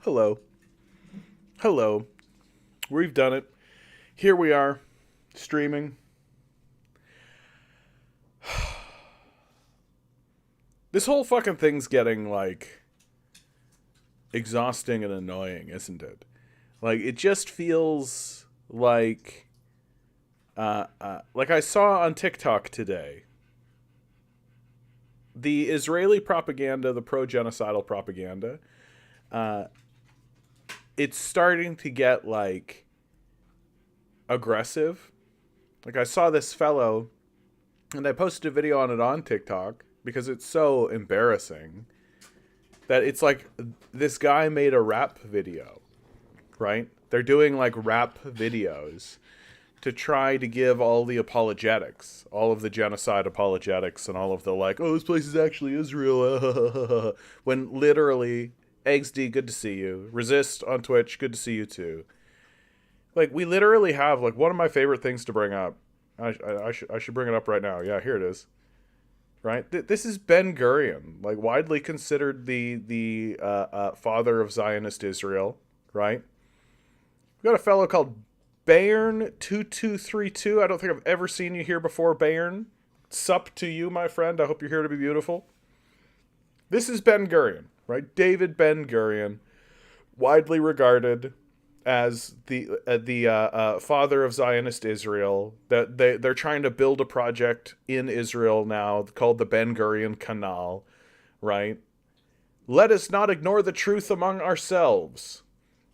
Hello. Hello. We've done it. Here we are, streaming. This whole fucking thing's getting, like, exhausting and annoying, isn't it? Like, it just feels like I saw on TikTok today, the Israeli propaganda, the pro-genocidal propaganda, uh, it's starting to get, like, aggressive. Like, I saw this fellow, and I posted a video on it on TikTok, because it's so embarrassing that it's like this guy made a rap video, right? They're doing like rap videos to try to give all the apologetics, all of the genocide apologetics, and all of the like, oh, this place is actually Israel, when literally, Eggs D, good to see you. Resist on Twitch, good to see you too. Like, we literally have, like, one of my favorite things to bring up. I should bring it up right now. Yeah, here it is. Right? This is Ben Gurion, like, widely considered the father of Zionist Israel, right? We got a fellow called Bayern2232. I don't think I've ever seen you here before, Bayern. Sup to you, my friend. I hope you're here to be beautiful. This is Ben Gurion, right? David Ben Gurion, widely regarded as the father of Zionist Israel. That they're trying to build a project in Israel now called the Ben Gurion Canal, right? Let us not ignore the truth among ourselves.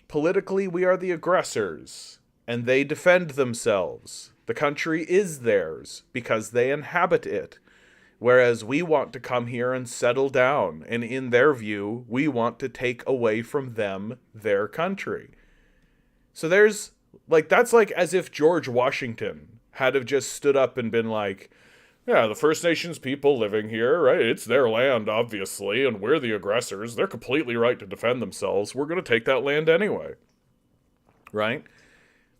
Politically, we are the aggressors, and they defend themselves. The country is theirs because they inhabit it, whereas we want to come here and settle down, and in their view, we want to take away from them their country. So there's, like, that's like as if George Washington had have just stood up and been like, yeah, the First Nations people living here, right? It's their land, obviously, and we're the aggressors. They're completely right to defend themselves. We're going to take that land anyway. Right?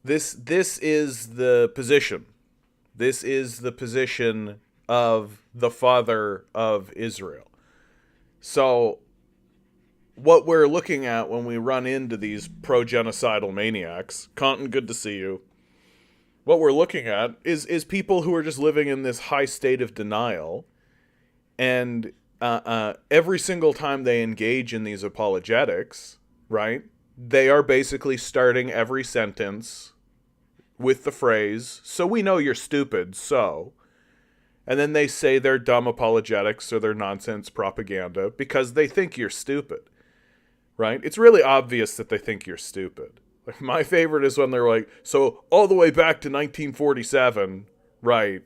This is the position. This is the position of the father of Israel. So what we're looking at when we run into these pro-genocidal maniacs, Conton, good to see you. What we're looking at is people who are just living in this high state of denial, and every single time they engage in these apologetics, right, they are basically starting every sentence with the phrase, so we know you're stupid, so... And then they say their dumb apologetics or their nonsense propaganda because they think you're stupid. Right? It's really obvious that they think you're stupid. Like, my favorite is when they're like, so all the way back to 1947, right?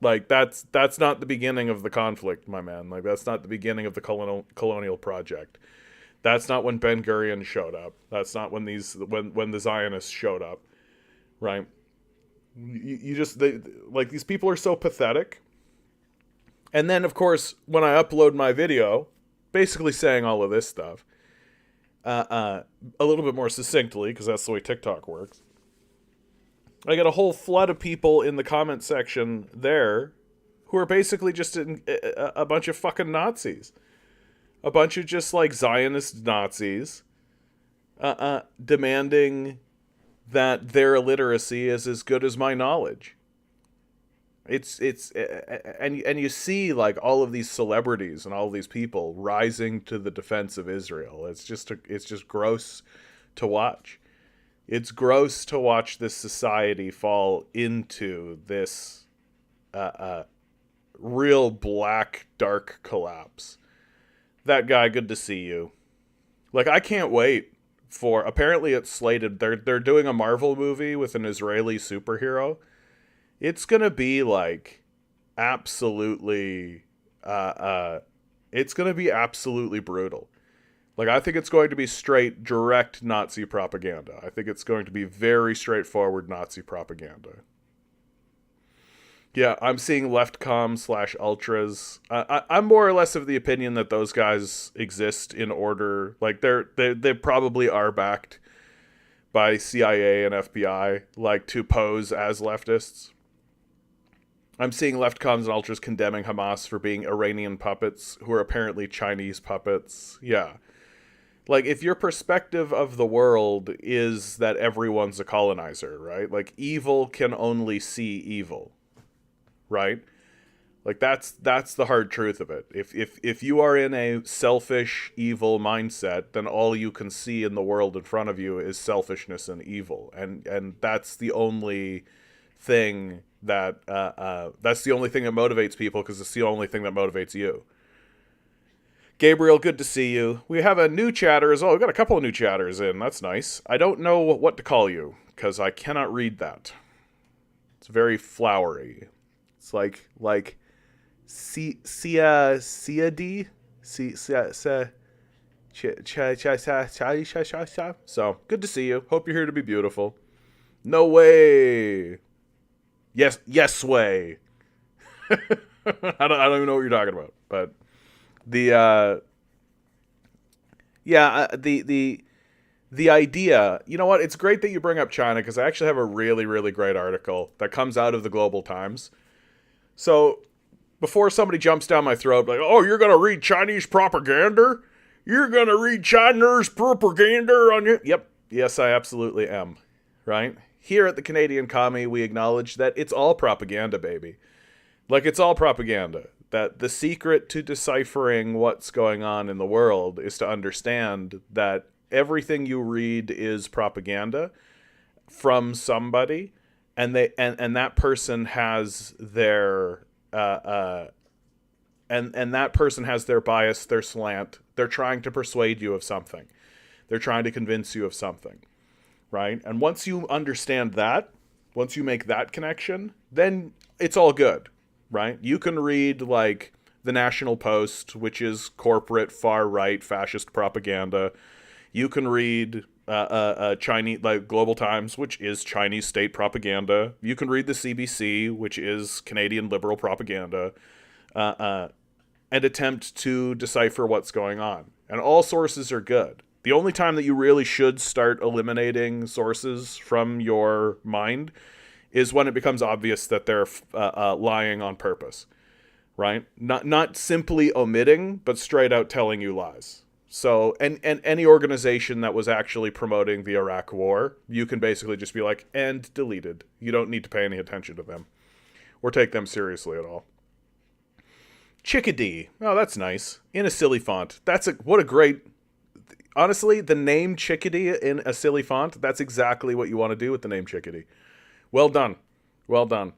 Like, that's not the beginning of the conflict, my man. Like, that's not the beginning of the colonial project. That's not when Ben Gurion showed up. That's not when when the Zionists showed up, right? You just, like, these people are so pathetic. And then, of course, when I upload my video, basically saying all of this stuff, a little bit more succinctly, because that's the way TikTok works, I get a whole flood of people in the comment section there who are basically just a bunch of fucking Nazis. A bunch of just, like, Zionist Nazis demanding that their illiteracy is as good as my knowledge. And you see, like, all of these celebrities and all of these people rising to the defense of Israel. It's just gross to watch. It's gross to watch this society fall into this real black, dark collapse. That guy, good to see you. Like, I can't wait for, apparently it's slated, they're doing a Marvel movie with an Israeli superhero. It's gonna be, like, absolutely, it's gonna be absolutely brutal. Like, I think it's going to be straight, direct Nazi propaganda. I think it's going to be very straightforward Nazi propaganda. Yeah, I'm seeing leftcom slash ultras. I'm more or less of the opinion that those guys exist in order. Like they probably are backed by CIA and FBI, like to pose as leftists. I'm seeing leftcoms and ultras condemning Hamas for being Iranian puppets who are apparently Chinese puppets. Yeah. Like, if your perspective of the world is that everyone's a colonizer, right? Like, evil can only see evil, right? Like, that's the hard truth of it. If you are in a selfish, evil mindset, then all you can see in the world in front of you is selfishness and evil, and that's the only thing that's the only thing that motivates people, because it's the only thing that motivates you. Gabriel, good to see you. We have a new chatter as well. We've got a couple of new chatters in. That's nice. I don't know what to call you, because I cannot read that. It's very flowery. It's like Cia-D? So, good to see you. Hope you're here to be beautiful. No way. Yes way. I don't even know what you're talking about, but the the idea, you know what? It's great that you bring up China, because I actually have a really, really great article that comes out of the Global Times. So before somebody jumps down my throat like, oh, you're gonna read Chinese propaganda? You're gonna read Chinese propaganda on you? Yep. Yes, I absolutely am. Right? Here at the Canadian Commie, we acknowledge that it's all propaganda, baby. Like, it's all propaganda. That the secret to deciphering what's going on in the world is to understand that everything you read is propaganda from somebody, and that person has their and that person has their bias, their slant. They're trying to persuade you of something. They're trying to convince you of something. Right? And once you understand that, once you make that connection, then it's all good, right? You can read, like, the National Post, which is corporate, far-right, fascist propaganda. You can read Chinese, like, Global Times, which is Chinese state propaganda. You can read the CBC, which is Canadian liberal propaganda, and attempt to decipher what's going on. And all sources are good. The only time that you really should start eliminating sources from your mind is when it becomes obvious that they're lying on purpose, right? Not simply omitting, but straight out telling you lies. So, and any organization that was actually promoting the Iraq War, you can basically just be like, and deleted. You don't need to pay any attention to them or take them seriously at all. Chickadee. Oh, that's nice. In a silly font. What a great... Honestly, the name Chickadee in a silly font, that's exactly what you want to do with the name Chickadee. Well done. Well done.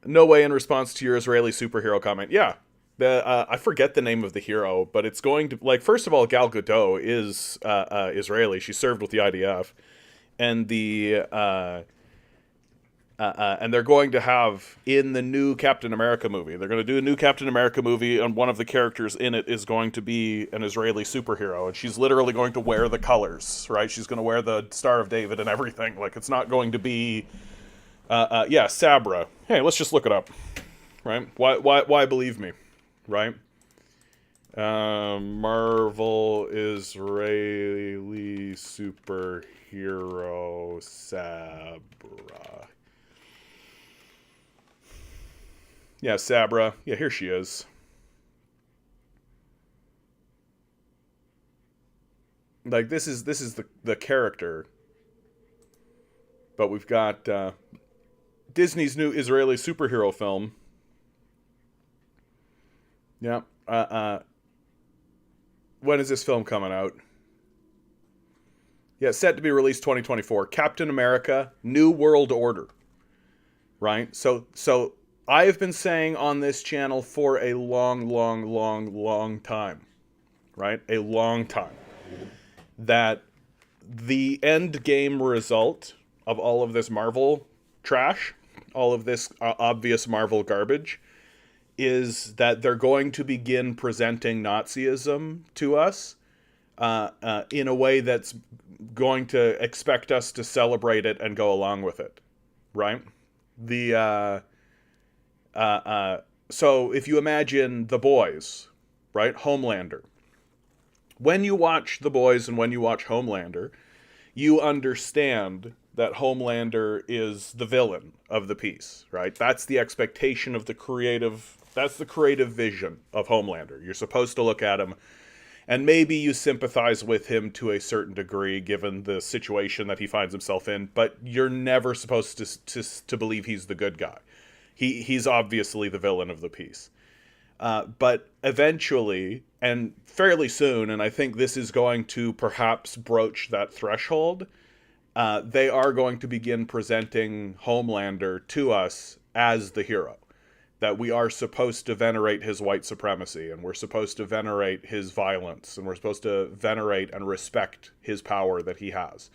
No way in response to your Israeli superhero comment. Yeah. I forget the name of the hero, but it's going to... Like, first of all, Gal Gadot is Israeli. She served with the IDF. And and they're going to have, in the new Captain America movie, they're going to do a new Captain America movie, and one of the characters in it is going to be an Israeli superhero, and she's literally going to wear the colors, right? She's going to wear the Star of David and everything. Like, it's not going to be, Sabra. Hey, let's just look it up, right? Why believe me, right? Marvel Israeli superhero Sabra. Yeah, Sabra. Yeah, here she is. Like, this is the character. But we've got Disney's new Israeli superhero film. Yeah. When is this film coming out? Yeah, set to be released 2024. Captain America, New World Order. Right? So I have been saying on this channel for a long time, right? A long time, that the end game result of all of this Marvel trash, all of this obvious Marvel garbage, is that they're going to begin presenting Nazism to us in a way that's going to expect us to celebrate it and go along with it, right? So if you imagine The Boys, right? Homelander. When you watch The Boys and when you watch Homelander, you understand that Homelander is the villain of the piece, right? That's the expectation of the creative. That's the creative vision of Homelander. You're supposed to look at him, and maybe you sympathize with him to a certain degree, given the situation that he finds himself in. But you're never supposed to believe he's the good guy. He's obviously the villain of the piece. But eventually, and fairly soon, and I think this is going to perhaps broach that threshold, they are going to begin presenting Homelander to us as the hero. That we are supposed to venerate his white supremacy, and we're supposed to venerate his violence, and we're supposed to venerate and respect his power that he has.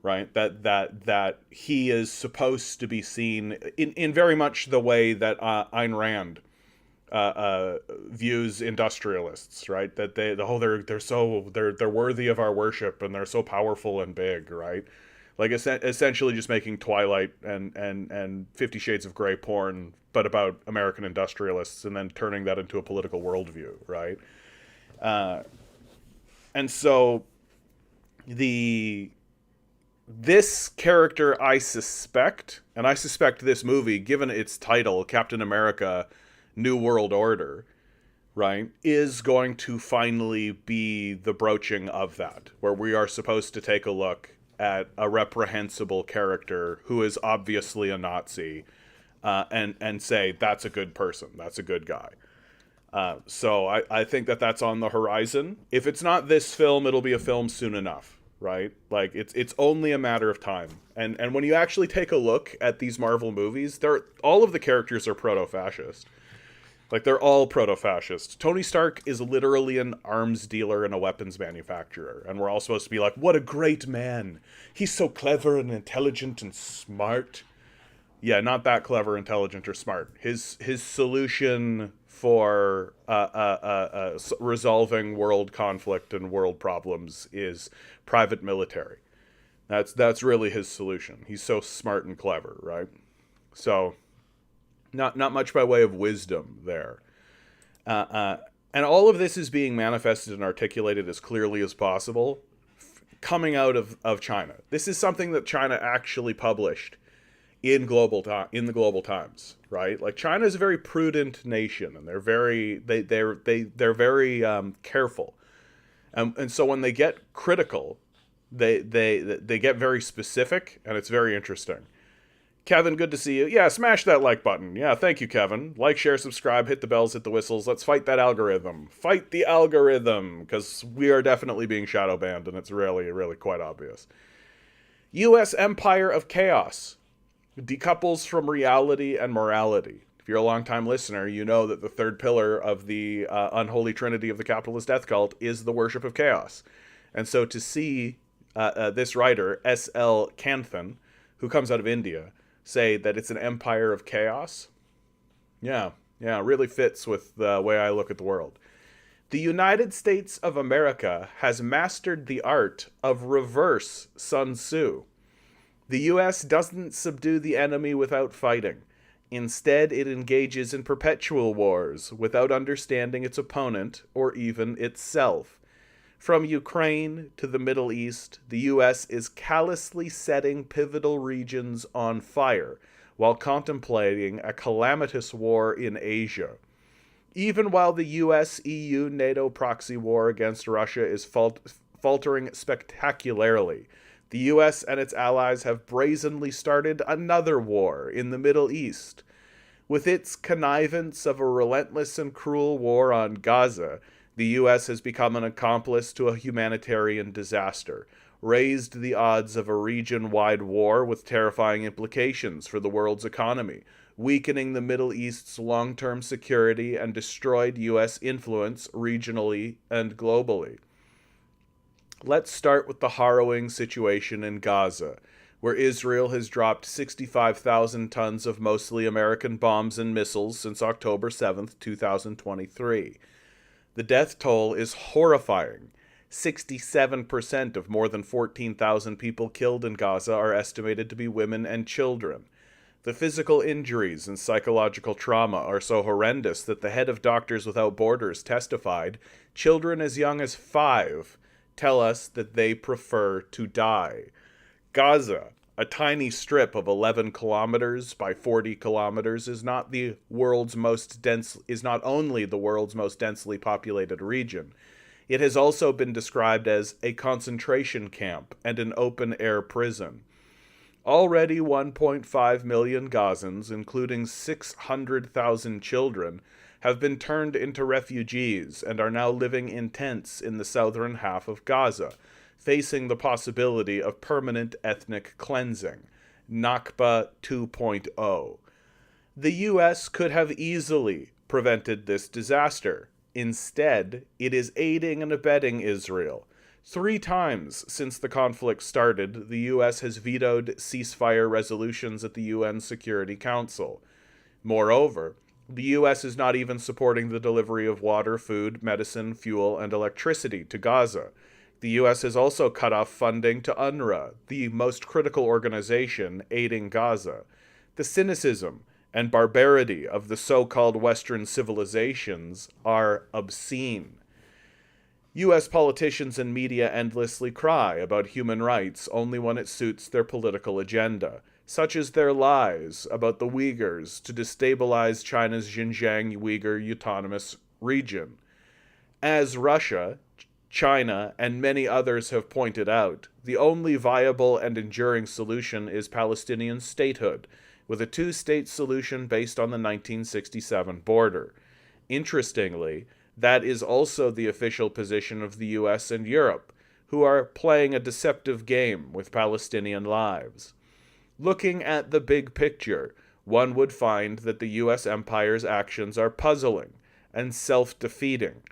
Right? That he is supposed to be seen in very much the way that Ayn Rand views industrialists, right? That they're worthy of our worship, and they're so powerful and big, right? Like essentially just making Twilight and 50 Shades of Grey porn, but about American industrialists, and then turning that into a political worldview, right? And so this character, I suspect this movie, given its title, Captain America New World Order, right, is going to finally be the broaching of that, where we are supposed to take a look at a reprehensible character who is obviously a Nazi, and say, that's a good person, that's a good guy. So I think that's on the horizon. If it's not this film, it'll be a film soon enough, right? Like, it's only a matter of time. And when you actually take a look at these Marvel movies, all of the characters are proto-fascist. Like, they're all proto-fascist. Tony Stark is literally an arms dealer and a weapons manufacturer. And we're all supposed to be like, what a great man. He's so clever and intelligent and smart. Yeah, not that clever, intelligent, or smart. His solution for resolving world conflict and world problems is private military. That's really his solution. He's so smart and clever, right? So not much by way of wisdom there. And all of this is being manifested and articulated as clearly as possible coming out of China. This is something that China actually published in the Global Times, right? Like, China is a very prudent nation, and they're very careful, and so when they get critical, they get very specific, and it's very interesting. Kevin, good to see you. Yeah, smash that like button. Yeah, thank you, Kevin. Like, share, subscribe, hit the bells, hit the whistles. Let's fight that algorithm. Fight the algorithm, because we are definitely being shadow banned, and it's really, really quite obvious. U.S. Empire of Chaos decouples from reality and morality. If you're a longtime listener, you know that the third pillar of the unholy trinity of the capitalist death cult is the worship of chaos. And so to see this writer, S.L. Kanthan, who comes out of India, say that it's an empire of chaos, yeah, really fits with the way I look at the world. The United States of America has mastered the art of reverse Sun Tzu. The U.S. doesn't subdue the enemy without fighting. Instead, it engages in perpetual wars without understanding its opponent or even itself. From Ukraine to the Middle East, the U.S. is callously setting pivotal regions on fire while contemplating a calamitous war in Asia. Even while the U.S.-EU-NATO proxy war against Russia is faltering spectacularly, the U.S. and its allies have brazenly started another war in the Middle East. With its connivance of a relentless and cruel war on Gaza, the U.S. has become an accomplice to a humanitarian disaster, raised the odds of a region-wide war with terrifying implications for the world's economy, weakening the Middle East's long-term security, and destroyed U.S. influence regionally and globally. Let's start with the harrowing situation in Gaza, where Israel has dropped 65,000 tons of mostly American bombs and missiles since October 7th, 2023. The death toll is horrifying. 67% of more than 14,000 people killed in Gaza are estimated to be women and children. The physical injuries and psychological trauma are so horrendous that the head of Doctors Without Borders testified children as young as 5 tell us that they prefer to die. Gaza, a tiny strip of 11 kilometers by 40 kilometers, is not only the world's most densely populated region. It has also been described as a concentration camp and an open-air prison. Already 1.5 million Gazans, including 600,000 children, have been turned into refugees and are now living in tents in the southern half of Gaza, facing the possibility of permanent ethnic cleansing. Nakba 2.0. The U.S. could have easily prevented this disaster. Instead, it is aiding and abetting Israel. 3 times since the conflict started, the U.S. has vetoed ceasefire resolutions at the UN Security Council. Moreover, the U.S. is not even supporting the delivery of water, food, medicine, fuel, and electricity to Gaza. The U.S. has also cut off funding to UNRWA, the most critical organization aiding Gaza. The cynicism and barbarity of the so-called Western civilizations are obscene. U.S. politicians and media endlessly cry about human rights only when it suits their political agenda, such as their lies about the Uyghurs to destabilize China's Xinjiang Uyghur Autonomous Region. As Russia, China, and many others have pointed out, the only viable and enduring solution is Palestinian statehood, with a 2-state solution based on the 1967 border. Interestingly, that is also the official position of the US and Europe, who are playing a deceptive game with Palestinian lives. Looking at the big picture, one would find that the US empire's actions are puzzling and self-defeating.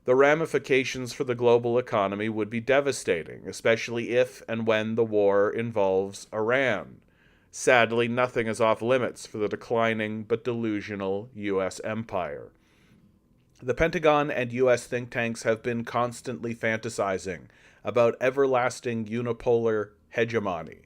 The ramifications for the global economy would be devastating, especially if and when the war involves Iran. Sadly, nothing is off limits for the declining but delusional US empire. The Pentagon and U.S. think tanks have been constantly fantasizing about everlasting unipolar hegemony.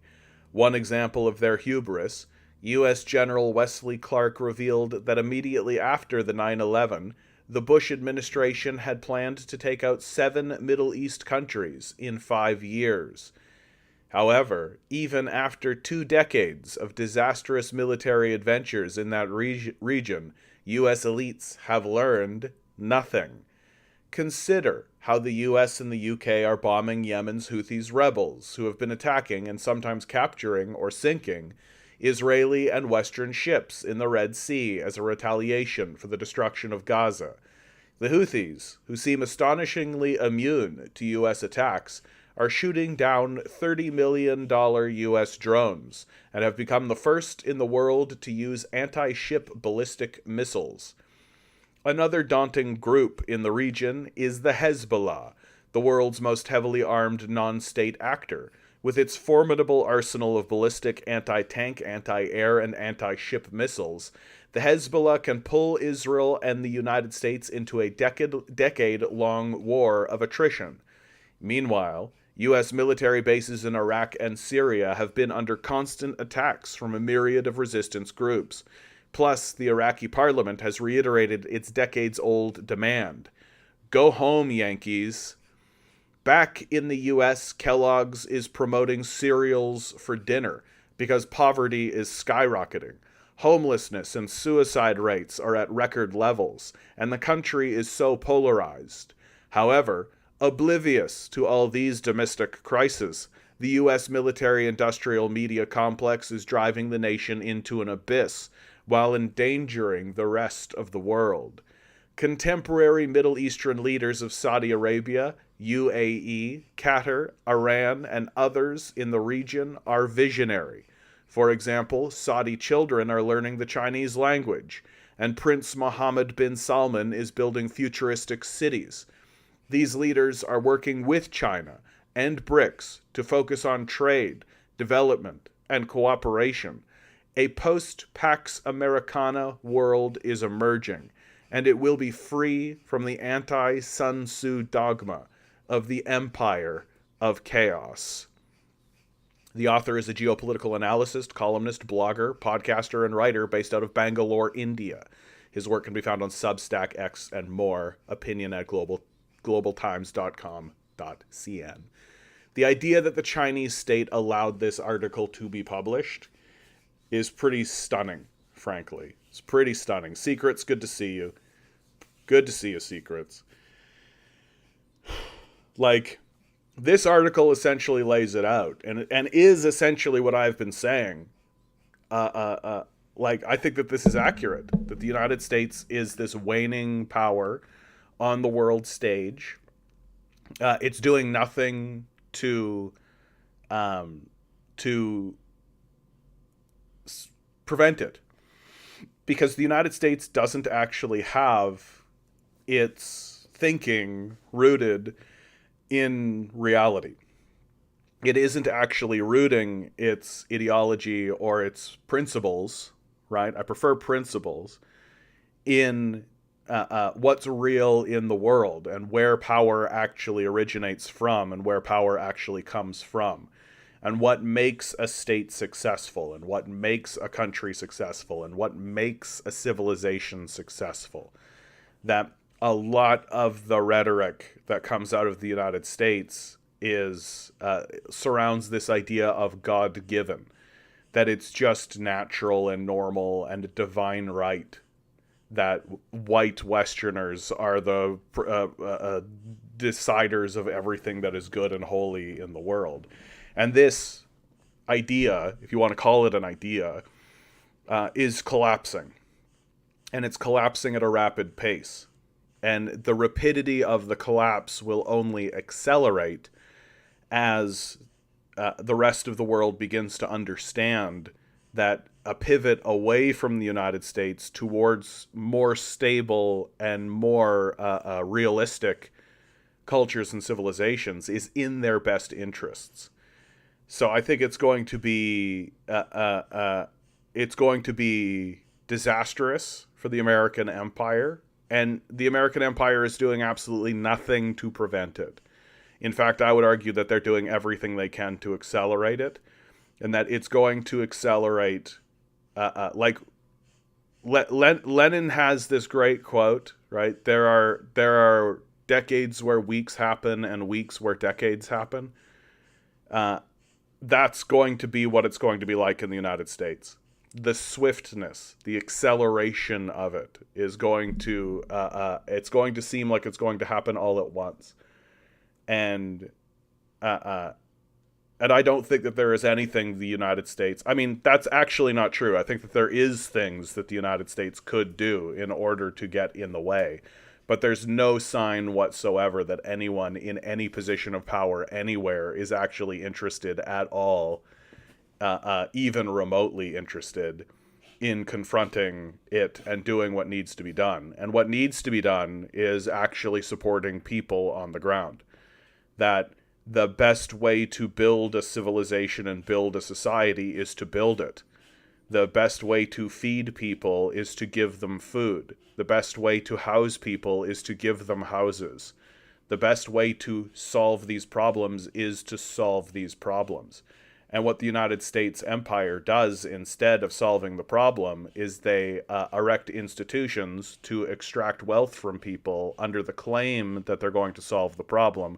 One example of their hubris, U.S. General Wesley Clark revealed that immediately after the 9/11, the Bush administration had planned to take out 7 Middle East countries in 5 years. However, even after 2 decades of disastrous military adventures in that region, U.S. elites have learned nothing. Consider how the U.S. and the U.K. are bombing Yemen's Houthis rebels, who have been attacking and sometimes capturing or sinking Israeli and Western ships in the Red Sea as a retaliation for the destruction of Gaza. The Houthis, who seem astonishingly immune to U.S. attacks, are shooting down $30 million U.S. drones and have become the first in the world to use anti-ship ballistic missiles. Another daunting group in the region is the Hezbollah, the world's most heavily armed non-state actor. With its formidable arsenal of ballistic anti-tank, anti-air, and anti-ship missiles, the Hezbollah can pull Israel and the United States into a decade-long war of attrition. Meanwhile, U.S. military bases in Iraq and Syria have been under constant attacks from a myriad of resistance groups. Plus, the Iraqi parliament has reiterated its decades-old demand. Go home, Yankees. Back in the U.S., Kellogg's is promoting cereals for dinner because poverty is skyrocketing. Homelessness and suicide rates are at record levels, and the country is so polarized. However, oblivious to all these domestic crises, the U.S. military-industrial media complex is driving the nation into an abyss while endangering the rest of the world. Contemporary Middle Eastern leaders of Saudi Arabia, UAE, Qatar, Iran, and others in the region are visionary. For example, Saudi children are learning the Chinese language, and Prince Mohammed bin Salman is building futuristic cities. These leaders are working with China and BRICS to focus on trade, development, and cooperation. A post-Pax Americana world is emerging, and it will be free from the anti-Sun Tzu dogma of the empire of chaos. The author is a geopolitical analyst, columnist, blogger, podcaster, and writer based out of Bangalore, India. His work can be found on Substack, X, and more. Opinion at globaltimes.com.cn. The idea that the Chinese state allowed this article to be published is pretty stunning, frankly. It's pretty stunning. Secrets, good to see you. Good to see you, Secrets. Like, this article essentially lays it out and is essentially what I've been saying. Like, I think that this is accurate, that the United States is this waning power on the world stage. It's doing nothing to prevent it, because the United States doesn't actually have its thinking rooted in reality. It isn't actually rooting its ideology or its principles, right? I prefer principles in what's real in the world and where power actually originates from and where power actually comes from, and what makes a state successful and what makes a country successful and what makes a civilization successful. That a lot of the rhetoric that comes out of the United States is surrounds this idea of God-given, that it's just natural and normal and a divine right that white Westerners are the deciders of everything that is good and holy in the world. And this idea, if you want to call it an idea, is collapsing. And it's collapsing at a rapid pace. And the rapidity of the collapse will only accelerate as the rest of the world begins to understand that a pivot away from the United States towards more stable and more realistic cultures and civilizations is in their best interests. So I think it's going to be disastrous for the American empire, and the American empire is doing absolutely nothing to prevent it. In fact, I would argue that they're doing everything they can to accelerate it, and that it's going to accelerate. Lenin has this great quote, right? There are decades where weeks happen and weeks where decades happen. That's going to be what it's going to be like in the United States. The swiftness, the acceleration of it is going to, it's going to seem like it's going to happen all at once. And I don't think that there is anything the United States, I mean, that's actually not true. I think that there is things that the United States could do in order to get in the way. But there's no sign whatsoever that anyone in any position of power anywhere is actually interested at all, even remotely interested in confronting it and doing what needs to be done. And what needs to be done is actually supporting people on the ground. That the best way to build a civilization and build a society is to build it. The best way to feed people is to give them food. The best way to house people is to give them houses. The best way to solve these problems is to solve these problems. And what the United States empire does instead of solving the problem is they erect institutions to extract wealth from people under the claim that they're going to solve the problem.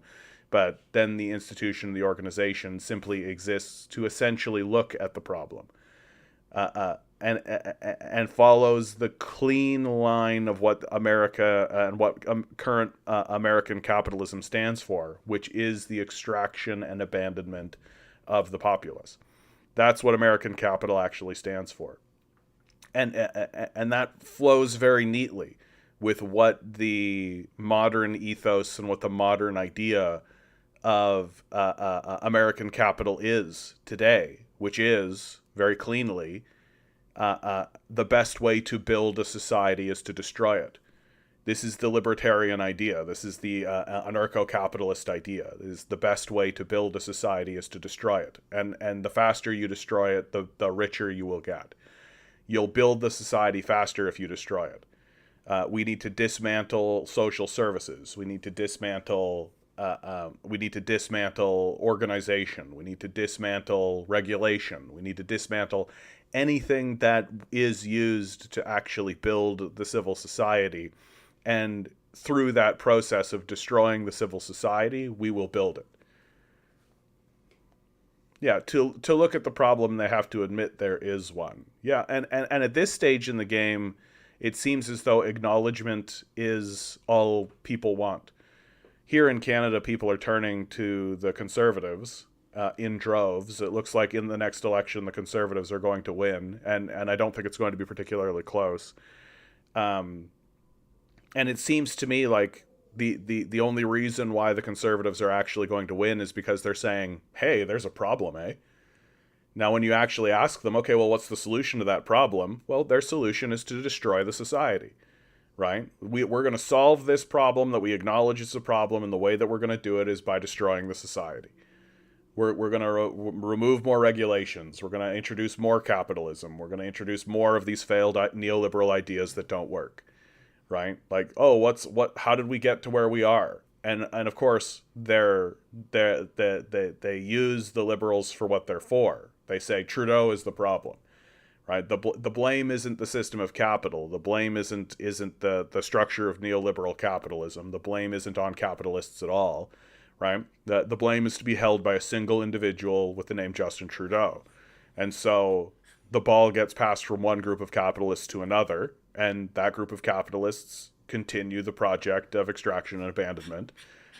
But then the institution, the organization, simply exists to essentially look at the problem. And follows the clean line of what America and what current American capitalism stands for, which is the extraction and abandonment of the populace. That's what American capital actually stands for. And that flows very neatly with what the modern ethos and what the modern idea of American capital is today, which is, very cleanly, the best way to build a society is to destroy it. This is the libertarian idea. This is the anarcho-capitalist idea. This is the best way to build a society is to destroy it. And the faster you destroy it, the richer you will get. You'll build the society faster if you destroy it. We need to dismantle social services. We need to dismantle we need to dismantle organization. We need to dismantle regulation. We need to dismantle anything that is used to actually build the civil society. And through that process of destroying the civil society, we will build it. Yeah, to look at the problem, they have to admit there is one. Yeah, and at this stage in the game, it seems as though acknowledgement is all people want. Here in Canada, people are turning to the Conservatives in droves. It looks like in the next election, the Conservatives are going to win, and I don't think it's going to be particularly close. Um, and it seems to me like the only reason why the Conservatives are actually going to win is because they're saying, hey, there's a problem, eh? Now, when you actually ask them, okay, well, what's the solution to that problem? Well, their solution is to destroy the society, right? We're going to solve this problem that we acknowledge is a problem, and the way that we're going to do it is by destroying the society. We're going to remove more regulations. We're going to introduce more capitalism. We're going to introduce more of these failed neoliberal ideas that don't work, right? Like, oh, how did we get to where we are? And of course, they use the liberals for what they're for. They say Trudeau is the problem, right? The blame isn't the system of capital. The blame isn't the structure of neoliberal capitalism. The blame isn't on capitalists at all, right? The blame is to be held by a single individual with the name Justin Trudeau. And so the ball gets passed from one group of capitalists to another, and that group of capitalists continue the project of extraction and abandonment,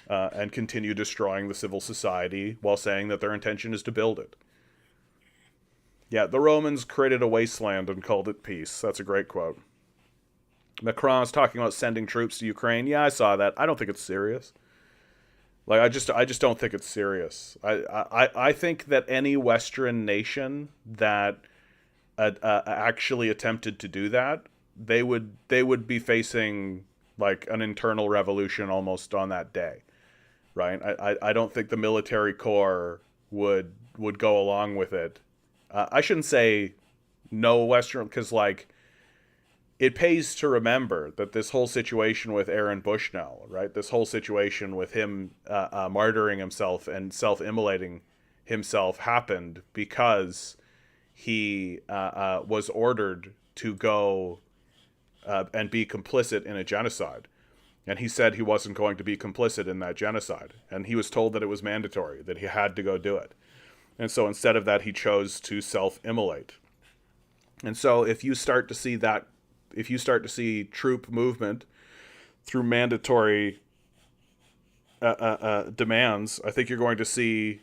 and continue destroying the civil society while saying that their intention is to build it. Yeah, the Romans created a wasteland and called it peace. That's a great quote. Macron's talking about sending troops to Ukraine. Yeah, I saw that. I don't think it's serious. Like, I just don't think it's serious. I think that any Western nation that actually attempted to do that, they would be facing like an internal revolution almost on that day, right? I don't think the military core would go along with it. I shouldn't say no Western, because like it pays to remember that this whole situation with Aaron Bushnell, right? This whole situation with him martyring himself and self-immolating himself happened because he was ordered to go and be complicit in a genocide. And he said he wasn't going to be complicit in that genocide. And he was told that it was mandatory, that he had to go do it. And so instead of that, he chose to self-immolate. And so if you start to see troop movement through mandatory demands, I think you're going to see,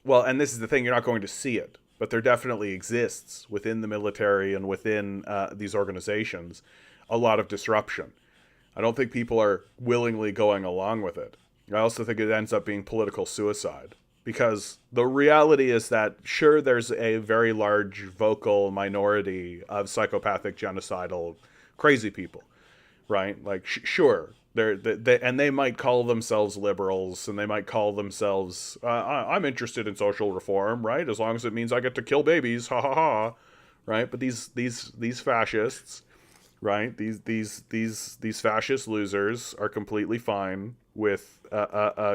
well, and this is the thing, you're not going to see it, but there definitely exists within the military and within these organizations a lot of disruption. I don't think people are willingly going along with it. I also think it ends up being political suicide. Because the reality is that, sure, there's a very large vocal minority of psychopathic, genocidal, crazy people, right? Like, sure, and they might call themselves liberals, and they might call themselves, I'm interested in social reform, right? As long as it means I get to kill babies, ha ha ha, right? But these fascists, right? These fascist losers are completely fine with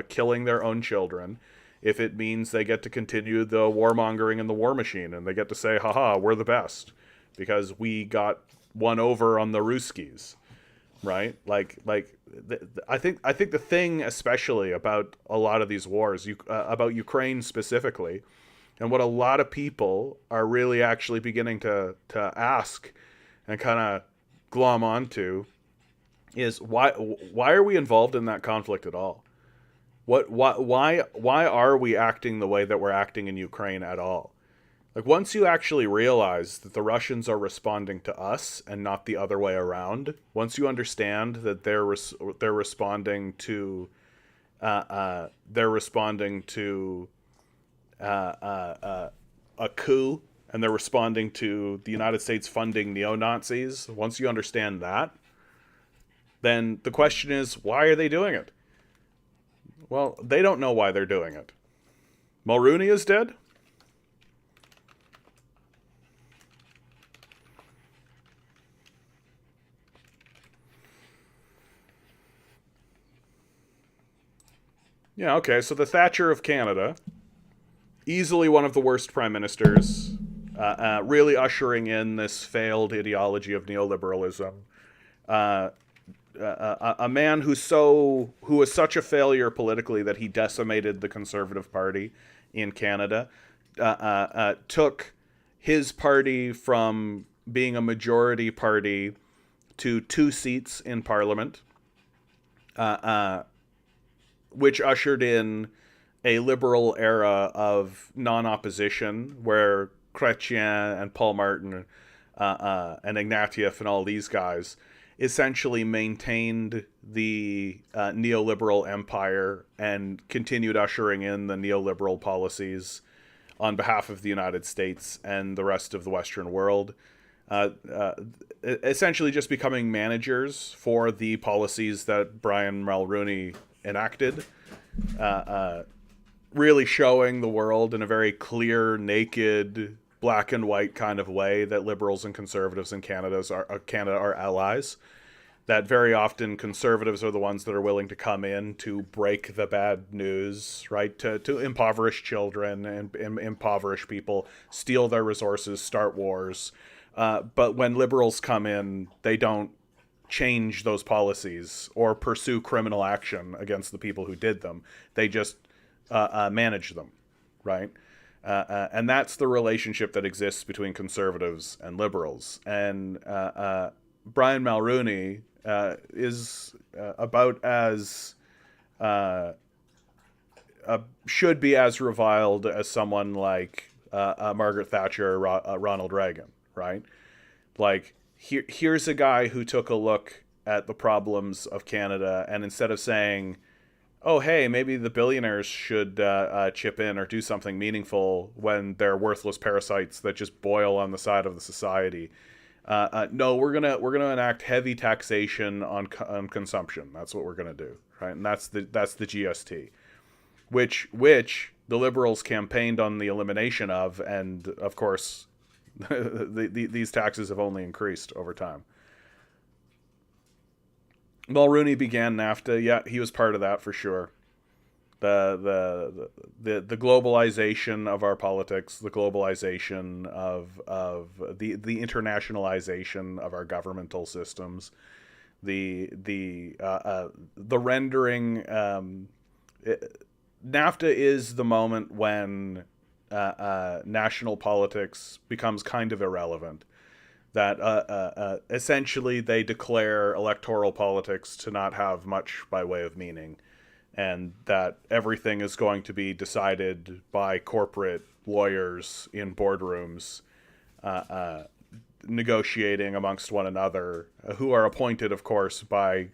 killing their own children, if it means they get to continue the warmongering and the war machine, and they get to say, haha, we're the best because we got one over on the Ruskies, right? I think the thing especially about a lot of these wars, about Ukraine specifically, and what a lot of people are really actually beginning to ask and kind of glom onto is why are we involved in that conflict at all? Why are we acting the way that we're acting in Ukraine at all? Like, once you actually realize that the Russians are responding to us and not the other way around, once you understand that they're responding to a coup, and they're responding to the United States funding neo-Nazis, once you understand that, then the question is, why are they doing it? Well, they don't know why they're doing it. Mulrooney is dead? Yeah, okay. So the Thatcher of Canada, easily one of the worst prime ministers, really ushering in this failed ideology of neoliberalism. Uh, a man who was such a failure politically that he decimated the Conservative Party in Canada, took his party from being a majority party to 2 seats in Parliament, uh, uh, which ushered in a liberal era of non-opposition where Chrétien and Paul Martin and Ignatieff and all these guys essentially maintained the neoliberal empire and continued ushering in the neoliberal policies on behalf of the United States and the rest of the Western world. Uh, uh, Essentially just becoming managers for the policies that Brian Mulroney enacted, uh, uh, really showing the world in a very clear, naked, black and white kind of way that liberals and conservatives in Canada are allies. That very often conservatives are the ones that are willing to come in to break the bad news, right? To impoverish children and impoverish people, steal their resources, start wars. But when liberals come in, they don't change those policies or pursue criminal action against the people who did them. They just manage them, right? And that's the relationship that exists between conservatives and liberals. And Brian Mulroney is about as should be as reviled as someone like Margaret Thatcher or Ronald Reagan, right? Like, here's a guy who took a look at the problems of Canada, and instead of saying, oh, hey, maybe the billionaires should chip in or do something meaningful when they're worthless parasites that just boil on the side of the society. No, we're gonna enact heavy taxation on consumption. That's what we're gonna do, right? And that's the GST, which the Liberals campaigned on the elimination of, and of course, these taxes have only increased over time. Mulroney began NAFTA. Yeah, he was part of that for sure. The globalization of our politics, the globalization of the internationalization of our governmental systems, the rendering. NAFTA is the moment when national politics becomes kind of irrelevant. That essentially they declare electoral politics to not have much by way of meaning, and that everything is going to be decided by corporate lawyers in boardrooms, negotiating amongst one another, who are appointed, of course, by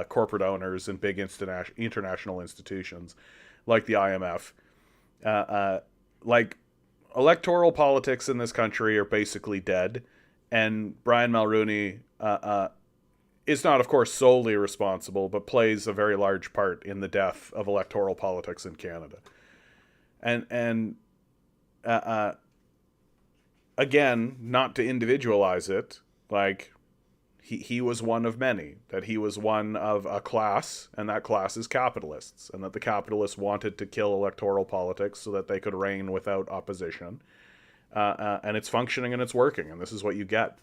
corporate owners and big international institutions like the IMF. Like, electoral politics in this country are basically dead, and Brian Mulroney is not, of course, solely responsible, but plays a very large part in the death of electoral politics in Canada. And again, not to individualize it, like, he was one of many, that he was one of a class, and that class is capitalists, and that the capitalists wanted to kill electoral politics so that they could reign without opposition. And it's functioning and it's working, and this is what you get.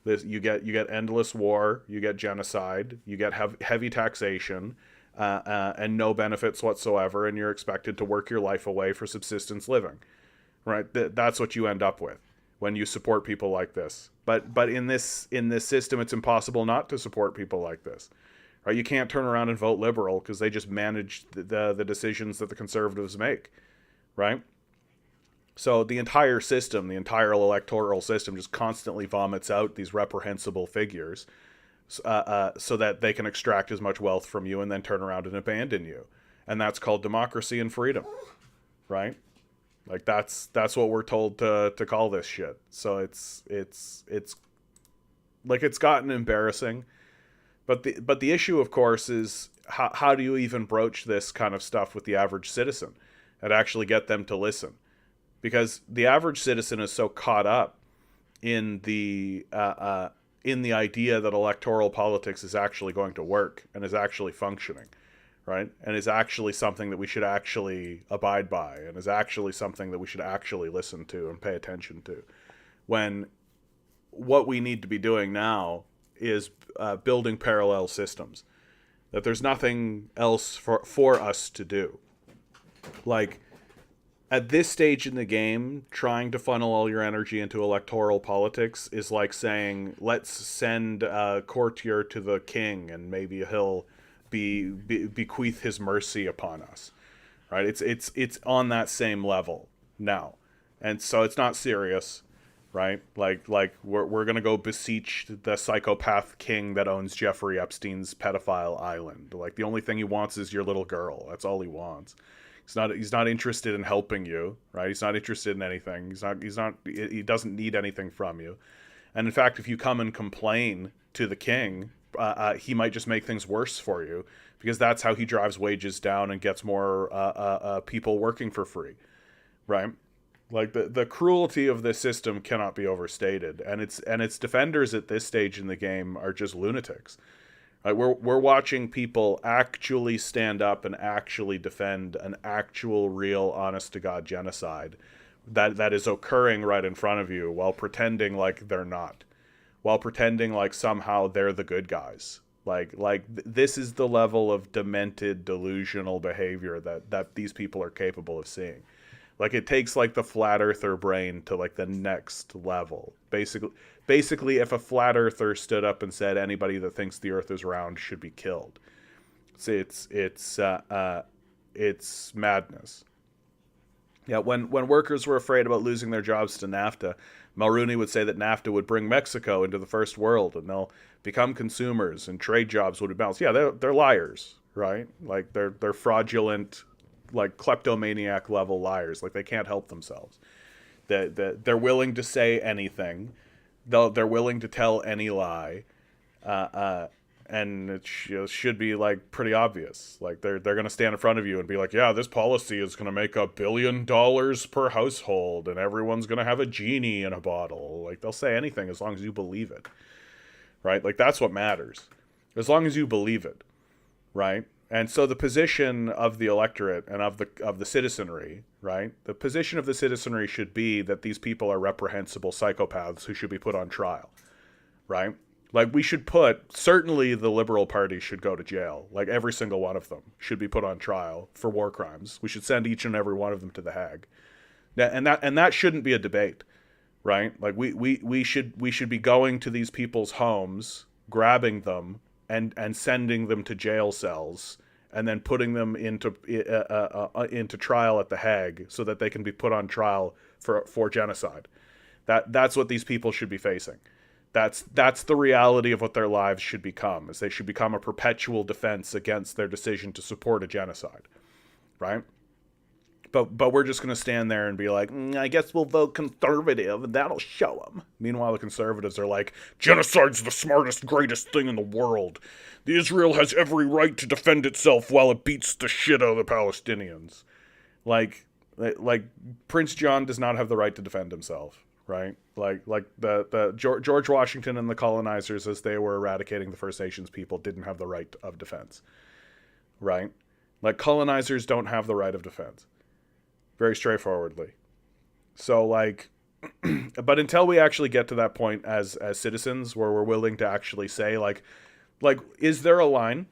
You get endless war, you get genocide, you get heavy taxation, and no benefits whatsoever, and you're expected to work your life away for subsistence living, right? That's what you end up with when you support people like this. But in this system, it's impossible not to support people like this, right? You can't turn around and vote liberal because they just manage the decisions that the conservatives make, right? So the entire system, the entire electoral system, just constantly vomits out these reprehensible figures, so that they can extract as much wealth from you and then turn around and abandon you. And that's called democracy and freedom, right? Like, that's what we're told to call this shit. So it's like, it's gotten embarrassing. But the issue, of course, is how do you even broach this kind of stuff with the average citizen and actually get them to listen? Because the average citizen is so caught up in the idea that electoral politics is actually going to work and is actually functioning, right? And is actually something that we should actually abide by, and is actually something that we should actually listen to and pay attention to. When what we need to be doing now is building parallel systems. That there's nothing else for us to do. Like, at this stage in the game, trying to funnel all your energy into electoral politics is like saying, let's send a courtier to the king and maybe he'll bequeath his mercy upon us. Right? It's on that same level now. And so it's not serious, right? Like we're going to go beseech the psychopath king that owns Jeffrey Epstein's pedophile island. Like, the only thing he wants is your little girl. That's all he wants. He's not interested in helping you, right? He's not interested in anything. He doesn't need anything from you. And in fact, if you come and complain to the king, he might just make things worse for you, because that's how he drives wages down and gets more people working for free, right? Like, the cruelty of this system cannot be overstated, and its defenders at this stage in the game are just lunatics. We're watching people actually stand up and actually defend an actual, real, honest-to-God genocide that is occurring right in front of you, while pretending like they're not, while pretending like somehow they're the good guys. This is the level of demented, delusional behavior that these people are capable of seeing. Like, it takes like the flat earther brain to like the next level. Basically, if a flat earther stood up and said anybody that thinks the earth is round should be killed, it's madness. Yeah, when workers were afraid about losing their jobs to NAFTA, Mulrooney would say that NAFTA would bring Mexico into the first world, and they'll become consumers, and trade jobs would be balanced. Yeah, they're liars, right? Like, they're fraudulent, like kleptomaniac level liars. Like, they can't help themselves. They're willing to say anything. They're willing to tell any lie, and it should be like pretty obvious. Like, they're gonna stand in front of you and be like, yeah, this policy is gonna make $1 billion per household, and everyone's gonna have a genie in a bottle. Like, they'll say anything as long as you believe it, right? Like, that's what matters, as long as you believe it, right? And so the position of the electorate and of the citizenry, right? The position of the citizenry should be that these people are reprehensible psychopaths who should be put on trial, right? Like, we should certainly the Liberal Party should go to jail. Like, every single one of them should be put on trial for war crimes. We should send each and every one of them to the Hague. And that shouldn't be a debate, right? Like, we should be going to these people's homes, grabbing them, and sending them to jail cells, and then putting them into trial at the Hague so that they can be put on trial for genocide. That's what these people should be facing. That's the reality of what their lives should become, is they should become a perpetual defense against their decision to support a genocide, right? But we're just going to stand there and be like, I guess we'll vote conservative, and that'll show them. Meanwhile, the conservatives are like, genocide's the smartest, greatest thing in the world. The Israel has every right to defend itself while it beats the shit out of the Palestinians. Like Prince John does not have the right to defend himself, right? Like the George Washington and the colonizers, as they were eradicating the First Nations people, didn't have the right of defense, right? Like, colonizers don't have the right of defense. Very straightforwardly. So, like, but until we actually get to that point as citizens where we're willing to actually say, like, is there a line?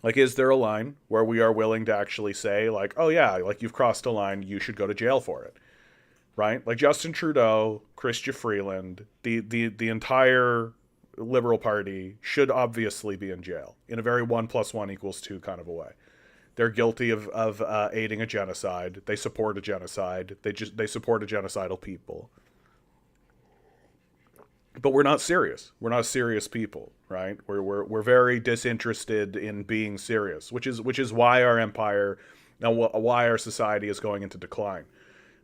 Like, is there a line where we are willing to actually say, like, oh yeah, like, you've crossed a line, you should go to jail for it, right? Like, Justin Trudeau, Chrystia Freeland, the entire Liberal Party should obviously be in jail in a very 1 + 1 = 2 kind of a way. They're guilty of aiding a genocide. They support a genocide. They support a genocidal people. But we're not serious. We're not serious people, right? We're very disinterested in being serious, which is why our empire and why our society is going into decline,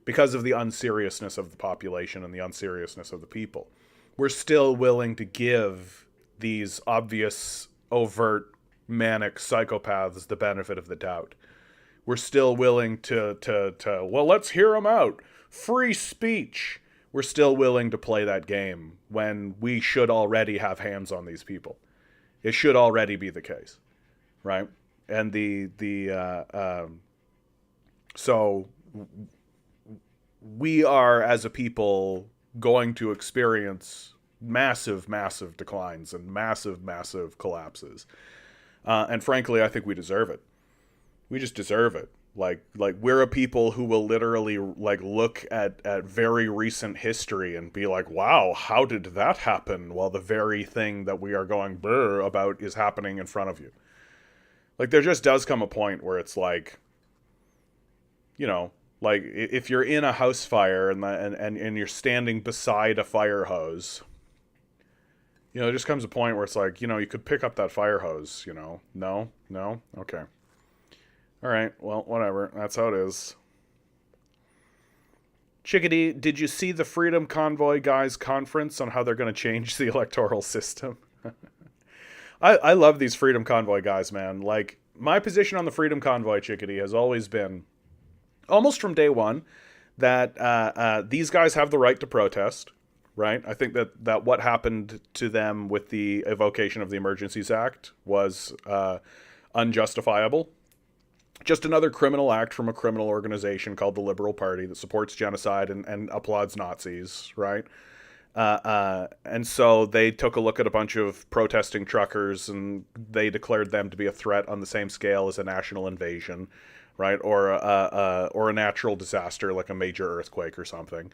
because of the unseriousness of the population and the unseriousness of the people. We're still willing to give these obvious, overt, manic psychopaths the benefit of the doubt. We're still willing to well, let's hear them out. Free speech. We're still willing to play that game when we should already have hands on these people. It should already be the case, right? and so we are, as a people, going to experience massive declines and massive collapses. And frankly, I think we deserve it. We just deserve it. Like we're a people who will literally like look at very recent history and be like, wow, how did that happen? While the very thing that we are going brr about is happening in front of you. Like, there just does come a point where it's like, you know, like if you're in a house fire and you're standing beside a fire hose, you know, there just comes a point where it's like, you know, you could pick up that fire hose, you know. No, okay. All right, well, whatever. That's how it is. Chickadee, did you see the Freedom Convoy guys' conference on how they're going to change the electoral system? I love these Freedom Convoy guys, man. Like, my position on the Freedom Convoy, Chickadee, has always been, almost from day one, that these guys have the right to protest, right? I think that what happened to them with the evocation of the Emergencies Act was unjustifiable. Just another criminal act from a criminal organization called the Liberal Party that supports genocide and applauds Nazis, right? And so they took a look at a bunch of protesting truckers and they declared them to be a threat on the same scale as a national invasion, right? Or a natural disaster like a major earthquake or something.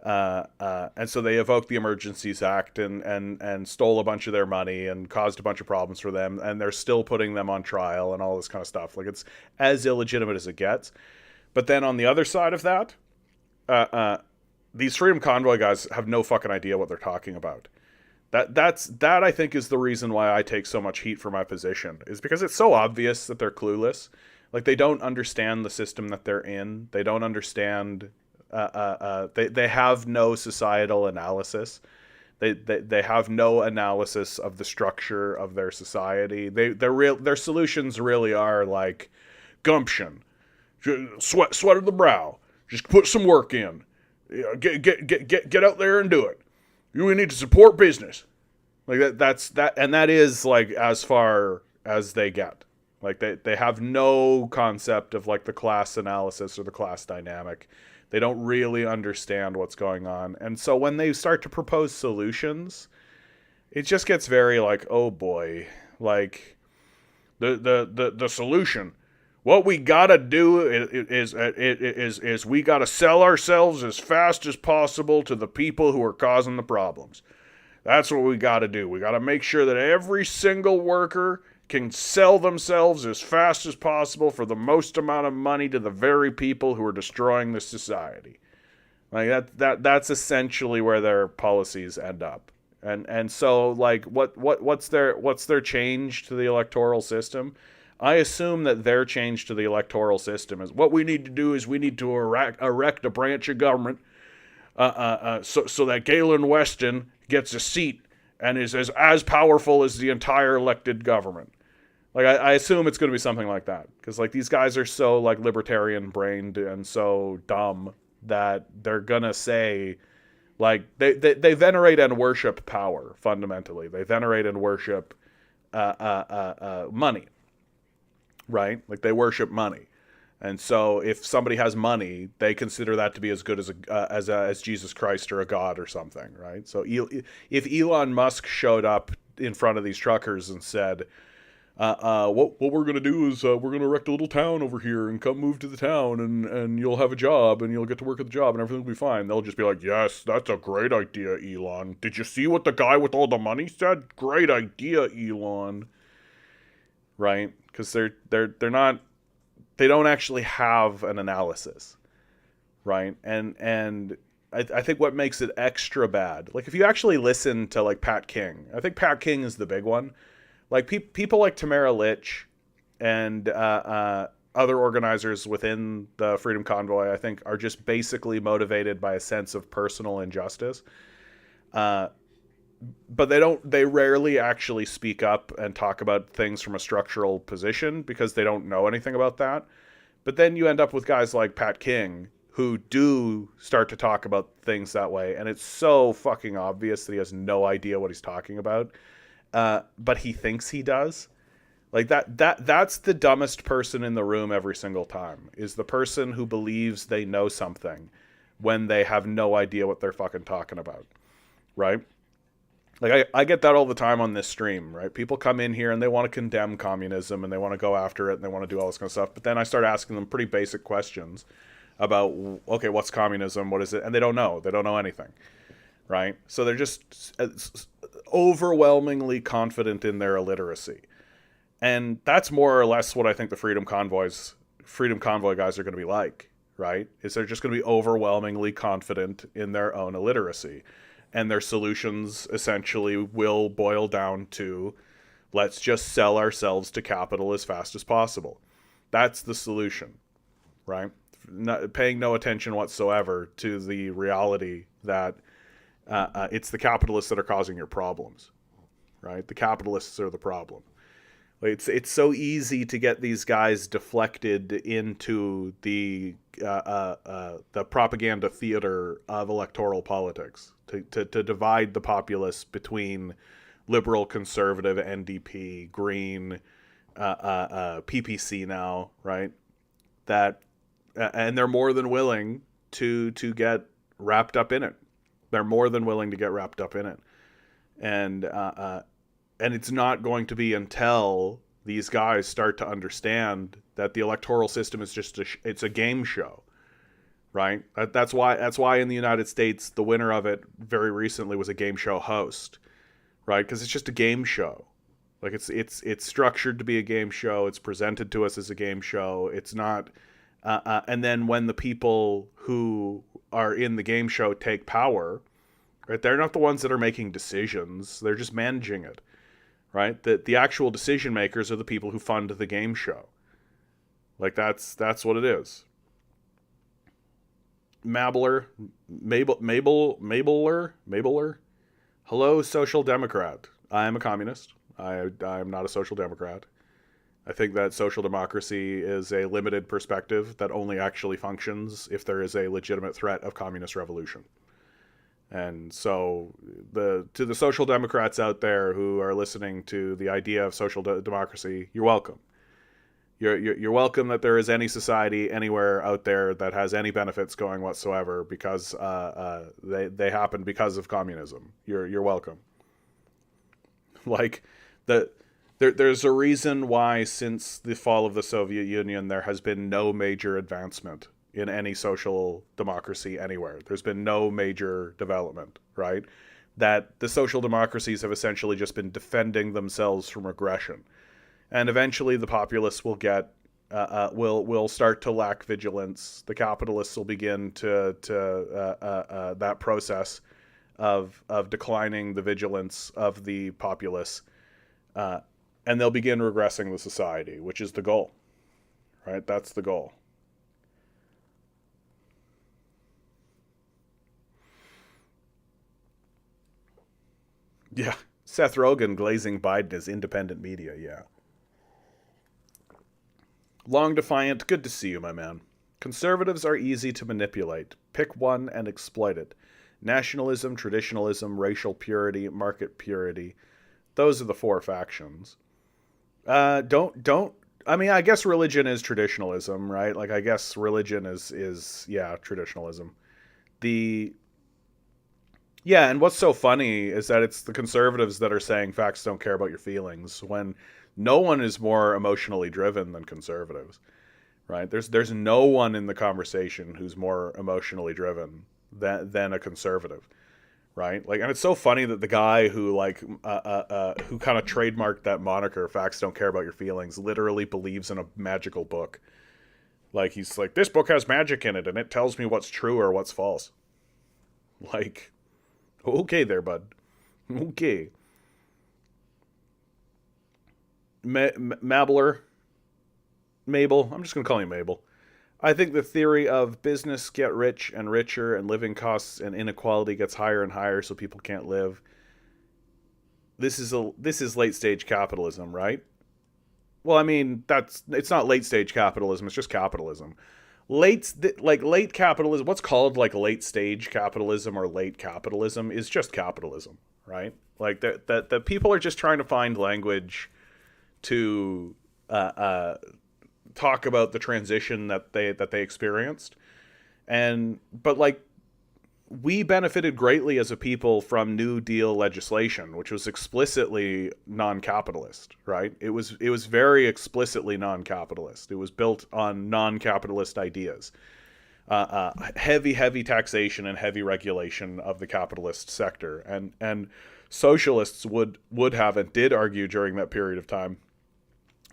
And so they evoked the Emergencies Act and stole a bunch of their money and caused a bunch of problems for them. And they're still putting them on trial and all this kind of stuff. Like, it's as illegitimate as it gets. But then on the other side of that, these Freedom Convoy guys have no fucking idea what they're talking about. That I think is the reason why I take so much heat for my position, is because it's so obvious that they're clueless. Like, they don't understand the system that they're in. They don't understand. They have no societal analysis. They have no analysis of the structure of their society. Their solutions really are like gumption, sweat of the brow. Just put some work in. Get out there and do it. We need to support business. Like that's and that is like as far as they get. Like they have no concept of like the class analysis or the class dynamic. They don't really understand what's going on. And so when they start to propose solutions, it just gets very like, oh boy, like the solution. What we gotta do is we gotta sell ourselves as fast as possible to the people who are causing the problems. That's what we gotta do. We gotta make sure that every single worker can sell themselves as fast as possible for the most amount of money to the very people who are destroying the society. Like that's essentially where their policies end up. And so like what's their change to the electoral system? I assume that their change to the electoral system is what we need to do is we need to erect a branch of government so that Galen Weston gets a seat and is as powerful as the entire elected government. Like, I assume it's going to be something like that. Because, like, these guys are so, like, libertarian-brained and so dumb that they're going to say, like, they venerate and worship power, fundamentally. They venerate and worship money, right? Like, they worship money. And so if somebody has money, they consider that to be as good as Jesus Christ or a god or something, right? So if Elon Musk showed up in front of these truckers and said, what we're going to do is we're going to erect a little town over here and come move to the town and you'll have a job and you'll get to work at the job and everything will be fine. They'll just be like, yes, that's a great idea, Elon. Did you see what the guy with all the money said? Great idea, Elon. Right? Because they're not, they don't actually have an analysis. Right? And I think what makes it extra bad, like if you actually listen to like Pat King, I think Pat King is the big one. Like, people like Tamara Litch and other organizers within the Freedom Convoy, I think, are just basically motivated by a sense of personal injustice. But they rarely actually speak up and talk about things from a structural position because they don't know anything about that. But then you end up with guys like Pat King who do start to talk about things that way. And it's so fucking obvious that he has no idea what he's talking about. But he thinks he does. Like that's the dumbest person in the room every single time, is the person who believes they know something when they have no idea what they're fucking talking about, right? Like I get that all the time on this stream, right? People come in here and they want to condemn communism and they want to go after it and they want to do all this kind of stuff. But then I start asking them pretty basic questions about, okay, what's communism? What is it? And they don't know. They don't know anything, right? So they're just overwhelmingly confident in their illiteracy. And that's more or less what I think the Freedom Convoy guys are going to be like, right? Is they're just going to be overwhelmingly confident in their own illiteracy. And their solutions essentially will boil down to, let's just sell ourselves to capital as fast as possible. That's the solution, right? Paying no attention whatsoever to the reality that it's the capitalists that are causing your problems, right? The capitalists are the problem. It's so easy to get these guys deflected into the propaganda theater of electoral politics to divide the populace between liberal, conservative, NDP, Green, PPC now, right? That and they're more than willing to get wrapped up in it. They're more than willing to get wrapped up in it, and it's not going to be until these guys start to understand that the electoral system is just it's a game show, right? That's why in the United States the winner of it very recently was a game show host, right? Because it's just a game show. Like it's structured to be a game show. It's presented to us as a game show. It's not. And then when the people who are in the game show take power, right? They're not the ones that are making decisions. They're just managing it, right? The actual decision makers are the people who fund the game show. Like that's what it is. Mabler. Hello, Social Democrat. I am a communist. I am not a social democrat. I think that social democracy is a limited perspective that only actually functions if there is a legitimate threat of communist revolution. And so to the social democrats out there who are listening to the idea of social democracy, you're welcome. You're welcome that there is any society anywhere out there that has any benefits going whatsoever because they happen because of communism. You're welcome. Like there's a reason why since the fall of the Soviet Union there has been no major advancement in any social democracy anywhere. There's been no major development, right? That the social democracies have essentially just been defending themselves from aggression. And eventually the populace will get will start to lack vigilance. The capitalists will begin to that process of declining the vigilance of the populace, and they'll begin regressing the society, which is the goal, right? That's the goal. Yeah, Seth Rogen glazing Biden as independent media. Yeah. Long Defiant, good to see you, my man. Conservatives are easy to manipulate. Pick one and exploit it. Nationalism, traditionalism, racial purity, market purity. Those are the four factions. Don't. I mean, I guess religion is traditionalism, right? Like, I guess religion is traditionalism. The Yeah, and what's so funny is that it's the conservatives that are saying facts don't care about your feelings when no one is more emotionally driven than conservatives, right? There's no one in the conversation who's more emotionally driven than a conservative, right? Like, and it's so funny that the guy who who kind of trademarked that moniker, "Facts don't care about your feelings," literally believes in a magical book. Like, he's like, this book has magic in it, and it tells me what's true or what's false. Like, okay there, bud. Okay. Mabler. Mabel. I'm just going to call you Mabel. I think the theory of business get rich and richer and living costs and inequality gets higher and higher so people can't live. This is late stage capitalism, right? Well, I mean, it's not late stage capitalism, it's just capitalism. Late capitalism, what's called like late stage capitalism or late capitalism is just capitalism, right? Like that people are just trying to find language to talk about the transition that they experienced. But like, we benefited greatly as a people from New Deal legislation, which was explicitly non-capitalist, right? It was very explicitly non-capitalist. It was built on non-capitalist ideas. Heavy taxation and heavy regulation of the capitalist sector. And socialists would have and did argue during that period of time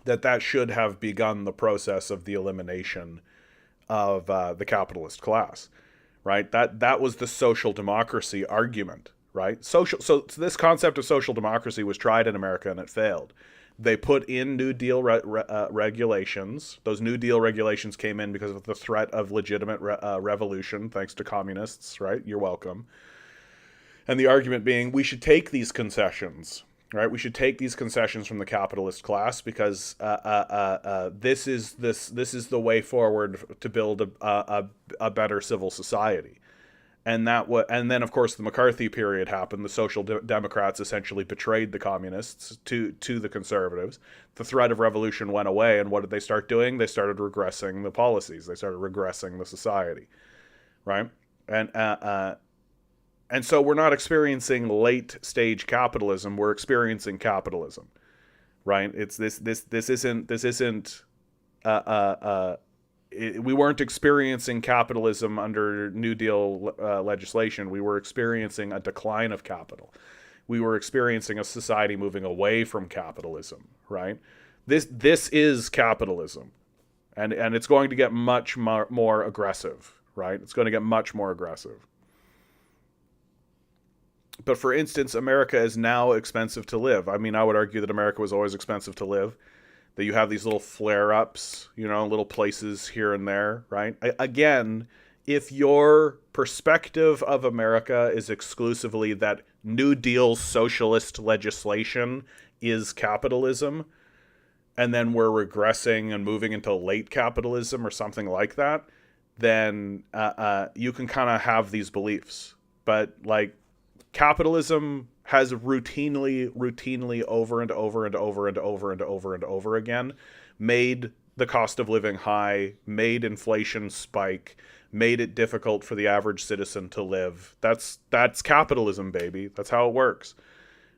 that should have begun the process of the elimination of the capitalist class. Right, that was the social democracy argument, right? So this concept of social democracy was tried in America and it failed. They put in New Deal regulations. Those New Deal regulations came in because of the threat of legitimate revolution, thanks to communists, right? You're welcome. And the argument being, we should take these concessions, right? We should take these concessions from the capitalist class because this is the way forward to build a better civil society. And then of course the McCarthy period happened. The Social Democrats essentially betrayed the communists to the conservatives. The threat of revolution went away, and what did they start doing? They started regressing the policies. They started regressing the society, right? And so we're not experiencing late stage capitalism. We're experiencing capitalism, right? It's this isn't. We weren't experiencing capitalism under New Deal legislation. We were experiencing a decline of capital. We were experiencing a society moving away from capitalism, right? This is capitalism, and it's going to get much more aggressive, right? It's going to get much more aggressive. But for instance, America is now expensive to live. I mean, I would argue that America was always expensive to live. That you have these little flare-ups, little places here and there, right? Again, if your perspective of America is exclusively that New Deal socialist legislation is capitalism, and then we're regressing and moving into late capitalism or something like that, then you can kind of have these beliefs. But like, capitalism has routinely over and over again made the cost of living high, made inflation spike, made it difficult for the average citizen to live. That's capitalism, baby. That's how it works,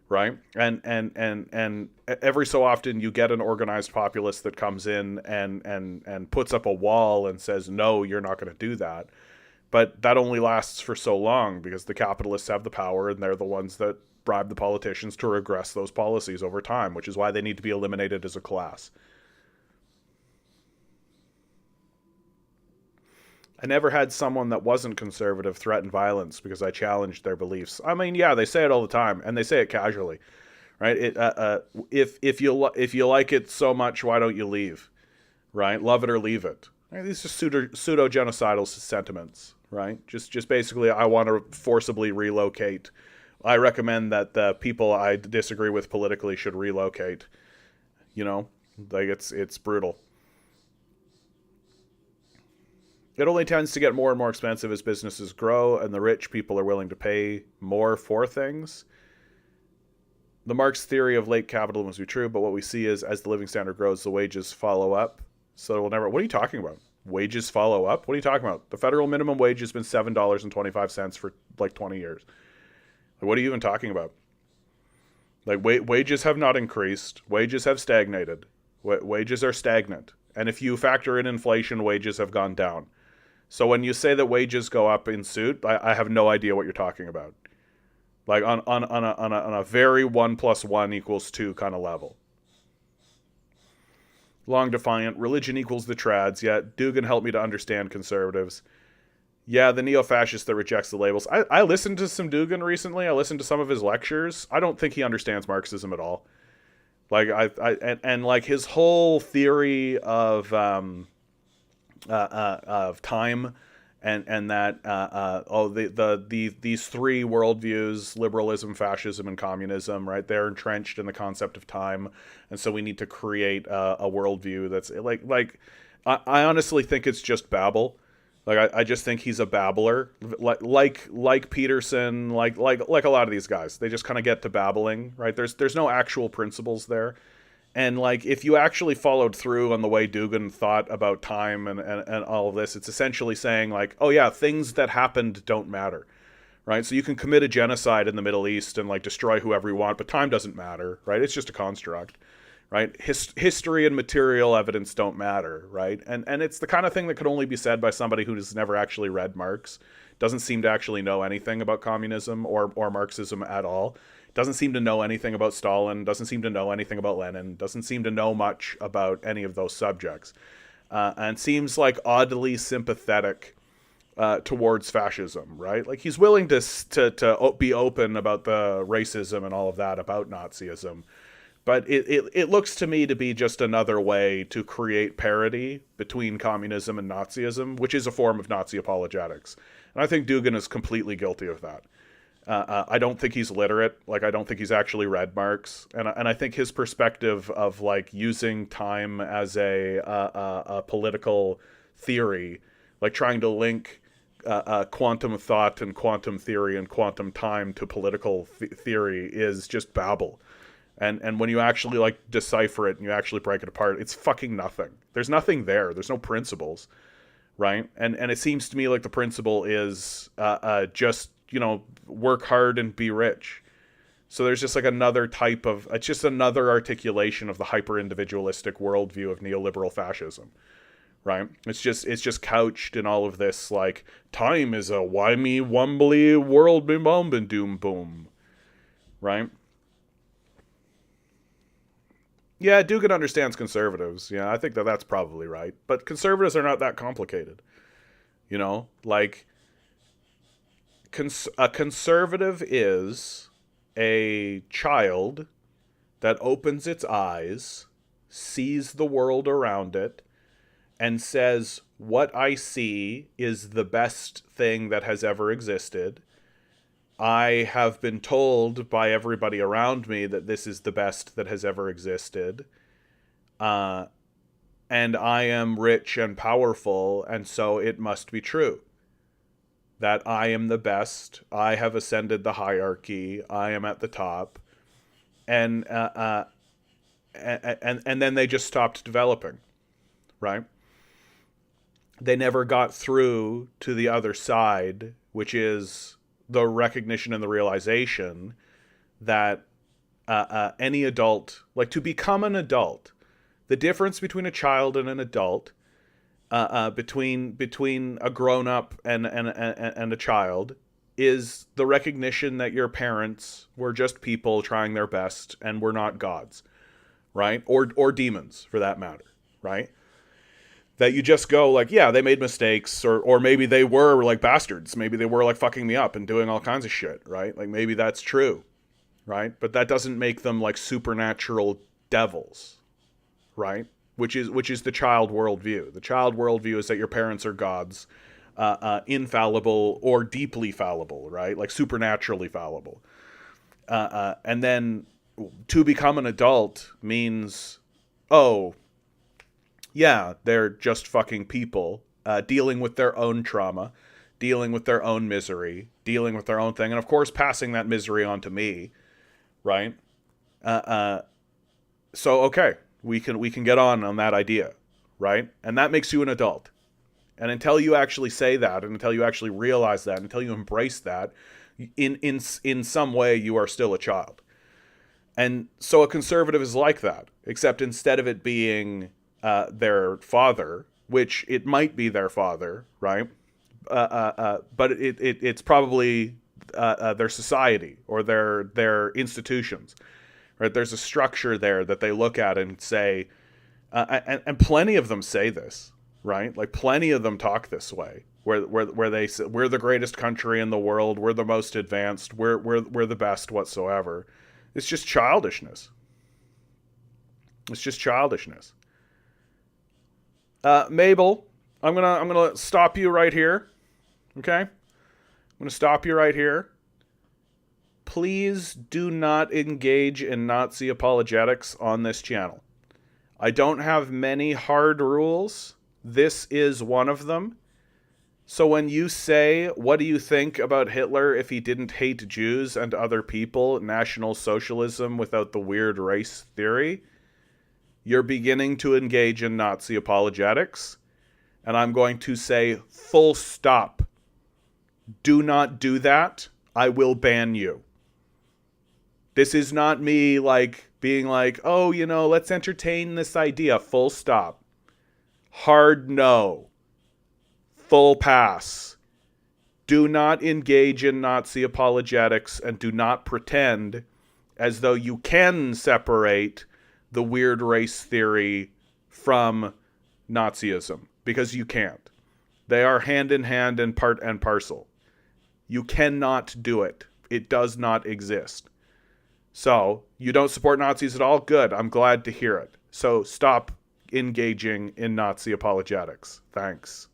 right? And every so often you get an organized populace that comes in and puts up a wall and says, no, you're not going to do that. But that only lasts for so long because the capitalists have the power and they're the ones that bribe the politicians to regress those policies over time, which is why they need to be eliminated as a class. I never had someone that wasn't conservative threaten violence because I challenged their beliefs. I mean, yeah, they say it all the time, and they say it casually, right? If you like it so much, why don't you leave, right? Love it or leave it. Right? These are pseudo genocidal sentiments, right? Just basically, I want to forcibly relocate. I recommend that the people I disagree with politically should relocate. Like it's brutal. It only tends to get more and more expensive as businesses grow and the rich people are willing to pay more for things. The Marx theory of late capitalism must be true, but what we see is as the living standard grows, the wages follow up. So it will never... What are you talking about? Wages follow up? What are you talking about? The federal minimum wage has been $7.25 for like 20 years. Like, what are you even talking about? Like, wages have not increased. Wages have stagnated. Wages are stagnant. And if you factor in inflation, wages have gone down. So when you say that wages go up in suit, I have no idea what you're talking about. Like on a very 1 + 1 = 2 kind of level. Long defiant, religion equals the trads, yet Dugan helped me to understand conservatives. Yeah, the neo-fascist that rejects the labels. I listened to some Dugan recently. I listened to some of his lectures. I don't think he understands Marxism at all. Like and like his whole theory of time and that these three worldviews, liberalism, fascism, and communism, right? They're entrenched in the concept of time, and so we need to create a worldview that's like I honestly think it's just babble. Like I just think he's a babbler, like Peterson, like a lot of these guys. They just kind of get to babbling, right? There's no actual principles there, And like, if you actually followed through on the way Dugin thought about time and all of this, it's essentially saying like, oh yeah, things that happened don't matter, right? So you can commit a genocide in the Middle East and like destroy whoever you want, but time doesn't matter, right? It's just a construct, right? History and material evidence don't matter, right? And it's the kind of thing that could only be said by somebody who has never actually read Marx, doesn't seem to actually know anything about communism or Marxism at all, doesn't seem to know anything about Stalin, doesn't seem to know anything about Lenin, doesn't seem to know much about any of those subjects, and seems like oddly sympathetic towards fascism, right? Like he's willing to be open about the racism and all of that about Nazism, but it looks to me to be just another way to create parity between communism and Nazism, which is a form of Nazi apologetics. And I think Dugin is completely guilty of that. I don't think he's literate. Like, I don't think he's actually read Marx. And I think his perspective of, like, using time as a political theory, like trying to link quantum thought and quantum theory and quantum time to political theory is just babble. And when you actually, like, decipher it and you actually break it apart, it's fucking nothing. There's nothing there. There's no principles, right? And it seems to me like the principle is just, work hard and be rich. So there's just like another type of, it's just another articulation of the hyper-individualistic worldview of neoliberal fascism, right? It's just couched in all of this, like, time is a why-me, wumbly, world-me, bomb, and doom, boom, right? Yeah, Dugan understands conservatives. Yeah, I think that's probably right. But conservatives are not that complicated. Like, a conservative is a child that opens its eyes, sees the world around it, and says, what I see is the best thing that has ever existed. I have been told by everybody around me that this is the best that has ever existed. And I am rich and powerful, and so it must be true. That I am the best. I have ascended the hierarchy. I am at the top. And then they just stopped developing, right? They never got through to the other side, which is the recognition and the realization that any adult, like, to become an adult, the difference between a child and an adult, between a grown-up and a child, is the recognition that your parents were just people trying their best and were not gods, right? Or demons, for that matter, right? That you just go like, yeah, they made mistakes, or maybe they were like bastards. Maybe they were like fucking me up and doing all kinds of shit, right? Like, maybe that's true, right? But that doesn't make them like supernatural devils, right? Which is the child worldview. The child worldview is that your parents are gods, infallible or deeply fallible, right? Like supernaturally fallible. And then to become an adult means, oh, yeah, they're just fucking people dealing with their own trauma, dealing with their own misery, dealing with their own thing, and of course passing that misery on to me, right? So okay, we can get on that idea, right? And that makes you an adult. And until you actually say that, and until you actually realize that, until you embrace that, in some way you are still a child. And so a conservative is like that, except instead of it being their father, which it might be their father, right? But it's probably their society or their institutions, right? There's a structure there that they look at and say, and plenty of them say this, right? Like, plenty of them talk this way, where they say, we're the greatest country in the world, we're the most advanced, we're the best whatsoever. It's just childishness. It's just childishness. Mabel, I'm gonna stop you right here. Okay? I'm gonna stop you right here. Please do not engage in Nazi apologetics on this channel. I don't have many hard rules. This is one of them. So when you say, what do you think about Hitler if he didn't hate Jews and other people, National Socialism without the weird race theory? you're beginning to engage in Nazi apologetics, and I'm going to say full stop. Do not do that. I will ban you. This is not me like being like, oh, let's entertain this idea. Full stop. Hard no. Full pass. Do not engage in Nazi apologetics and do not pretend as though you can separate the weird race theory from Nazism, because you can't. They are hand in hand and part and parcel. You cannot do it. It does not exist. So, you don't support Nazis at all? Good. I'm glad to hear it. So, stop engaging in Nazi apologetics. Thanks.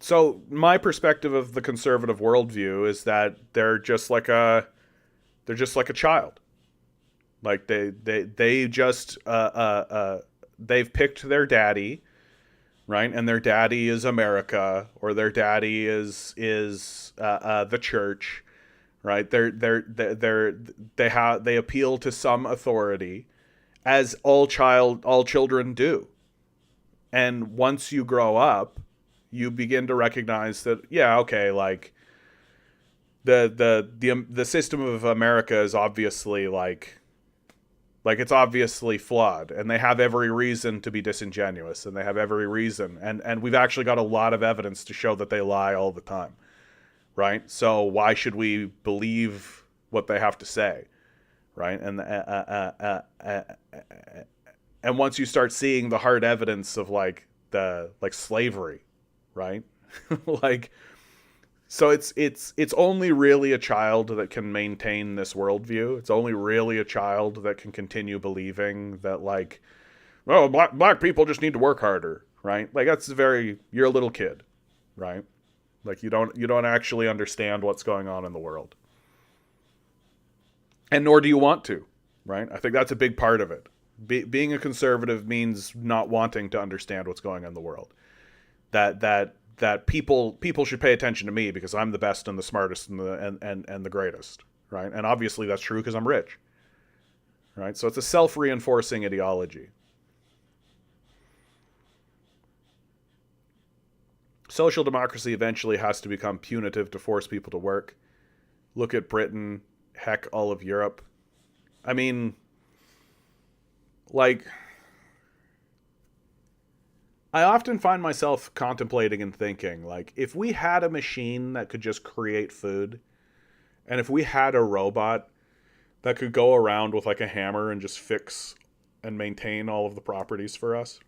So, my perspective of the conservative worldview is that they're just like a child. Like they just they've picked their daddy, right? And their daddy is America, or their daddy is the church, right? They appeal to some authority, as all children do. And once you grow up, you begin to recognize that, yeah, okay, like the system of America is obviously like it's obviously flawed, and they have every reason to be disingenuous, and they have every reason, and we've actually got a lot of evidence to show that they lie all the time, right? So why should we believe what they have to say, right? And once you start seeing the hard evidence of like slavery, right? Like, so it's only really a child that can maintain this worldview. It's only really a child that can continue believing that, like, oh, black people just need to work harder, right? Like, you're a little kid, right? Like, you don't actually understand what's going on in the world, and nor do you want to, right? I think that's a big part of it. Being a conservative means not wanting to understand what's going on in the world. That people should pay attention to me because I'm the best and the smartest and the greatest, right? And obviously that's true because I'm rich, right? So it's a self-reinforcing ideology. Social democracy eventually has to become punitive to force people to work. Look at Britain, heck, all of Europe. I mean, like, I often find myself contemplating and thinking, like, if we had a machine that could just create food, and if we had a robot that could go around with like a hammer and just fix and maintain all of the properties for us,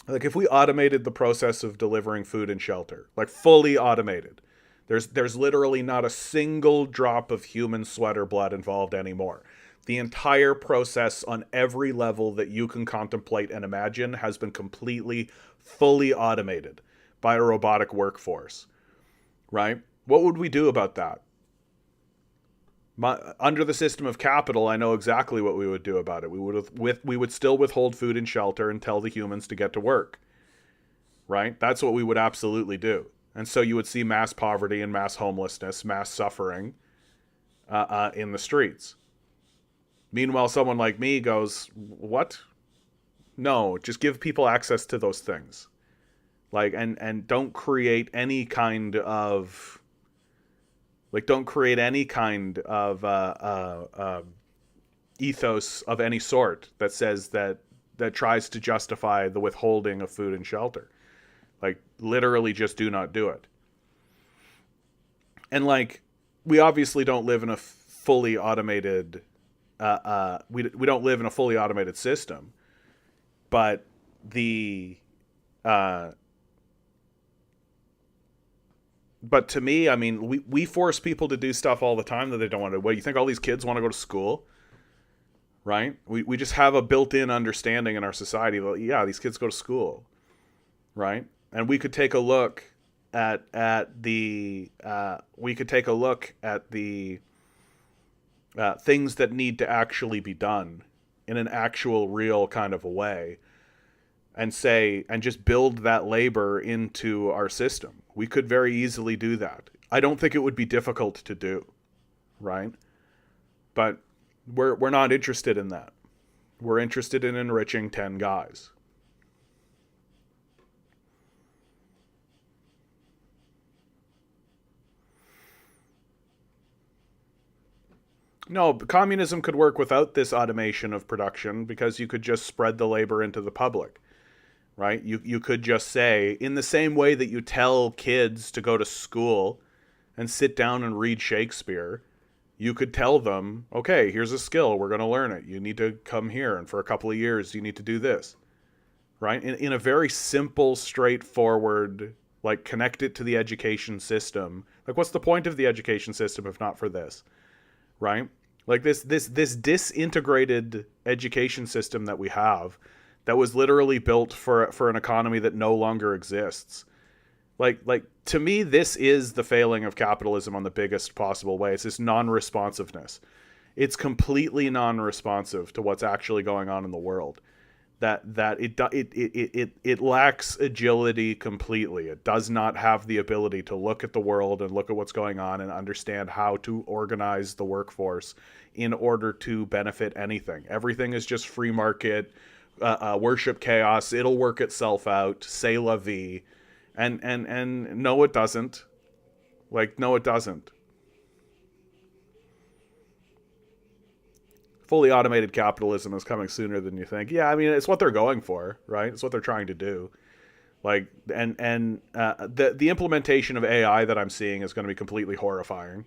like if we automated the process of delivering food and shelter, like fully automated, there's literally not a single drop of human sweat or blood involved anymore. The entire process on every level that you can contemplate and imagine has been completely, fully automated by a robotic workforce, right? What would we do about that? Under the system of capital, I know exactly what we would do about it. We would still withhold food and shelter and tell the humans to get to work, right? That's what we would absolutely do. And so you would see mass poverty and mass homelessness, mass suffering in the streets. Meanwhile, someone like me goes, what? No, just give people access to those things. Like, and don't create any kind of, ethos of any sort that says that tries to justify the withholding of food and shelter. Like, literally just do not do it. And like, we obviously don't live in a fully automated we don't live in a fully automated system, but but to me, I mean, we force people to do stuff all the time that they don't want to. What, you think all these kids want to go to school, right? We just have a built-in understanding in our society that, yeah, these kids go to school, right? And we could take a look at the things that need to actually be done in an actual, real kind of a way, and just build that labor into our system. We could very easily do that. I don't think it would be difficult to do, right? But we're not interested in that. We're interested in enriching 10 guys. No, communism could work without this automation of production because you could just spread the labor into the public, right? You could just say, in the same way that you tell kids to go to school and sit down and read Shakespeare, you could tell them, okay, here's a skill, we're going to learn it. You need to come here, and for a couple of years, you need to do this, right? In a very simple, straightforward, like, connect it to the education system. Like, what's the point of the education system if not for this, right? Like this disintegrated education system that we have, that was literally built for an economy that no longer exists. Like to me, this is the failing of capitalism on the biggest possible way. It's this non-responsiveness. It's completely non-responsive to what's actually going on in the world. That it lacks agility completely. It does not have the ability to look at the world and look at what's going on and understand how to organize the workforce in order to benefit anything. Everything is just free market, worship chaos. It'll work itself out. C'est la vie. And no, it doesn't. Like, no, it doesn't. Fully automated capitalism is coming sooner than you think. Yeah, I mean, it's what they're going for, right? It's what they're trying to do. Like, the implementation of AI that I'm seeing is going to be completely horrifying.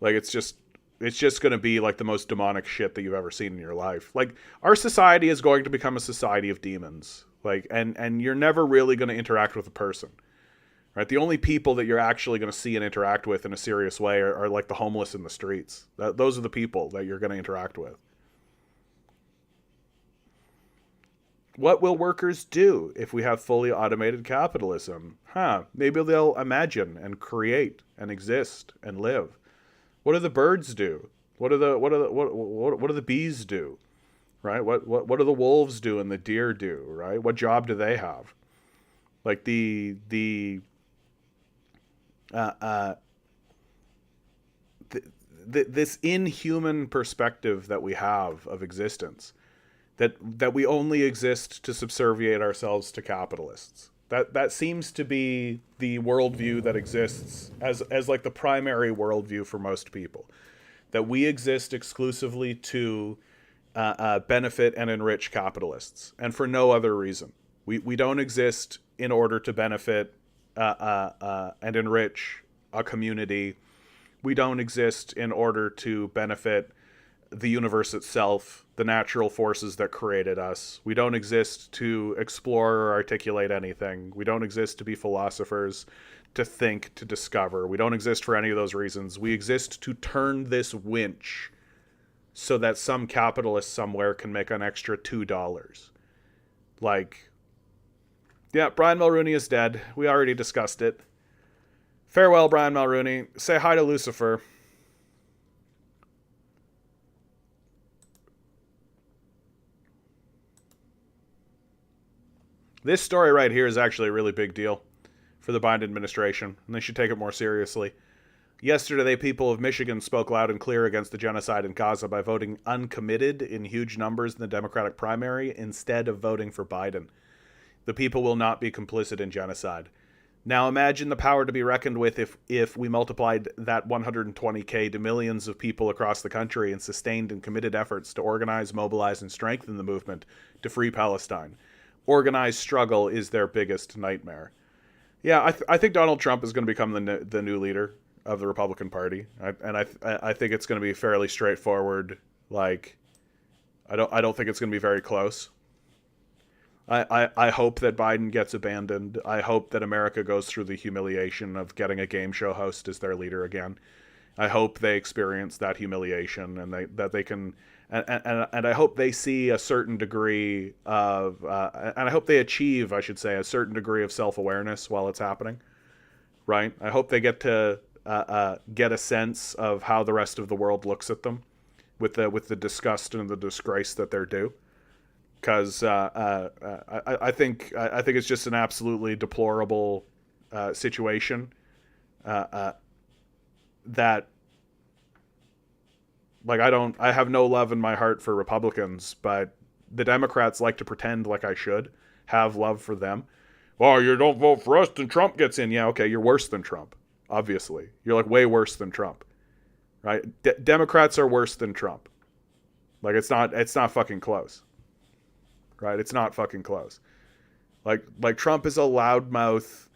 Like, it's just going to be like the most demonic shit that you've ever seen in your life. Like, our society is going to become a society of demons. Like, and you're never really going to interact with a person, right? The only people that you're actually going to see and interact with in a serious way are like the homeless in the streets. Those are the people that you're going to interact with. What will workers do if we have fully automated capitalism? Maybe they'll imagine and create and exist and live. What do the birds do? What do the bees do? Right? What do the wolves do and the deer do? Right? What job do they have? Like uh, uh, this inhuman perspective that we have of existence, that we only exist to subserviate ourselves to capitalists. That seems to be the worldview that exists as like the primary worldview for most people. That we exist exclusively to benefit and enrich capitalists, and for no other reason. We don't exist in order to benefit and enrich a community. We don't exist in order to benefit the universe itself, the natural forces that created us. We don't exist to explore or articulate anything. We don't exist to be philosophers, to think, to discover. We don't exist for any of those reasons. We exist to turn this winch so that some capitalist somewhere can make an extra $2. Like, yeah, Brian Mulrooney is dead. We already discussed it. Farewell, Brian Mulrooney. Say hi to Lucifer. This story right here is actually a really big deal for the Biden administration, and they should take it more seriously. Yesterday, the people of Michigan spoke loud and clear against the genocide in Gaza by voting uncommitted in huge numbers in the Democratic primary instead of voting for Biden. The people will not be complicit in genocide. Now imagine the power to be reckoned with if we multiplied that 120K to millions of people across the country and sustained and committed efforts to organize, mobilize, and strengthen the movement to free Palestine. Organized struggle is their biggest nightmare. Yeah, I think Donald Trump is going to become the new leader of the Republican Party, I think it's going to be fairly straightforward. Like, I don't think it's going to be very close. I hope that Biden gets abandoned. I hope that America goes through the humiliation of getting a game show host as their leader again. I hope they experience that humiliation and that they can, and I hope they see a certain degree of, and I hope they achieve, I should say, a certain degree of self-awareness while it's happening, right? I hope they get to get a sense of how the rest of the world looks at them with the disgust and the disgrace that they're due. Because I think it's just an absolutely deplorable situation that Like, I have no love in my heart for Republicans, but the Democrats like to pretend like I should have love for them. Well, you don't vote for us, then Trump gets in. Yeah, okay, you're worse than Trump. Obviously, you're like way worse than Trump, right? Democrats are worse than Trump. Like, it's not fucking close, right? It's not fucking close. Like Trump is a loudmouth,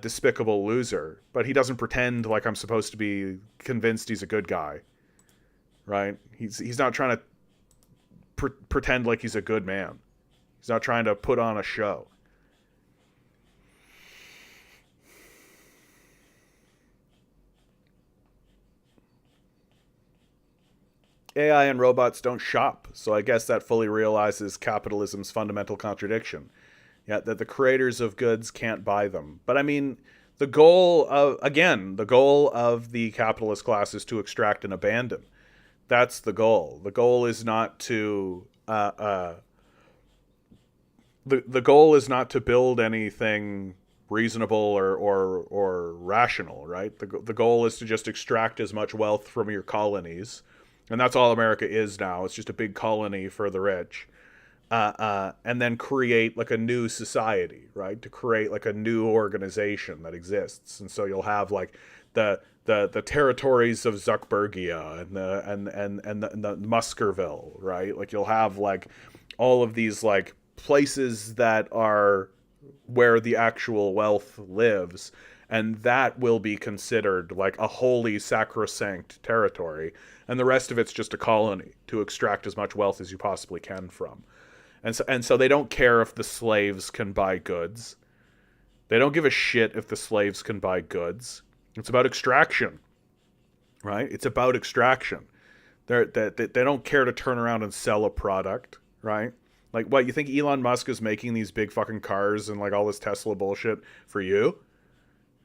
despicable loser, but he doesn't pretend like I'm supposed to be convinced he's a good guy, right? He's not trying to pretend like he's a good man. He's not trying to put on a show. AI and robots don't shop, so I guess that fully realizes capitalism's fundamental contradiction. Yeah, that the creators of goods can't buy them. But I mean, the goal of the capitalist class is to extract and abandon. That's the goal. The goal is not to the goal is not to build anything reasonable or rational, right? The goal is to just extract as much wealth from your colonies, and that's all America is now. It's just a big colony for the rich, and then create like a new society, right? To create like a new organization that exists, and so you'll have like the territories of Zuckerbergia and the Muskerville, right? Like you'll have like all of these like places that are where the actual wealth lives, and that will be considered like a holy sacrosanct territory, and the rest of it's just a colony to extract as much wealth as you possibly can from. And so they don't care if the slaves can buy goods. They don't give a shit if the slaves can buy goods. It's about extraction, right? It's about extraction. They don't care to turn around and sell a product, right? Like, what, you think Elon Musk is making these big fucking cars and like all this Tesla bullshit for you,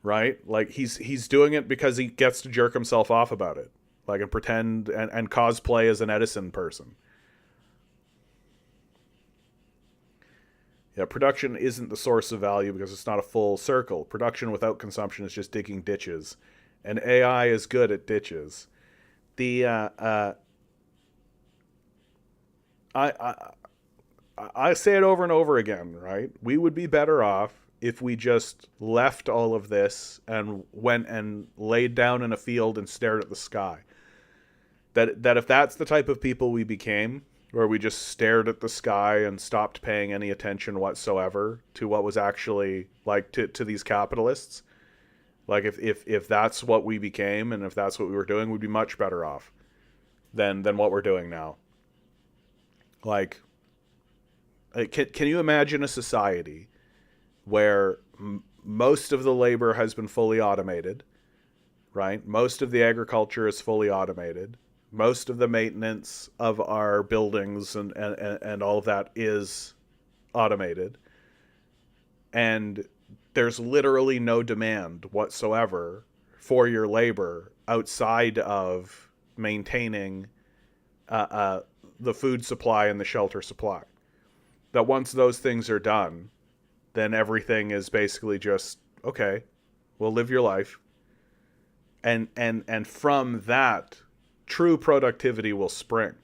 right? Like he's doing it because he gets to jerk himself off about it, like, and pretend and cosplay as an Edison person. Yeah, production isn't the source of value because it's not a full circle. Production without consumption is just digging ditches, and AI is good at ditches. The I I say it over and over again, right? We would be better off if we just left all of this and went and laid down in a field and stared at the sky. That if that's the type of people we became, where we just stared at the sky and stopped paying any attention whatsoever to what was actually like to these capitalists, like if that's what we became and if that's what we were doing, we'd be much better off than what we're doing now. Like, can you imagine a society where most of the labor has been fully automated, right? Most of the agriculture is fully automated. Most of the maintenance of our buildings and all of that is automated. And there's literally no demand whatsoever for your labor outside of maintaining the food supply and the shelter supply. That once those things are done, then everything is basically just, okay, well, live your life. And from that, true productivity will spring.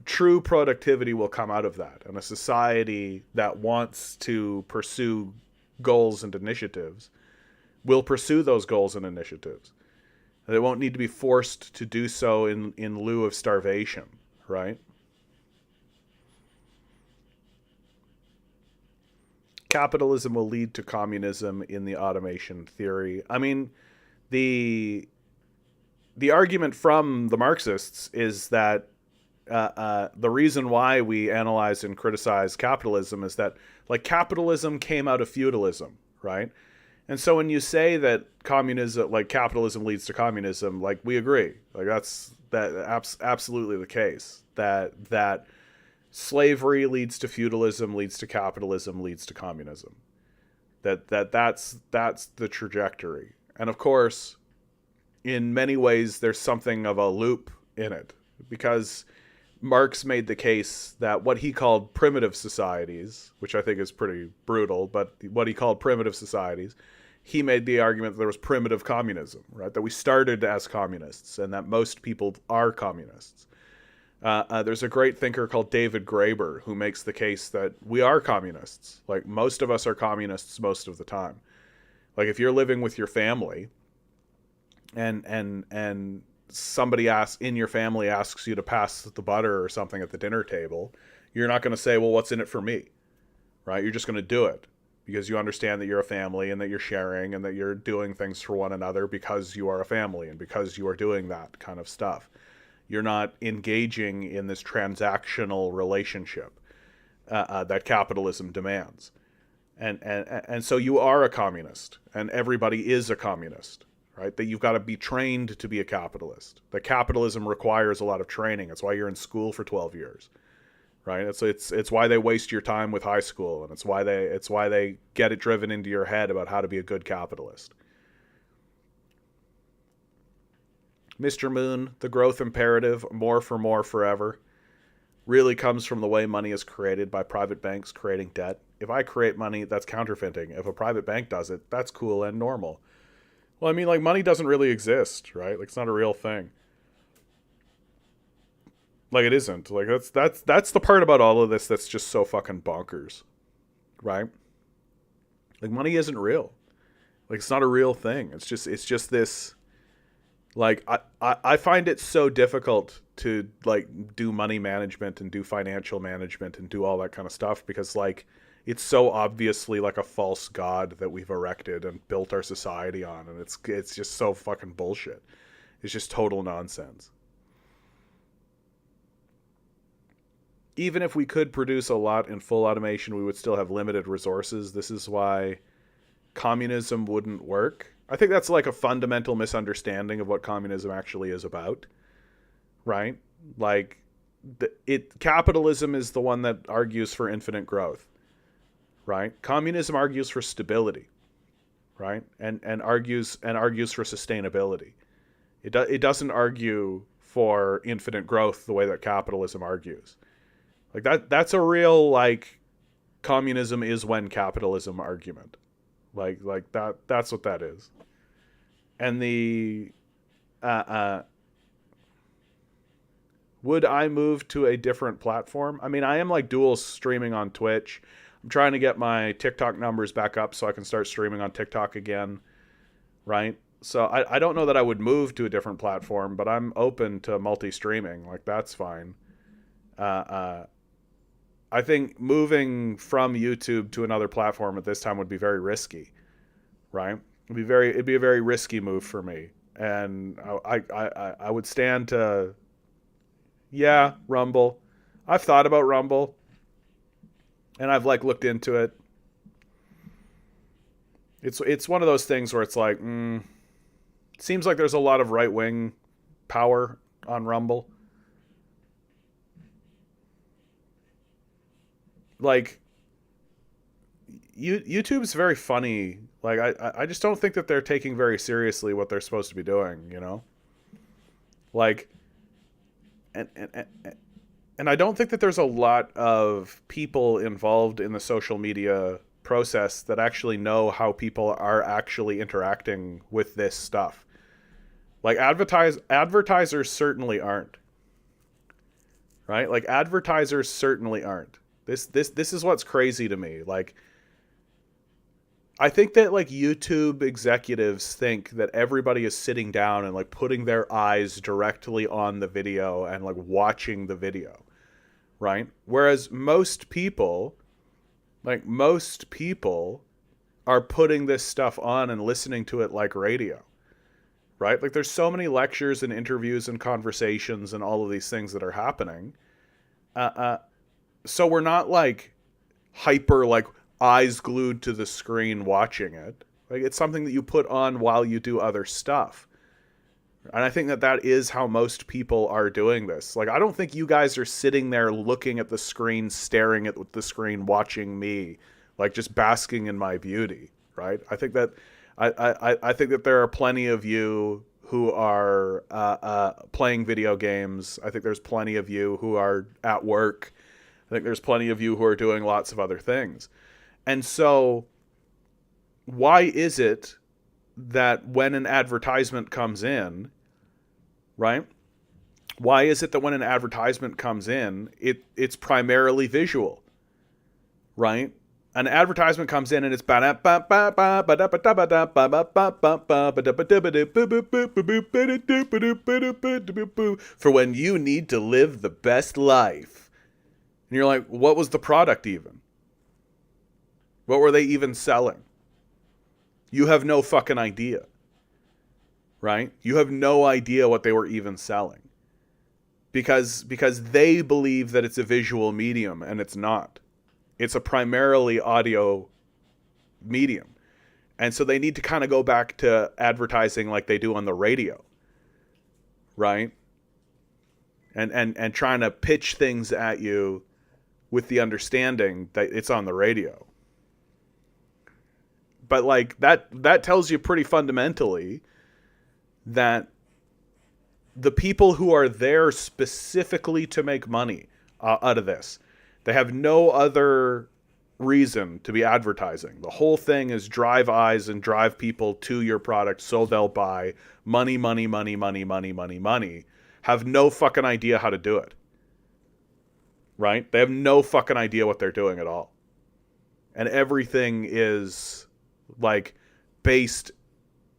True productivity will come out of that. And a society that wants to pursue goals and initiatives will pursue those goals and initiatives. They won't need to be forced to do so in lieu of starvation, right? Capitalism will lead to communism in the automation theory. I mean, the argument from the Marxists is that the reason why we analyze and criticize capitalism is that, like, capitalism came out of feudalism, right? And so when you say that communism, like capitalism leads to communism, like, we agree. Like, that's absolutely the case. That slavery leads to feudalism, leads to capitalism, leads to communism. That's the trajectory. And of course, in many ways, there's something of a loop in it, because Marx made the case that what he called primitive societies, which I think is pretty brutal, but what he called primitive societies, he made the argument that there was primitive communism, right? That we started as communists and that most people are communists. There's a great thinker called David Graeber who makes the case that we are communists. Like, most of us are communists most of the time. Like, if you're living with your family and somebody in your family asks you to pass the butter or something at the dinner table, you're not going to say, well, what's in it for me? Right? You're just going to do it because you understand that you're a family and that you're sharing and that you're doing things for one another because you are a family and because you are doing that kind of stuff. You're not engaging in this transactional relationship that capitalism demands. And so you are a communist, and everybody is a communist, right? That you've got to be trained to be a capitalist. That capitalism requires a lot of training. It's why you're in school for 12 years, right? It's why they waste your time with high school, and it's why they get it driven into your head about how to be a good capitalist. Mr. Moon, the growth imperative, more for more forever, really comes from the way money is created by private banks creating debt. If I create money, that's counterfeiting. If a private bank does it, that's cool and normal. Well, I mean, like, money doesn't really exist, right? Like, it's not a real thing. Like, it isn't. Like, that's the part about all of this that's just so fucking bonkers, right? Like, money isn't real. Like, it's not a real thing. It's just this. Like, I find it so difficult to, like, do money management and do financial management and do all that kind of stuff because, like, it's so obviously, like, a false god that we've erected and built our society on, and it's just so fucking bullshit. It's just total nonsense. Even if we could produce a lot in full automation, we would still have limited resources. This is why communism wouldn't work. I think that's like a fundamental misunderstanding of what communism actually is about, right? Like, capitalism is the one that argues for infinite growth, right? Communism argues for stability, right? And argues for sustainability. It doesn't argue for infinite growth the way that capitalism argues. Like, that's a real, like, communism is when capitalism argument. Like that's what that is. And would I move to a different platform? I mean, I am, like, dual streaming on Twitch. I'm trying to get my TikTok numbers back up so I can start streaming on TikTok again, right? So I don't know that I would move to a different platform, but I'm open to multi-streaming. Like, that's fine. I think moving from YouTube to another platform at this time would be very risky, right? It'd be a very risky move for me, and I would stand to, yeah, Rumble. I've thought about Rumble, and I've, like, looked into it. It's one of those things where it's like, it seems like there's a lot of right wing power on Rumble. Like, YouTube's very funny. Like, I just don't think that they're taking very seriously what they're supposed to be doing, you know? Like, and I don't think that there's a lot of people involved in the social media process that actually know how people are actually interacting with this stuff. Like, advertisers certainly aren't. Right? Like, advertisers certainly aren't. This is what's crazy to me. Like, I think that, like, YouTube executives think that everybody is sitting down and, like, putting their eyes directly on the video and, like, watching the video, right? Whereas most people are putting this stuff on and listening to it like radio, right? Like, there's so many lectures and interviews and conversations and all of these things that are happening. So we're not, like, hyper, like, eyes glued to the screen watching it. Like, it's something that you put on while you do other stuff. And I think that is how most people are doing this. Like, I don't think you guys are sitting there looking at the screen, staring at the screen, watching me, like, just basking in my beauty, right? I think that I think that there are plenty of you who are playing video games. I think there's plenty of you who are at work. I think there's plenty of you who are doing lots of other things. And so why is it that when an advertisement comes in, right? Why is it that when an advertisement comes in, it's primarily visual, right? An advertisement comes in and it's for when you need to live the best life. And you're like, what was the product even? What were they even selling? You have no fucking idea, right? You have no idea what they were even selling. Because they believe that it's a visual medium, and it's not. It's a primarily audio medium. And so they need to kind of go back to advertising like they do on the radio, right? And trying to pitch things at you with the understanding that it's on the radio. But like that tells you pretty fundamentally that the people who are there specifically to make money out of this, they have no other reason to be advertising. The whole thing is drive eyes and drive people to your product so they'll buy. Money, money, money, money, money, money, money. Have no fucking idea how to do it. Right? They have no fucking idea what they're doing at all. And everything is like based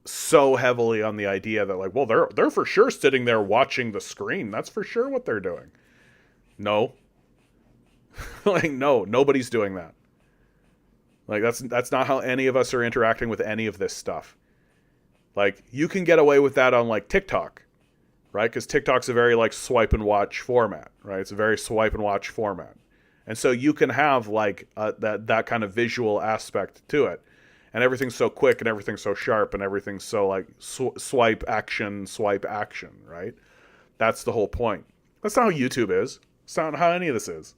so heavily on the idea that like, well, they're for sure sitting there watching the screen. That's for sure what they're doing. No. Like, no, nobody's doing that. Like, that's not how any of us are interacting with any of this stuff. Like, you can get away with that on like TikTok, right? Because TikTok's a very like swipe and watch format, right? It's a very swipe and watch format. And so you can have like that kind of visual aspect to it. And everything's so quick and everything's so sharp and everything's so like swipe action, right? That's the whole point. That's not how YouTube is. It's not how any of this is.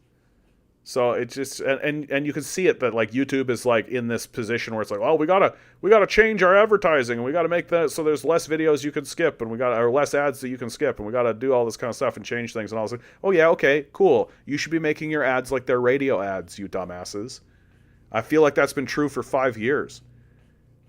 So it's just, and you can see it that like YouTube is like in this position where it's like, oh, we gotta change our advertising and we gotta make that so there's less videos you can skip and or less ads that you can skip and we gotta do all this kind of stuff and change things and all this. Oh yeah, okay, cool. You should be making your ads like they're radio ads, you dumbasses. I feel like that's been true for 5 years.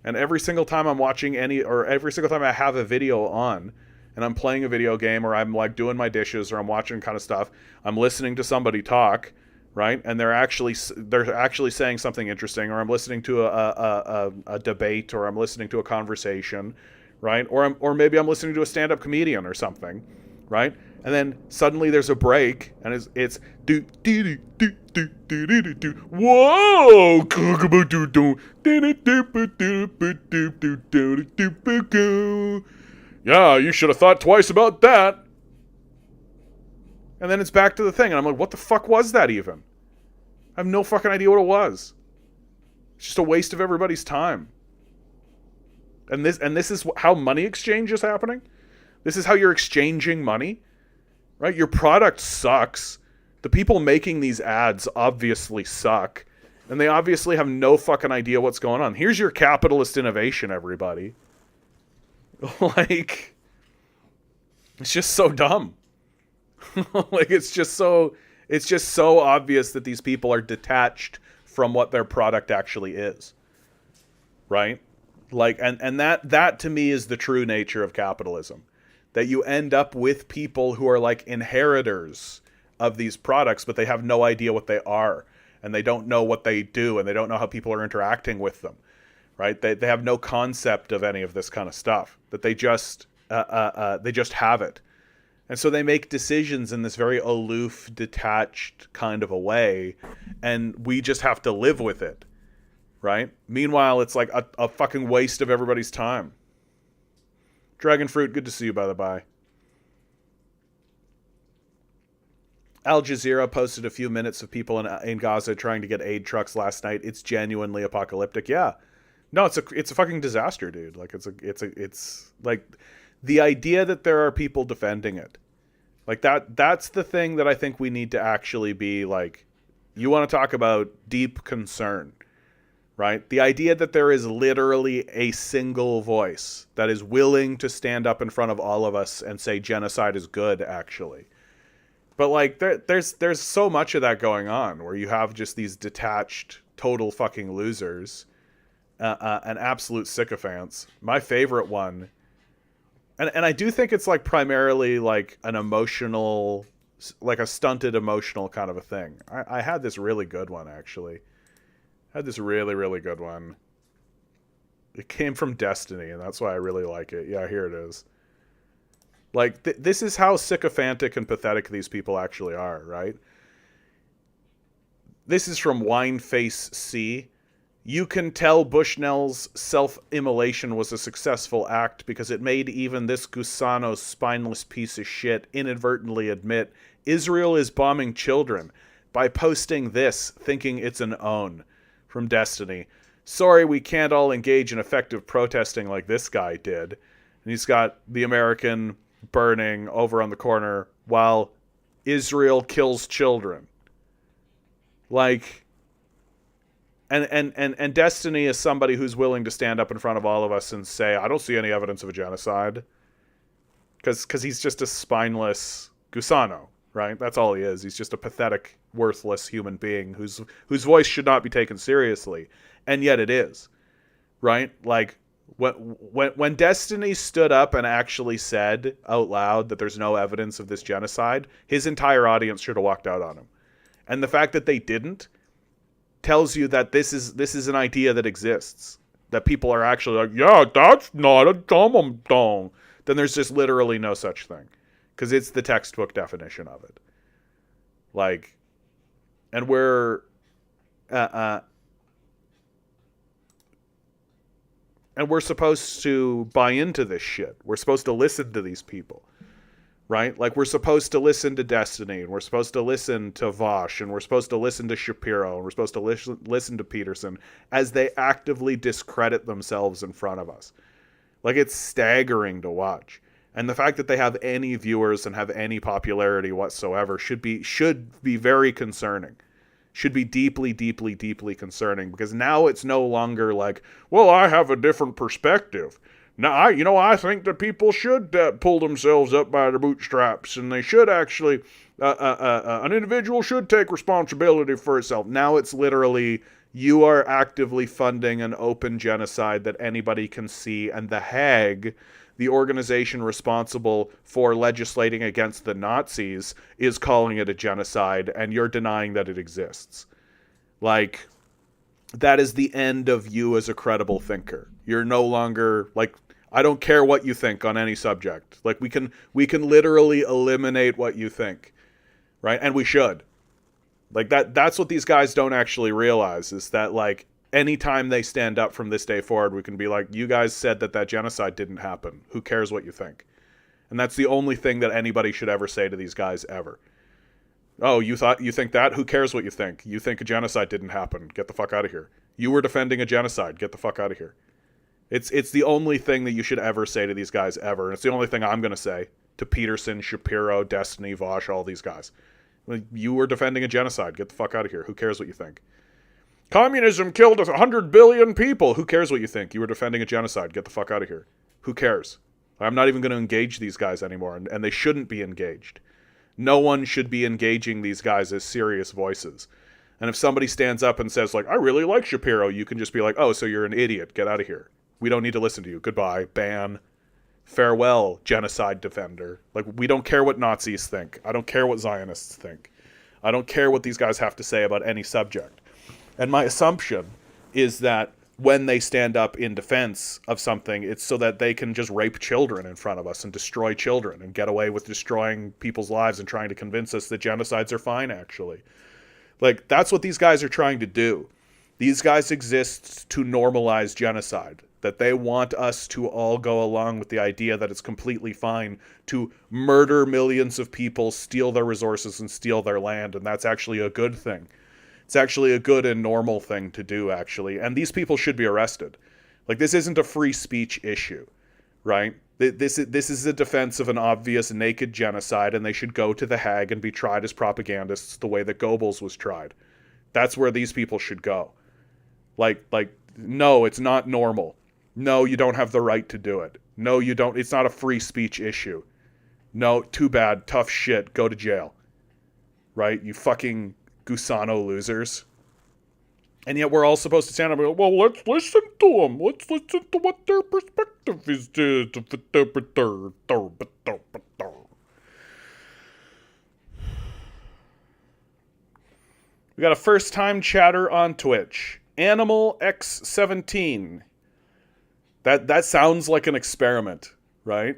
And every single time I'm watching every single time I have a video on and I'm playing a video game or I'm like doing my dishes or I'm watching kind of stuff, I'm listening to somebody talk, right? And they're actually saying something interesting, or I'm listening to a debate, or I'm listening to a conversation, right? Or maybe I'm listening to a stand-up comedian or something, right? And then suddenly there's a break, and it's do do do do do do do do. Whoa! Yeah, you should have thought twice about that. And then it's back to the thing, and I'm like, what the fuck was that even? I have no fucking idea what it was. It's just a waste of everybody's time. And this is how money exchange is happening. This is how you're exchanging money, right? Your product sucks. The people making these ads obviously suck, and they obviously have no fucking idea what's going on. Here's your capitalist innovation, everybody. Like, it's just so dumb. Like, it's just so obvious that these people are detached from what their product actually is, right? Like, and that to me is the true nature of capitalism, that you end up with people who are like inheritors of these products, but they have no idea what they are, and they don't know what they do, and they don't know how people are interacting with them, right? They have no concept of any of this kind of stuff, that they just have it. And so they make decisions in this very aloof, detached kind of a way, and we just have to live with it, right? Meanwhile, it's like a fucking waste of everybody's time. Dragon Fruit, good to see you, by the by. Al Jazeera posted a few minutes of people in Gaza trying to get aid trucks last night. It's genuinely apocalyptic. Yeah. No, it's a fucking disaster, dude. Like, it's like the idea that there are people defending it, like that's the thing that I think we need to actually be like, you want to talk about deep concern, right? The idea that there is literally a single voice that is willing to stand up in front of all of us and say genocide is good, actually. But like there's so much of that going on where you have just these detached, total fucking losers, an absolute sycophants. My favorite one, and I do think it's like primarily like an emotional, like a stunted emotional kind of a thing. I had this really good one actually. I had this really, really good one. It came from Destiny, and that's why I really like it. Yeah, here it is. Like, this is how sycophantic and pathetic these people actually are, right? This is from Wineface C. You can tell Bushnell's self-immolation was a successful act because it made even this Gusano's spineless piece of shit inadvertently admit Israel is bombing children by posting this, thinking it's an own. From Destiny. Sorry, we can't all engage in effective protesting like this guy did. And he's got the American burning over on the corner while Israel kills children. Like, and Destiny is somebody who's willing to stand up in front of all of us and say, I don't see any evidence of a genocide. Because he's just a spineless Gusano, right? That's all he is. He's just a pathetic, worthless human being whose voice should not be taken seriously. And yet it is, right? Like, when Destiny stood up and actually said out loud that there's no evidence of this genocide, his entire audience should have walked out on him. And the fact that they didn't tells you that this is an idea that exists. That people are actually like, yeah, that's not a dum-dum. Then there's just literally no such thing. Because it's the textbook definition of it. Like, and we're supposed to buy into this shit. We're supposed to listen to these people, right? Like, we're supposed to listen to Destiny, and we're supposed to listen to Vosh, and we're supposed to listen to Shapiro, and we're supposed to listen to Peterson as they actively discredit themselves in front of us. Like, it's staggering to watch. And the fact that they have any viewers and have any popularity whatsoever should be very concerning. Should be deeply, deeply, deeply concerning, because now it's no longer like, well, I have a different perspective. Now, I think that people should pull themselves up by their bootstraps, and they should actually, an individual should take responsibility for itself. Now it's literally, you are actively funding an open genocide that anybody can see, and the Hague, the organization responsible for legislating against the Nazis, is calling it a genocide, and you're denying that it exists. Like, that is the end of you as a credible thinker. You're no longer, like, I don't care what you think on any subject. Like, we can literally eliminate what you think, right? And we should. Like, that's what these guys don't actually realize, is that, like, anytime they stand up from this day forward, we can be like, you guys said that genocide didn't happen. Who cares what you think? And that's the only thing that anybody should ever say to these guys ever. Oh, you think that? Who cares what you think? You think a genocide didn't happen. Get the fuck out of here. You were defending a genocide. Get the fuck out of here. It's the only thing that you should ever say to these guys ever. And it's the only thing I'm going to say to Peterson, Shapiro, Destiny, Vosh, all these guys. You were defending a genocide. Get the fuck out of here. Who cares what you think? Communism killed 100 billion people. Who cares what you think? You were defending a genocide. Get the fuck out of here. Who cares? I'm not even going to engage these guys anymore, and they shouldn't be engaged. No one should be engaging these guys as serious voices. And if somebody stands up and says, like, I really like Shapiro, you can just be like, oh, so you're an idiot. Get out of here. We don't need to listen to you. Goodbye. Ban. Farewell, genocide defender. Like, we don't care what Nazis think. I don't care what Zionists think. I don't care what these guys have to say about any subject. And my assumption is that when they stand up in defense of something, it's so that they can just rape children in front of us and destroy children and get away with destroying people's lives and trying to convince us that genocides are fine, actually. Like, that's what these guys are trying to do. These guys exist to normalize genocide. That they want us to all go along with the idea that it's completely fine to murder millions of people, steal their resources, and steal their land, and that's actually a good thing. It's actually a good and normal thing to do, actually. And these people should be arrested. Like, this isn't a free speech issue, right? This is a defense of an obvious naked genocide, and they should go to the Hague and be tried as propagandists the way that Goebbels was tried. That's where these people should go. Like, no, it's not normal. No, you don't have the right to do it. No, you don't. It's not a free speech issue. No, too bad. Tough shit. Go to jail. Right? You fucking Gusano losers. And yet we're all supposed to stand up and go, well, let's listen to them. Let's listen to what their perspective is. We got a first-time chatter on Twitch. Animal X17. That sounds like an experiment, right?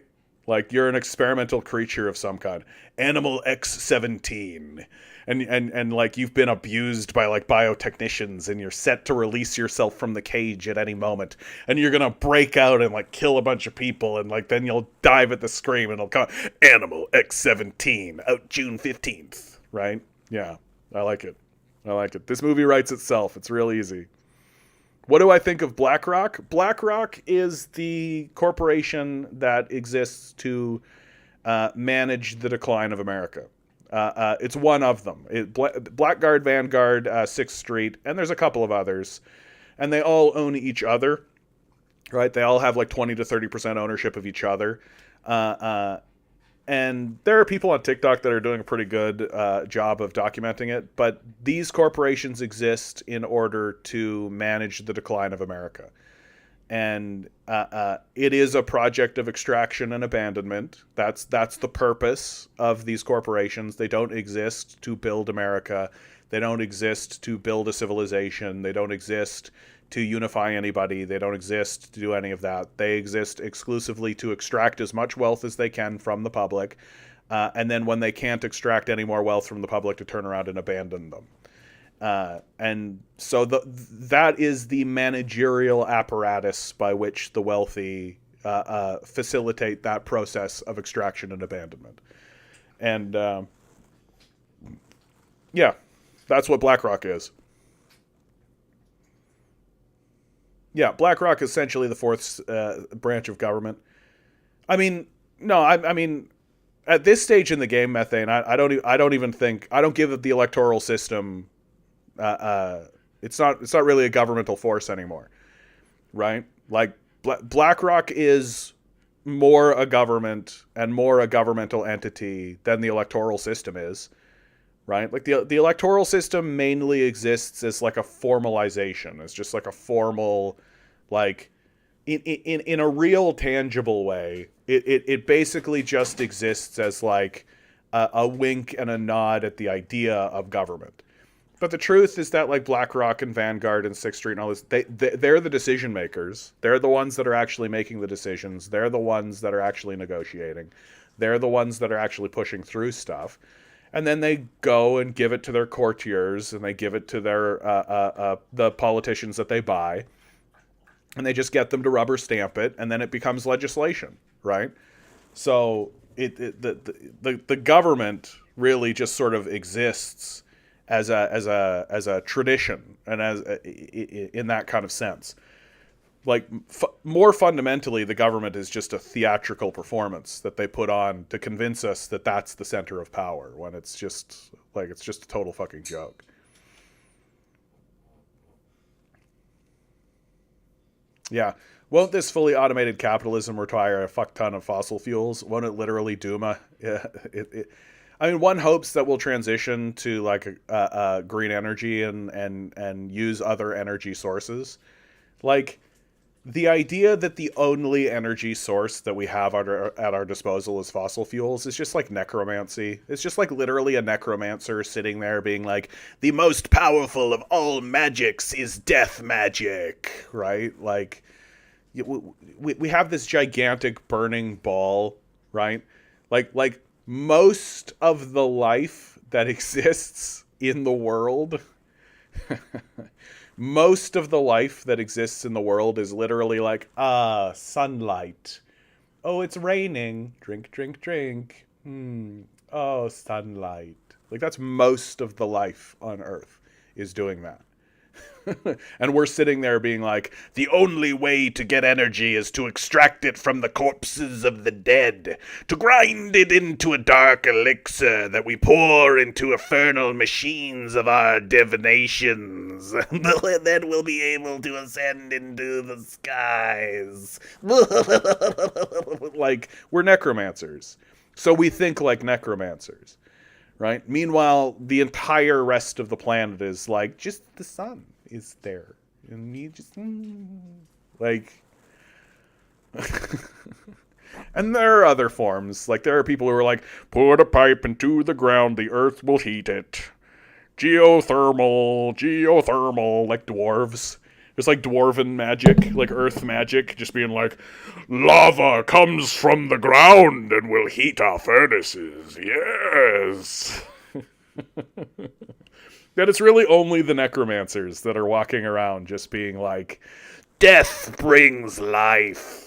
Like you're an experimental creature of some kind. Animal X17. And like you've been abused by like biotechnicians and you're set to release yourself from the cage at any moment. And you're gonna break out and like kill a bunch of people and like then you'll dive at the scream and it'll come Animal X17 out June 15th. Right? Yeah. I like it. I like it. This movie writes itself. It's real easy. What do I think of BlackRock? BlackRock is the corporation that exists to manage the decline of America. It's one of them. Blackguard, Vanguard, 6th Street, and there's a couple of others. And they all own each other, right? They all have like 20 to 30% ownership of each other. And there are people on TikTok that are doing a pretty good job of documenting it. But these corporations exist in order to manage the decline of America. And it is a project of extraction and abandonment. That's the purpose of these corporations. They don't exist to build America. They don't exist to build a civilization. They don't exist to unify anybody. They don't exist to do any of that. They exist exclusively to extract as much wealth as they can from the public. And then when they can't extract any more wealth from the public, to turn around and abandon them. And so that is the managerial apparatus by which the wealthy facilitate that process of extraction and abandonment. And yeah, that's what BlackRock is. Yeah, BlackRock is essentially the fourth branch of government. I mean, no, I mean, at this stage in the game, Methane, I don't even think I don't give it the electoral system. It's not really a governmental force anymore, right? Like BlackRock is more a government and more a governmental entity than the electoral system is, right? Like the electoral system mainly exists as like a formalization. It's just like a formal, like in a real tangible way. It basically just exists as like a wink and a nod at the idea of government. But the truth is that like BlackRock and Vanguard and 6th Street and all this, they're the decision makers. They're the ones that are actually making the decisions. They're the ones that are actually negotiating. They're the ones that are actually pushing through stuff. And then they go and give it to their courtiers and they give it to their the politicians that they buy. And they just get them to rubber stamp it, and then it becomes legislation, right? So the government really just sort of exists as a tradition and as in that kind of sense. Like more fundamentally, the government is just a theatrical performance that they put on to convince us that that's the center of power, when it's just a total fucking joke. Yeah. Won't this fully automated capitalism retire a fuck ton of fossil fuels? Won't it literally doom a... Yeah, I mean, one hopes that we'll transition to like green energy and use other energy sources. Like, the idea that the only energy source that we have at our disposal is fossil fuels is just like necromancy. It's just like literally a necromancer sitting there being like, the most powerful of all magics is death magic, right? Like, we have this gigantic burning ball, right? Like most of the life that exists in the world... Most of the life that exists in the world is literally like, sunlight. Oh, it's raining. Drink, drink, drink. Oh, sunlight. Like, that's most of the life on Earth is doing that. And we're sitting there being like, the only way to get energy is to extract it from the corpses of the dead, to grind it into a dark elixir that we pour into infernal machines of our divinations, and then we'll be able to ascend into the skies. Like, we're necromancers, so we think like necromancers. Right? Meanwhile, the entire rest of the planet is like, just the sun. is there. And you just, like... And there are other forms. Like, there are people who are like, put a pipe into the ground, the earth will heat it. Geothermal, like dwarves. It's like dwarven magic, like earth magic, just being like, lava comes from the ground and will heat our furnaces, yes. That it's really only the necromancers that are walking around just being like, death brings life.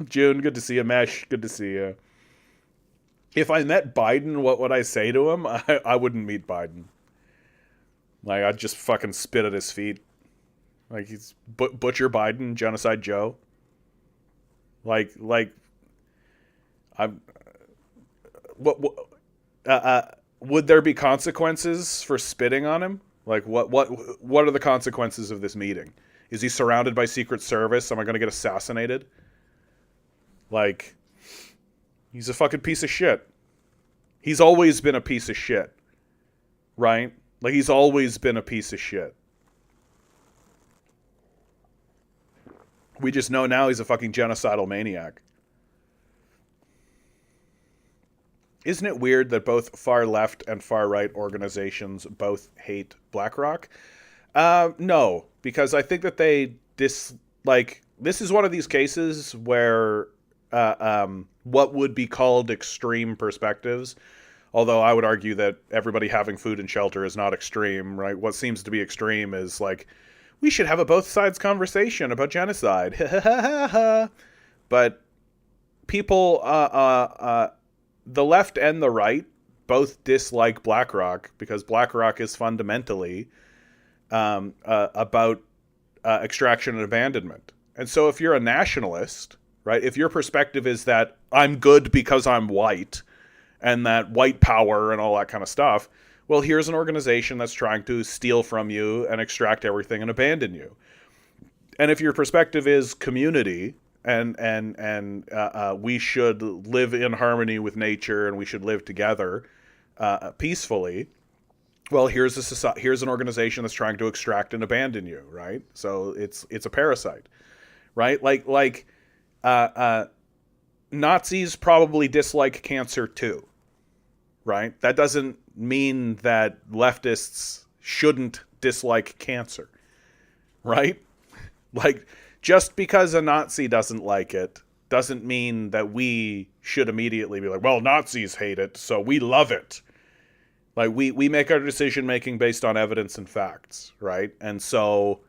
June, good to see you. Mesh, good to see you. If I met Biden, what would I say to him? I wouldn't meet Biden. Like, I'd just fucking spit at his feet. Like, he's Butcher Biden, Genocide Joe. Like, I'm... would there be consequences for spitting on him? Like, what are the consequences of this meeting? Is he surrounded by Secret Service? Am I going to get assassinated? Like, he's a fucking piece of shit. He's always been a piece of shit. Right? Like, he's always been a piece of shit. We just know now he's a fucking genocidal maniac. Isn't it weird that both far left and far right organizations both hate BlackRock? No, because I think that they this is one of these cases where what would be called extreme perspectives, although I would argue that everybody having food and shelter is not extreme, right? What seems to be extreme is like, we should have a both sides conversation about genocide. But people, the left and the right both dislike BlackRock because BlackRock is fundamentally about extraction and abandonment. And so if you're a nationalist, right, if your perspective is that I'm good because I'm white and that white power and all that kind of stuff, well, here's an organization that's trying to steal from you and extract everything and abandon you. And if your perspective is community and we should live in harmony with nature and we should live together peacefully, well, here's an organization that's trying to extract and abandon you, right? So it's a parasite, right? Like Nazis probably dislike cancer too, right? That doesn't mean that leftists shouldn't dislike cancer, right? Like, just because a Nazi doesn't like it doesn't mean that we should immediately be like, well, Nazis hate it, so we love it. Like, we make our decision making based on evidence and facts, right? And so,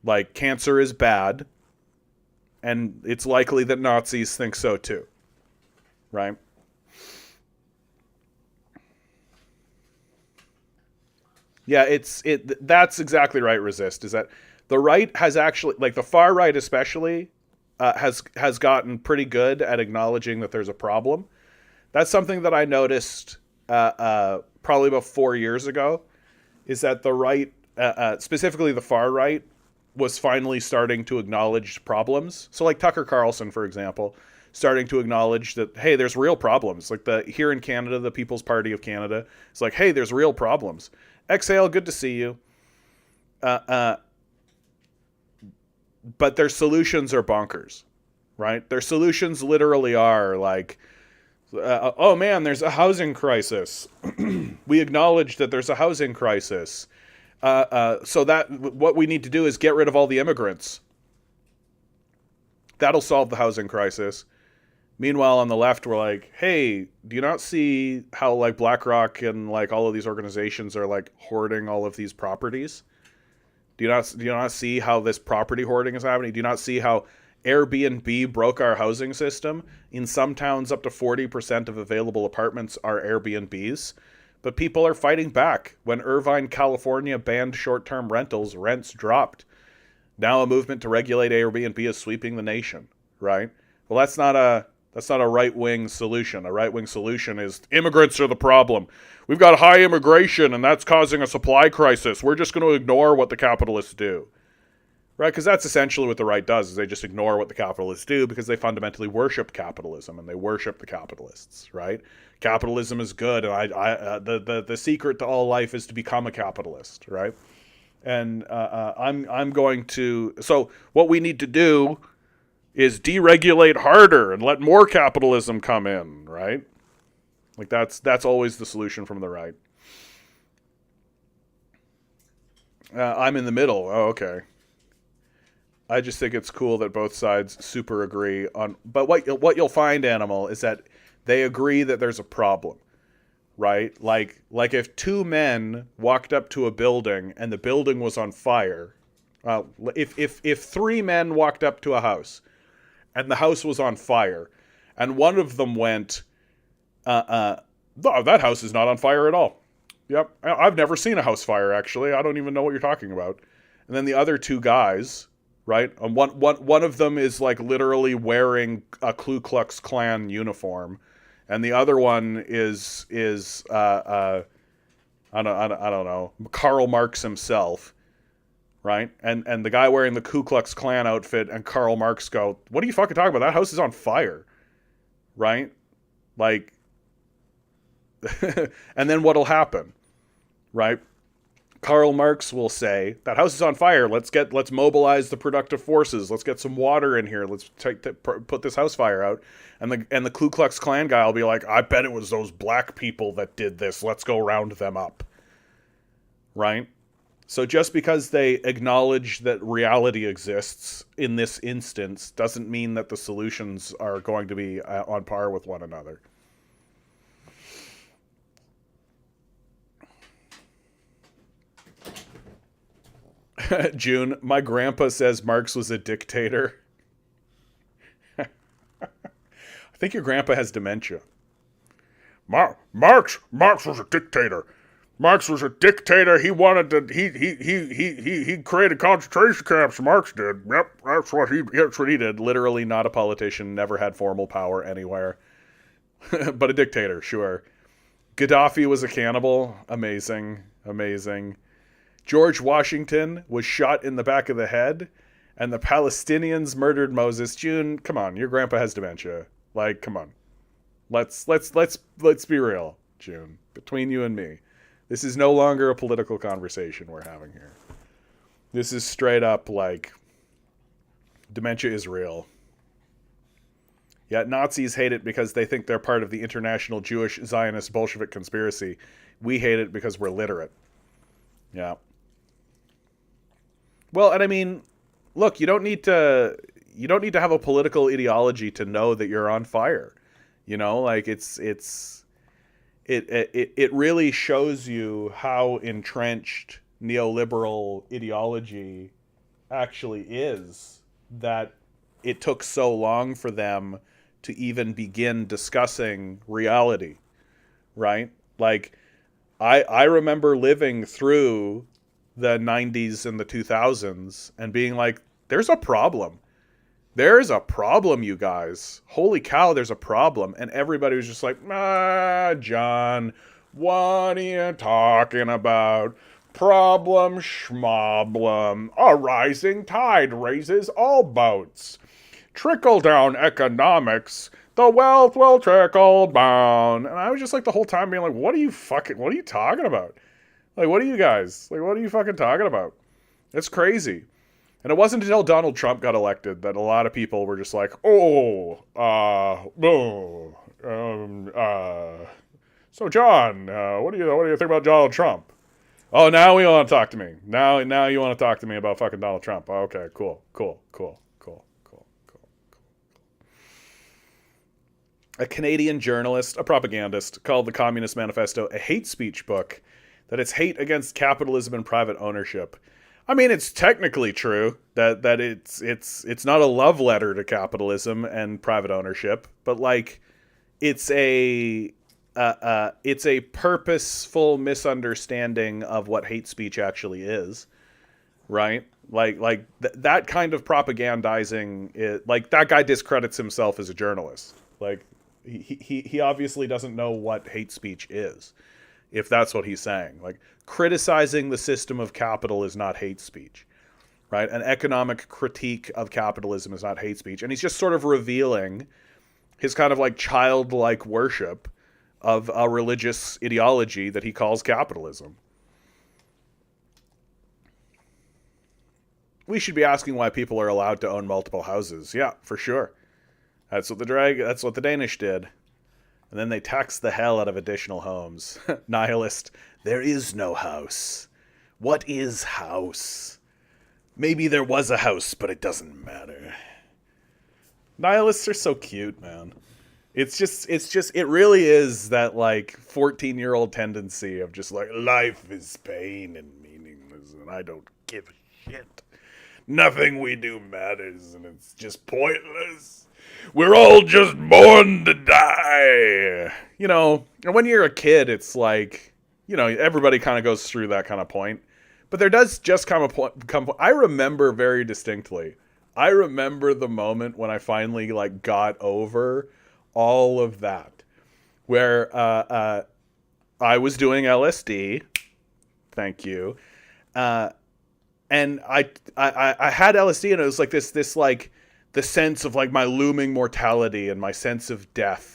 like, cancer is bad, and it's likely that Nazis think so too, right? Yeah, that's exactly right, Resist, is that the right has actually, like the far right especially, has gotten pretty good at acknowledging that there's a problem. That's something that I noticed probably about 4 years ago, is that the right, specifically the far right, was finally starting to acknowledge problems. So like Tucker Carlson, for example, starting to acknowledge that, hey, there's real problems. Like here in Canada, the People's Party of Canada, it's like, hey, there's real problems. Exhale, good to see you. But their solutions are bonkers, right? Their solutions literally are like, oh man, there's a housing crisis. We acknowledge that there's a housing crisis. So that what we need to do is get rid of all the immigrants. That'll solve the housing crisis. Meanwhile, on the left, we're like, hey, do you not see how like BlackRock and like all of these organizations are like hoarding all of these properties? Do you not see how this property hoarding is happening? Do you not see how Airbnb broke our housing system? In some towns, up to 40% of available apartments are Airbnbs. But people are fighting back. When Irvine, California banned short-term rentals, rents dropped. Now a movement to regulate Airbnb is sweeping the nation, right? Well, that's not a right-wing solution. A right-wing solution is immigrants are the problem. We've got high immigration, and that's causing a supply crisis. We're just going to ignore what the capitalists do. Right? Because that's essentially what the right does, is they just ignore what the capitalists do because they fundamentally worship capitalism, and they worship the capitalists, right? Capitalism is good, and the secret to all life is to become a capitalist, right? And I'm going to. So what we need to do is deregulate harder and let more capitalism come in, right? Like that's always the solution from the right. I'm in the middle. Oh, okay. I just think it's cool that both sides super agree on. But what you'll find, Animal, is that they agree that there's a problem, right? Like if two men walked up to a building and the building was on fire. If three men walked up to a house and the house was on fire, and one of them went, that house is not on fire at all. Yep, I've never seen a house fire, actually. I don't even know what you're talking about. And then the other two guys, right? One of them is like literally wearing a Ku Klux Klan uniform, and the other one is I don't know, Karl Marx himself, right? And the guy wearing the Ku Klux Klan outfit and Karl Marx go, "What are you fucking talking about? That house is on fire," right? Like, and then what'll happen, right? Karl Marx will say, that house is on fire. Let's mobilize the productive forces. Let's get some water in here. Let's put this house fire out. And the Ku Klux Klan guy will be like, I bet it was those black people that did this. Let's go round them up. Right? So just because they acknowledge that reality exists in this instance doesn't mean that the solutions are going to be on par with one another. June, my grandpa says Marx was a dictator. I think your grandpa has dementia. Marx was a dictator. Marx was a dictator. He wanted to. He created concentration camps. Marx did. Yep, that's what he did. Literally, not a politician. Never had formal power anywhere, but a dictator, sure. Gaddafi was a cannibal. Amazing. George Washington was shot in the back of the head, and the Palestinians murdered Moses. June, come on, your grandpa has dementia. Like, come on. Let's be real, June. Between you and me, this is no longer a political conversation we're having here. This is straight up like dementia is real. Yet Nazis hate it because they think they're part of the international Jewish Zionist Bolshevik conspiracy. We hate it because we're literate. Yeah. Well, and I mean, look, you don't need to have a political ideology to know that you're on fire. You know, like it really shows you how entrenched neoliberal ideology actually is, that it took so long for them to even begin discussing reality, right? Like, I remember living through the 90s and the 2000s and being like, there's a problem. There's a problem, you guys. Holy cow, there's a problem. And everybody was just like, John, what are you talking about? Problem schmoblem. A rising tide raises all boats. Trickle down economics. The wealth will trickle down. And I was just like the whole time being like, what are you talking about? Like, what are you guys? Like, what are you fucking talking about? It's crazy. And it wasn't until Donald Trump got elected that a lot of people were just like, so John, what do you think about Donald Trump? Oh, now you want to talk to me. Now you want to talk to me about fucking Donald Trump. Oh, okay, cool. A Canadian journalist, a propagandist, called the Communist Manifesto a hate speech book, that it's hate against capitalism and private ownership. I mean, it's technically true that it's not a love letter to capitalism and private ownership, but like it's a purposeful misunderstanding of what hate speech actually is, right? That kind of propagandizing, like that guy discredits himself as a journalist. Like he obviously doesn't know what hate speech is, if that's what he's saying. Like, criticizing the system of capital is not hate speech, right? An economic critique of capitalism is not hate speech. And he's just sort of revealing his kind of like childlike worship of a religious ideology that he calls capitalism. we should be asking why people are allowed to own multiple houses. Yeah, for sure. That's what the Danish did. And then they taxed the hell out of additional homes. Nihilist, there is no house. What is house? Maybe there was a house, but it doesn't matter. Nihilists are so cute, man. It really is that like 14-year-old tendency of just like, life is pain and meaningless and I don't give a shit. Nothing we do matters and it's just pointless. We're all just born to die. You know, and when you're a kid, it's like, you know, everybody kind of goes through that kind of point. But there does just come a point. I remember very distinctly. I remember the moment when I finally like got over all of that, where I was doing LSD. Thank you. And I had LSD, and it was like this like the sense of like my looming mortality and my sense of death.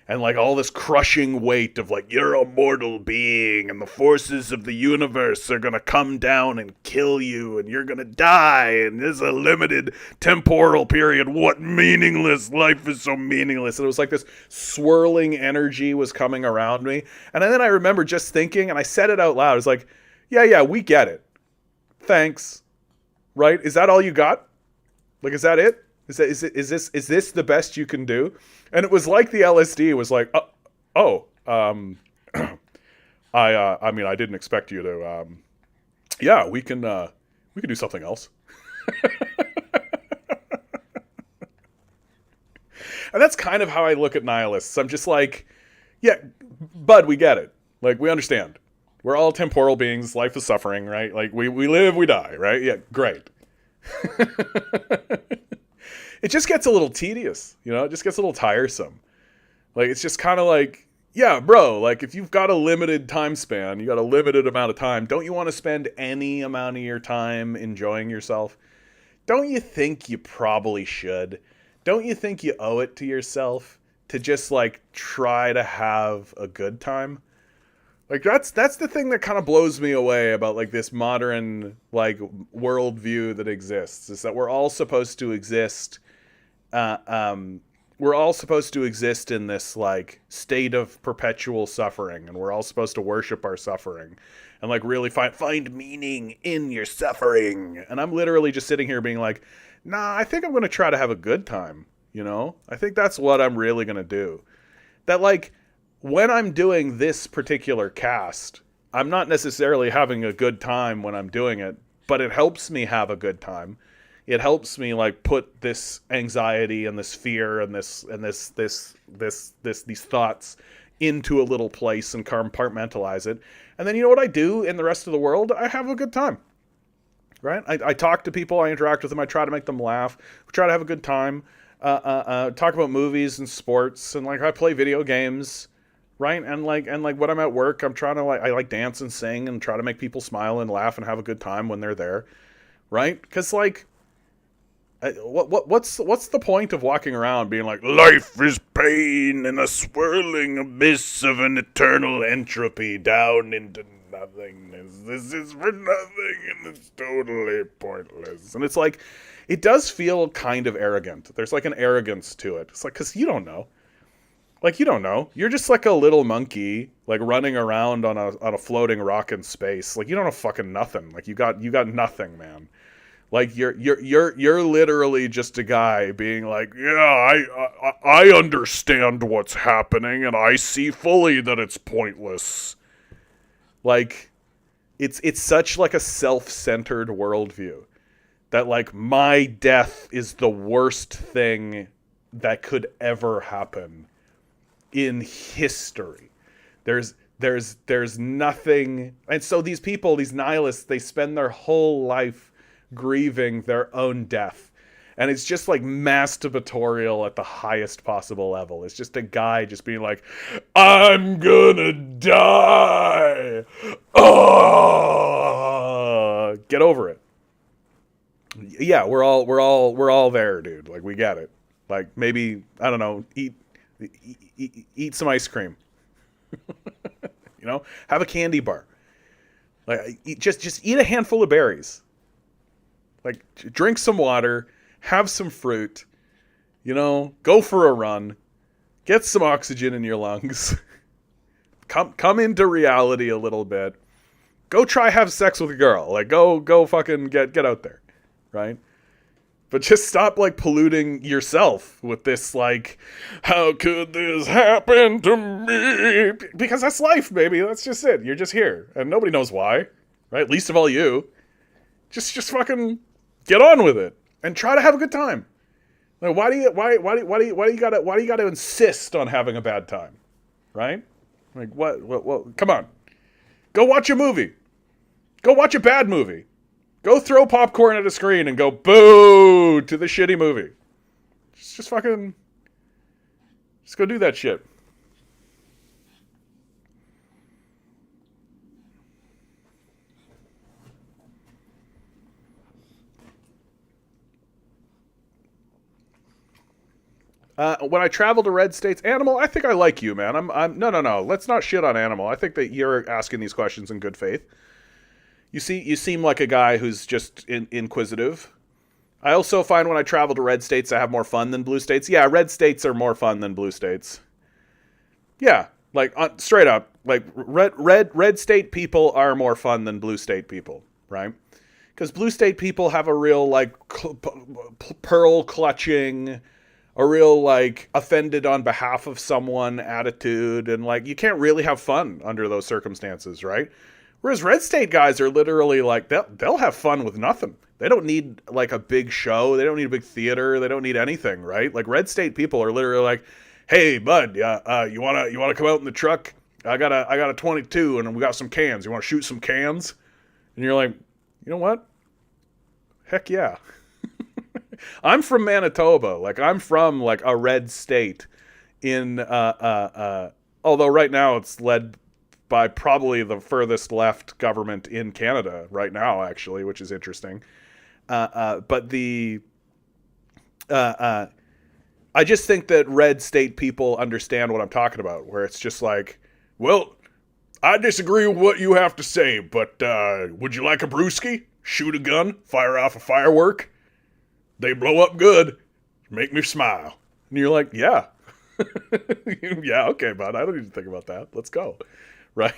And like all this crushing weight of like, you're a mortal being and the forces of the universe are going to come down and kill you and you're going to die. And there's a limited temporal period. What meaningless life is so meaningless. And it was like this swirling energy was coming around me. And then I remember just thinking, and I said it out loud. I was like, yeah, we get it. Thanks. Right? Is that all you got? Like, is that it? Is this the best you can do? And it was like the LSD was like, I mean, I didn't expect you to, yeah, we can do something else. And that's kind of how I look at nihilists. I'm just like, yeah, bud, we get it. Like, we understand. We're all temporal beings. Life is suffering, right? Like, we live, we die, right? Yeah, great. It just gets a little tedious, you know? It just gets a little tiresome. Like, it's just kind of like, yeah, bro, like, if you've got a limited time span, you got a limited amount of time, don't you want to spend any amount of your time enjoying yourself? Don't you think you probably should? Don't you think you owe it to yourself to just, like, try to have a good time? Like, that's the thing that kind of blows me away about, like, this modern, like, worldview that exists, is that we're all supposed to exist we're all supposed to exist in this like state of perpetual suffering, and we're all supposed to worship our suffering and like really find meaning in your suffering. And I'm literally just sitting here being like, nah, I think I'm going to try to have a good time. You know, I think that's what I'm really going to do. That like when I'm doing this particular cast, I'm not necessarily having a good time when I'm doing it, but it helps me have a good time. It helps me like put this anxiety and this fear and these thoughts into a little place and compartmentalize it. And then you know what I do in the rest of the world? I have a good time, right? I talk to people, I interact with them, I try to make them laugh, we try to have a good time, talk about movies and sports, and like I play video games, right? And like when I'm at work, I'm trying to I like dance and sing and try to make people smile and laugh and have a good time when they're there, right? Because like, what's the point of walking around being like, life is pain in a swirling abyss of an eternal entropy down into nothingness. This is for nothing and it's totally pointless. And it's like, it does feel kind of arrogant. There's like an arrogance to it. It's like, because you don't know. Like, you don't know. You're just like a little monkey, like running around on a floating rock in space. Like, you don't know fucking nothing. Like, you got nothing, man. Like you're literally just a guy being like, yeah, I understand what's happening and I see fully that it's pointless. Like it's such like a self-centered worldview that like my death is the worst thing that could ever happen in history. There's nothing. And so these people, these nihilists, they spend their whole life grieving their own death, and it's just like masturbatorial at the highest possible level. It's just a guy just being like, I'm gonna die, oh, get over it. Yeah, we're all there, dude. Like, we get it. Like, maybe, I don't know, eat some ice cream. You know, have a candy bar. Like, just eat a handful of berries. Like, drink some water, have some fruit, go for a run, get some oxygen in your lungs, come into reality a little bit. Go try have sex with a girl. Like, go fucking get out there, right? But just stop, like, polluting yourself with this, like, how could this happen to me? Because that's life, baby. That's just it. You're just here, and nobody knows why, right? Least of all you. Just fucking get on with it and try to have a good time. Like, why do you gotta insist on having a bad time, right? Like, what? Come on, go watch a movie. Go watch a bad movie. Go throw popcorn at a screen and go boo to the shitty movie. Just fucking, just go do that shit. When I travel to red states, Animal, I think I like you, man. No. Let's not shit on Animal. I think that you're asking these questions in good faith. You seem like a guy who's just inquisitive. I also find when I travel to red states, I have more fun than blue states. Yeah, red states are more fun than blue states. Yeah, like straight up, like red state people are more fun than blue state people, right? Because blue state people have a real like pearl clutching, a real like offended on behalf of someone attitude, and like you can't really have fun under those circumstances, right? Whereas red state guys are literally like, they'll have fun with nothing. They don't need like a big show. They don't need a big theater. They don't need anything, right? Like red state people are literally like, hey bud, you wanna come out in the truck? I got a 22 and we got some cans. You want to shoot some cans? And you're like, you know what? Heck yeah. I'm from Manitoba. Like I'm from like a red state in although right now it's led by probably the furthest left government in Canada right now, actually, which is interesting. But I just think that red state people understand what I'm talking about, where it's just like, well, I disagree with what you have to say, but would you like a brewski? Shoot a gun? Fire off a firework? They blow up good. Make me smile. And you're like, yeah. Yeah, okay, bud. I don't need to think about that. Let's go. Right?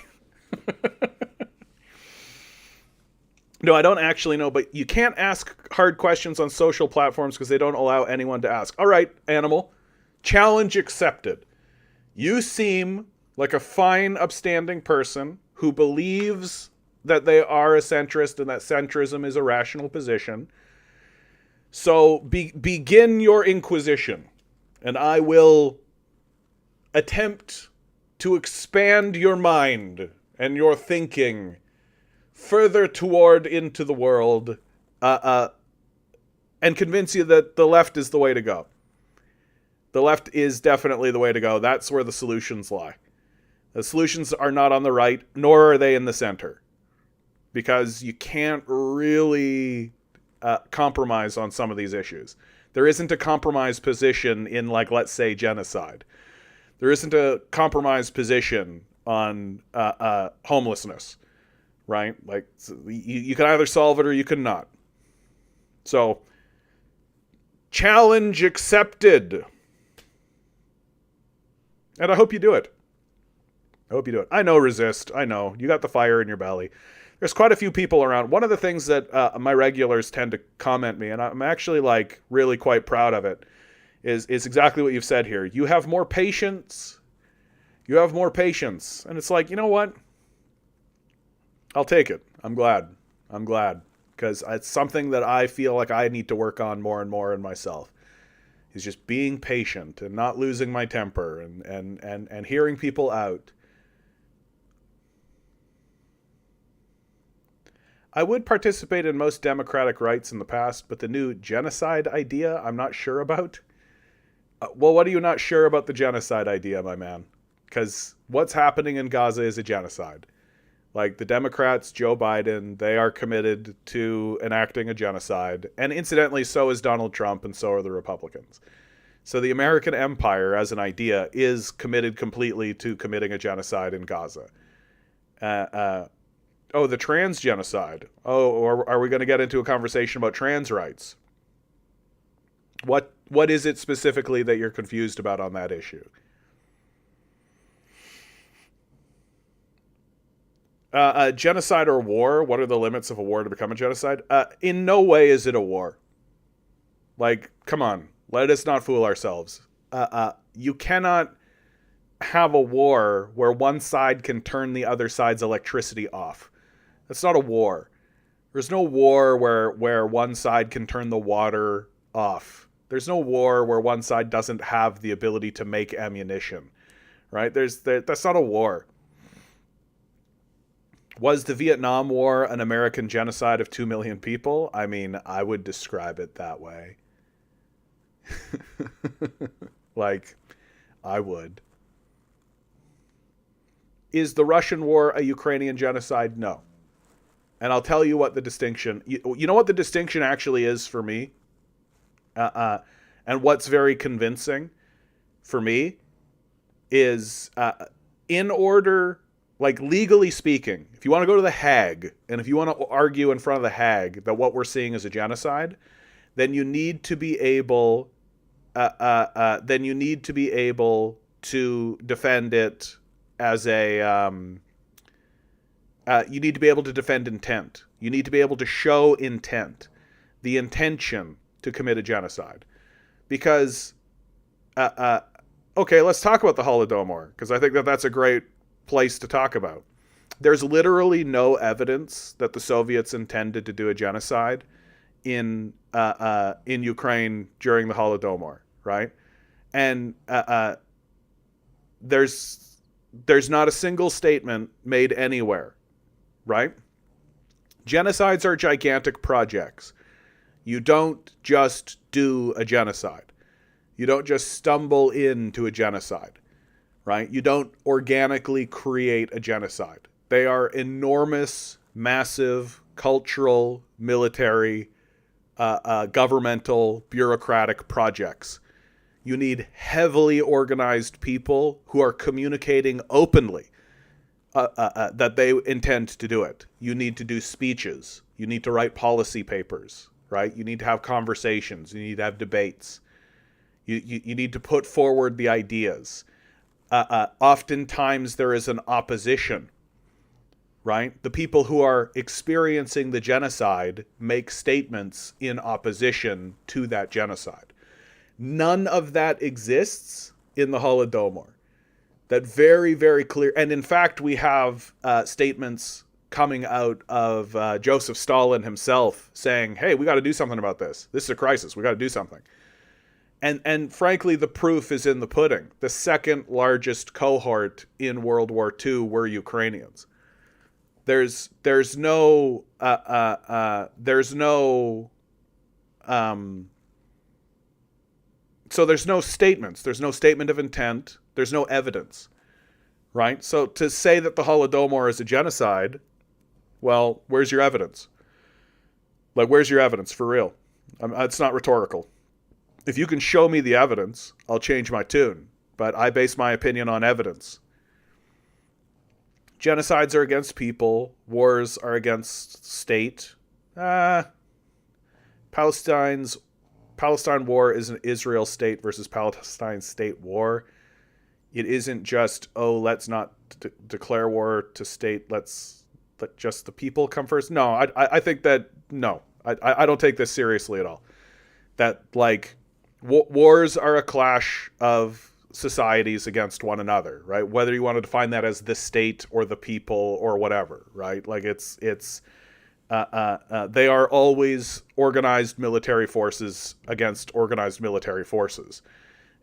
No, I don't actually know, but you can't ask hard questions on social platforms because they don't allow anyone to ask. All right, Animal. Challenge accepted. You seem like a fine, upstanding person who believes that they are a centrist and that centrism is a rational position. So begin your inquisition, and I will attempt to expand your mind and your thinking further toward into the world, and convince you that the left is the way to go. The left is definitely the way to go. That's where the solutions lie. The solutions are not on the right, nor are they in the center. Because you can't really compromise on some of these issues. There isn't a compromise position in, like, let's say, genocide. There isn't a compromise position on homelessness, right? Like, you can either solve it or you can not. So, challenge accepted. And I hope you do it. I know resist. I know. You got the fire in your belly. There's quite a few people around. One of the things that my regulars tend to comment me, and I'm actually like really quite proud of it, is exactly what you've said here. You have more patience. And it's like, you know what? I'll take it. I'm glad. Because it's something that I feel like I need to work on more and more in myself. Is just being patient and not losing my temper and hearing people out. I would participate in most democratic rights in the past, but the new genocide idea I'm not sure about. Well, what are you not sure about the genocide idea, my man? Because what's happening in Gaza is a genocide. Like the Democrats, Joe Biden, they are committed to enacting a genocide. And incidentally, so is Donald Trump and so are the Republicans. So the American empire as an idea is committed completely to committing a genocide in Gaza. Oh, the trans genocide. Oh, or are we going to get into a conversation about trans rights? What is it specifically that you're confused about on that issue? Genocide or war? What are the limits of a war to become a genocide? In no way is it a war. Like, come on, let us not fool ourselves. You cannot have a war where one side can turn the other side's electricity off. That's not a war. There's no war where one side can turn the water off. There's no war where one side doesn't have the ability to make ammunition, right? That's not a war. Was the Vietnam War an American genocide of 2 million people? I mean, I would describe it that way. Like, I would. Is the Russian war a Ukrainian genocide? No. And I'll tell you what the distinction... You know what the distinction actually is for me? And what's very convincing for me is in order... Like, legally speaking, if you want to go to the Hague, and if you want to argue in front of the Hague that what we're seeing is a genocide, then you need to be able, to defend it as a, you need to be able to defend intent. You need to be able to show intent, the intention to commit a genocide. Because, okay, let's talk about the Holodomor, because I think that that's a great place to talk about. There's literally no evidence that the Soviets intended to do a genocide in Ukraine during the Holodomor, right? And there's not a single statement made anywhere, right? Genocides are gigantic projects. You don't just do a genocide. You don't just stumble into a genocide. Right? You don't organically create a genocide. They are enormous, massive, cultural, military, governmental, bureaucratic projects. You need heavily organized people who are communicating openly that they intend to do it. You need to do speeches. You need to write policy papers, right? You need to have conversations. You need to have debates. You need to put forward the ideas. Oftentimes there is an opposition, right? The people who are experiencing the genocide make statements in opposition to that genocide. None of that exists in the Holodomor. That very, very clear. And in fact, we have statements coming out of Joseph Stalin himself saying, hey, we got to do something about this. This is a crisis. We got to do something. And frankly, the proof is in the pudding. The second largest cohort in World War II were Ukrainians. There's no statements. There's no statement of intent. There's no evidence, right? So to say that the Holodomor is a genocide, well, where's your evidence? Like, where's your evidence for real? It's not rhetorical. If you can show me the evidence, I'll change my tune. But I base my opinion on evidence. Genocides are against people. Wars are against state. Palestine war is an Israel state versus Palestine state war. It isn't just, let's not declare war to state. Let just the people come first. No, I think that, no. I don't take this seriously at all. That, like... Wars are a clash of societies against one another, right? Whether you want to define that as the state or the people or whatever, right? Like they are always organized military forces against organized military forces.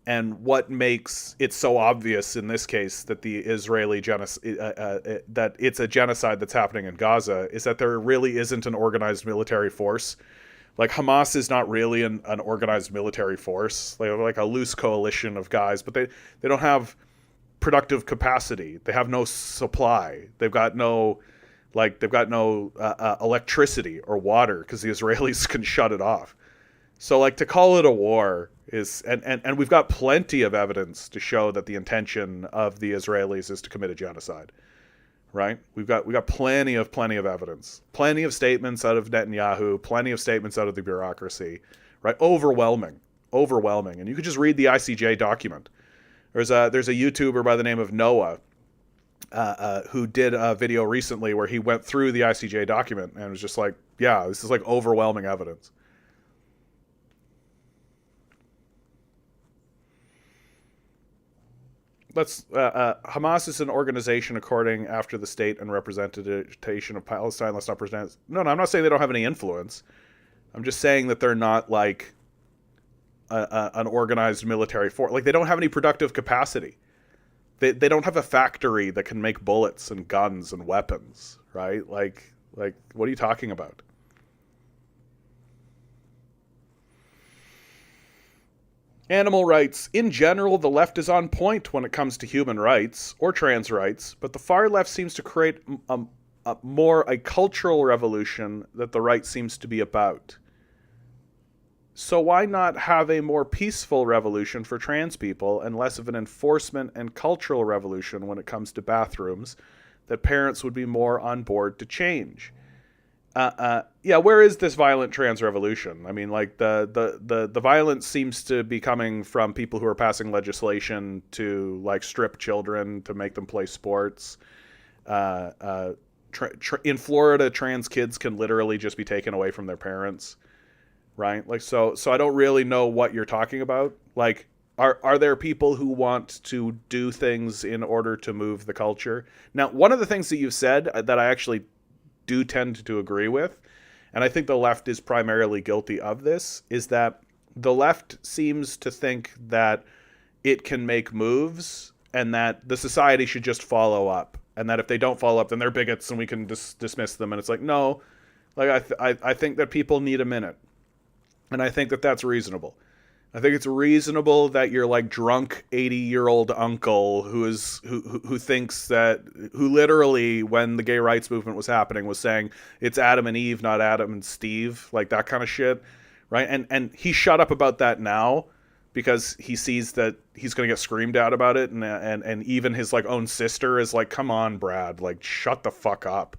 And what makes it so obvious in this case that the Israeli that it's a genocide that's happening in Gaza is that there really isn't an organized military force. Like, Hamas is not really an organized military force. They're like a loose coalition of guys, but they don't have productive capacity. They have no supply. They've got no electricity or water because the Israelis can shut it off. So, like, to call it a war is, and we've got plenty of evidence to show that the intention of the Israelis is to commit a genocide, right? We got plenty of evidence, plenty of statements out of Netanyahu, plenty of statements out of the bureaucracy, right? Overwhelming, and you could just read the ICJ document. There's a YouTuber by the name of Noah who did a video recently where he went through the ICJ document and was just like, yeah, this is like overwhelming evidence. Hamas is an organization according after the state and representation of Palestine. Let's not present. No, I'm not saying they don't have any influence. I'm just saying that they're not like an organized military force. Like, they don't have any productive capacity. They don't have a factory that can make bullets and guns and weapons, right? Like what are you talking about? Animal rights. In general, the left is on point when it comes to human rights or trans rights, but the far left seems to create a cultural revolution that the right seems to be about. So why not have a more peaceful revolution for trans people and less of an enforcement and cultural revolution when it comes to bathrooms that parents would be more on board to change? Yeah, where is this violent trans revolution? I mean, like, the violence seems to be coming from people who are passing legislation to, like, strip children to make them play sports. In Florida, trans kids can literally just be taken away from their parents, right? Like, so I don't really know what you're talking about. Like, are there people who want to do things in order to move the culture? Now, one of the things that you've said that I actually do tend to agree with, and I think the left is primarily guilty of this, is that the left seems to think that it can make moves and that the society should just follow up, and that if they don't follow up, then they're bigots and we can dismiss them. And it's like, no, like I think that people need a minute, and I think that that's reasonable. I think it's reasonable that your, like, drunk 80-year-old uncle who thinks that, who literally, when the gay rights movement was happening, was saying it's Adam and Eve, not Adam and Steve, like that kind of shit, right? And he shut up about that now because he sees that he's going to get screamed at about it, and even his, like, own sister is like, come on, Brad, like, shut the fuck up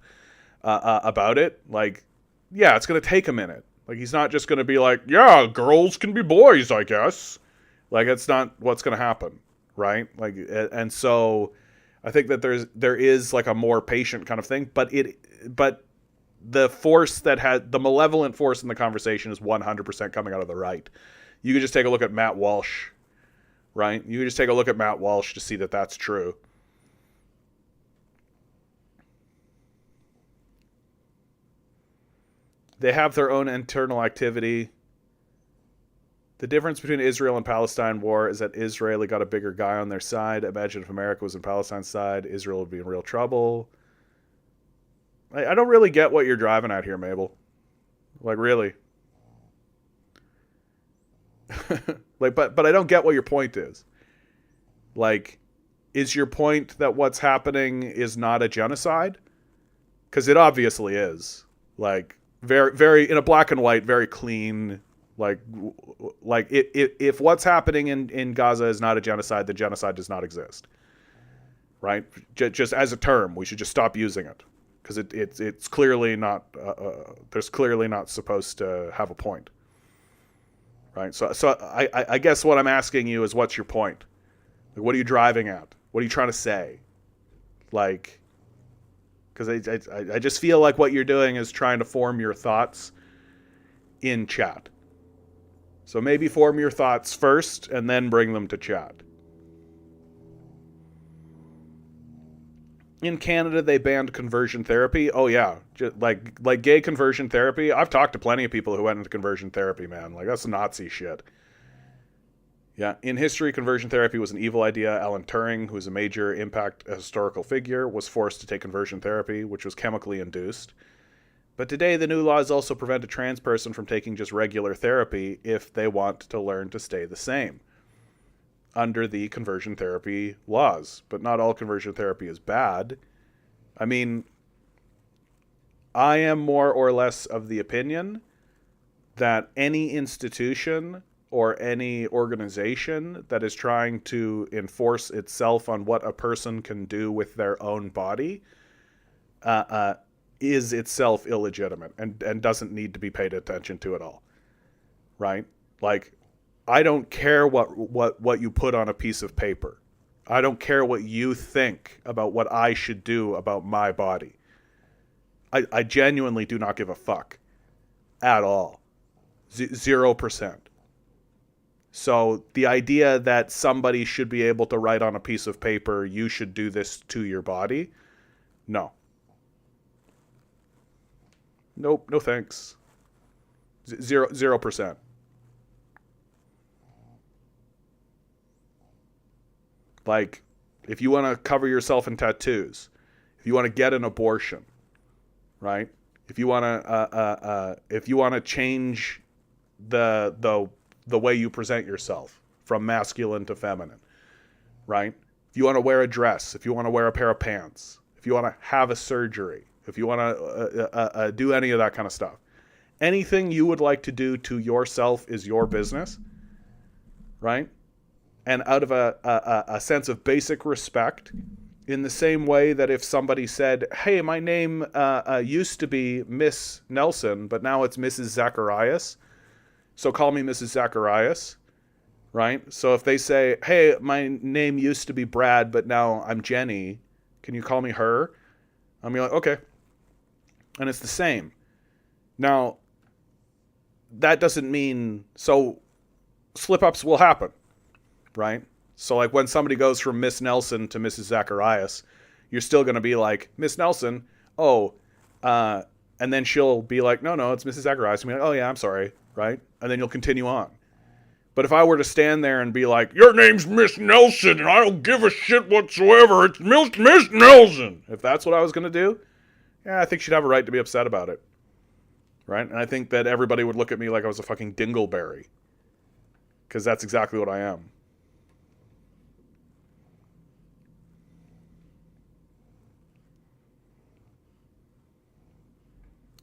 about it. Like, yeah, it's going to take a minute. Like, he's not just going to be like, yeah, girls can be boys, I guess. Like, that's not what's going to happen, right? Like, and so I think that there is like a more patient kind of thing, but the force that had the malevolent force in the conversation is 100% coming out of the right. You could just take a look at Matt Walsh, right? You could just take a look at Matt Walsh to see that that's true. They have their own internal activity. The difference between Israel and Palestine war is that Israel got a bigger guy on their side. Imagine if America was on Palestine's side, Israel would be in real trouble. I don't really get what you're driving at here, Mabel. Like, really. Like, but I don't get what your point is. Like, is your point that what's happening is not a genocide? Because it obviously is. Like, very, very, in a black and white, very clean, like if what's happening in Gaza is not a genocide, the genocide does not exist, right? Just as a term, we should just stop using it because it's clearly not, there's clearly not supposed to have a point, right? So I guess what I'm asking you is, what's your point? Like, what are you driving at? What are you trying to say? Like, because I just feel like what you're doing is trying to form your thoughts in chat. So maybe form your thoughts first and then bring them to chat. In Canada, they banned conversion therapy. Oh yeah, just like gay conversion therapy. I've talked to plenty of people who went into conversion therapy, man. Like, that's Nazi shit. Yeah, in history, conversion therapy was an evil idea. Alan Turing, who is a major impact historical figure, was forced to take conversion therapy, which was chemically induced. But today, the new laws also prevent a trans person from taking just regular therapy if they want to learn to stay the same under the conversion therapy laws. But not all conversion therapy is bad. I mean, I am more or less of the opinion that any institution or any organization that is trying to enforce itself on what a person can do with their own body uh, uh, is itself illegitimate and doesn't need to be paid attention to at all, right? Like, I don't care what you put on a piece of paper. I don't care what you think about what I should do about my body. I genuinely do not give a fuck at all. 0%. So the idea that somebody should be able to write on a piece of paper, you should do this to your body, no. Nope, no thanks. 0%. Like, if you want to cover yourself in tattoos, if you want to get an abortion, right? If you want to change the way you present yourself from masculine to feminine, right? If you want to wear a dress, if you want to wear a pair of pants, if you want to have a surgery, if you want to do any of that kind of stuff, anything you would like to do to yourself is your business, right? And out of a sense of basic respect, in the same way that if somebody said, hey, my name used to be Miss Nelson, but now it's Mrs. Zacharias, so call me Mrs. Zacharias, right? So if they say, hey, my name used to be Brad, but now I'm Jenny, can you call me her? I'm like, okay. And it's the same. Now, that doesn't mean, so slip-ups will happen, right? So like when somebody goes from Miss Nelson to Mrs. Zacharias, you're still going to be like, Miss Nelson, oh, and then she'll be like, no, it's Mrs. Zacharias. I'm like, oh yeah, I'm sorry, right? And then you'll continue on. But if I were to stand there and be like, your name's Miss Nelson, and I don't give a shit whatsoever, it's Miss Nelson. If that's what I was going to do, yeah, I think she'd have a right to be upset about it, right? And I think that everybody would look at me like I was a fucking dingleberry, because that's exactly what I am.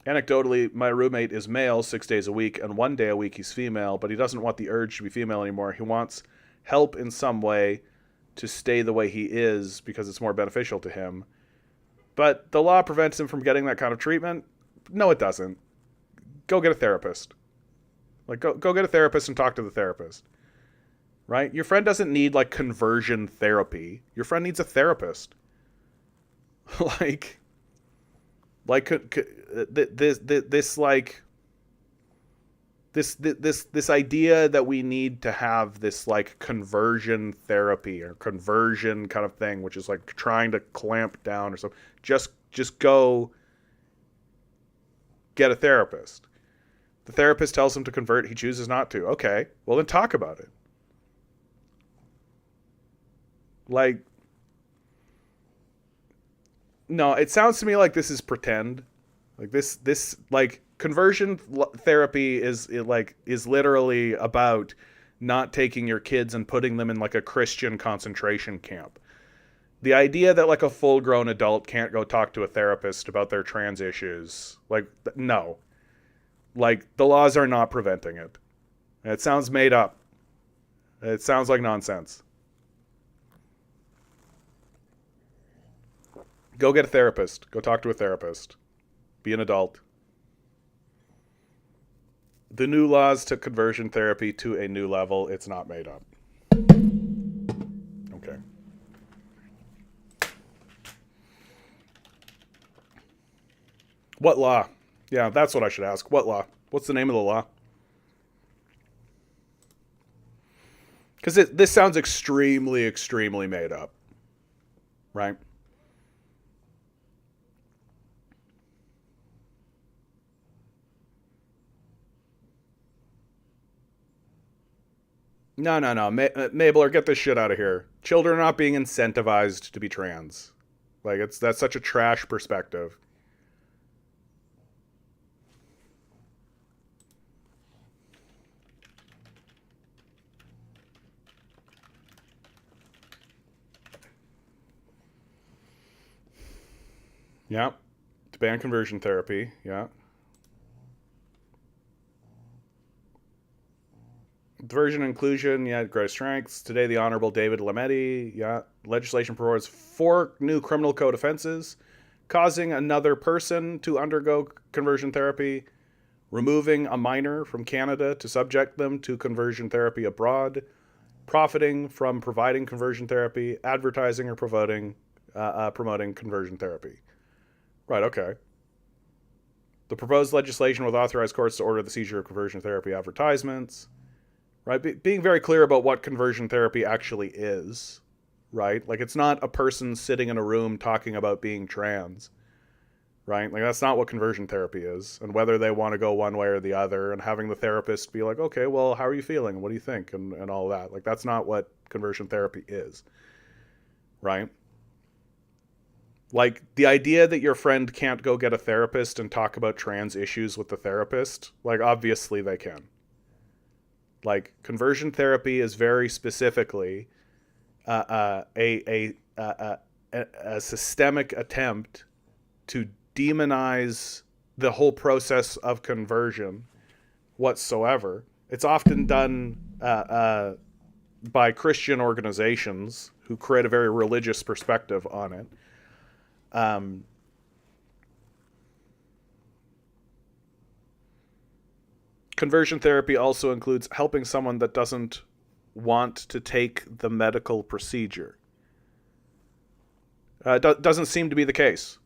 Anecdotally, my roommate is male 6 days a week, and 1 day a week he's female, but he doesn't want the urge to be female anymore. He wants help in some way to stay the way he is because it's more beneficial to him. But the law prevents him from getting that kind of treatment? No, it doesn't. Go get a therapist. Like, go get a therapist and talk to the therapist. Right? Your friend doesn't need, like, conversion therapy. Your friend needs a therapist. like this idea that we need to have this like conversion therapy or conversion kind of thing, which is like trying to clamp down or something. Just go get a therapist. The therapist tells him to convert. He chooses not to. Okay, well then talk about it. Like, no, it sounds to me like this is pretend. Like this like conversion therapy is literally about not taking your kids and putting them in like a Christian concentration camp. The idea that like a full-grown adult can't go talk to a therapist about their trans issues, like, no. Like, the laws are not preventing it. It sounds made up. It sounds like nonsense. Go get a therapist. Go talk to a therapist. Be an adult. The new laws took conversion therapy to a new level. It's not made up. Okay. What law? Yeah, that's what I should ask. What law? What's the name of the law? Because this sounds extremely, extremely made up. Right? No. Mabel, get this shit out of here. Children are not being incentivized to be trans. Like, that's such a trash perspective. Yeah. To ban conversion therapy. Yeah. Diversion and inclusion, yeah, great strengths. Today, the Honorable David Lametti, yeah. Legislation provides 4 new criminal code offenses causing another person to undergo conversion therapy, removing a minor from Canada to subject them to conversion therapy abroad, profiting from providing conversion therapy, advertising or promoting conversion therapy. Right, okay. The proposed legislation would authorize courts to order the seizure of conversion therapy advertisements. Right, being very clear about what conversion therapy actually is. Right, like it's not a person sitting in a room talking about being trans. Right, like that's not what conversion therapy is, and whether they want to go one way or the other, and having the therapist be like, okay, well, how are you feeling? What do you think? And all that. Like that's not what conversion therapy is. Right? Like the idea that your friend can't go get a therapist and talk about trans issues with the therapist, like obviously they can. Like conversion therapy is very specifically a systemic attempt to demonize the whole process of conversion whatsoever. It's often done by Christian organizations who create a very religious perspective on it. Conversion therapy also includes helping someone that doesn't want to take the medical procedure. Doesn't seem to be the case.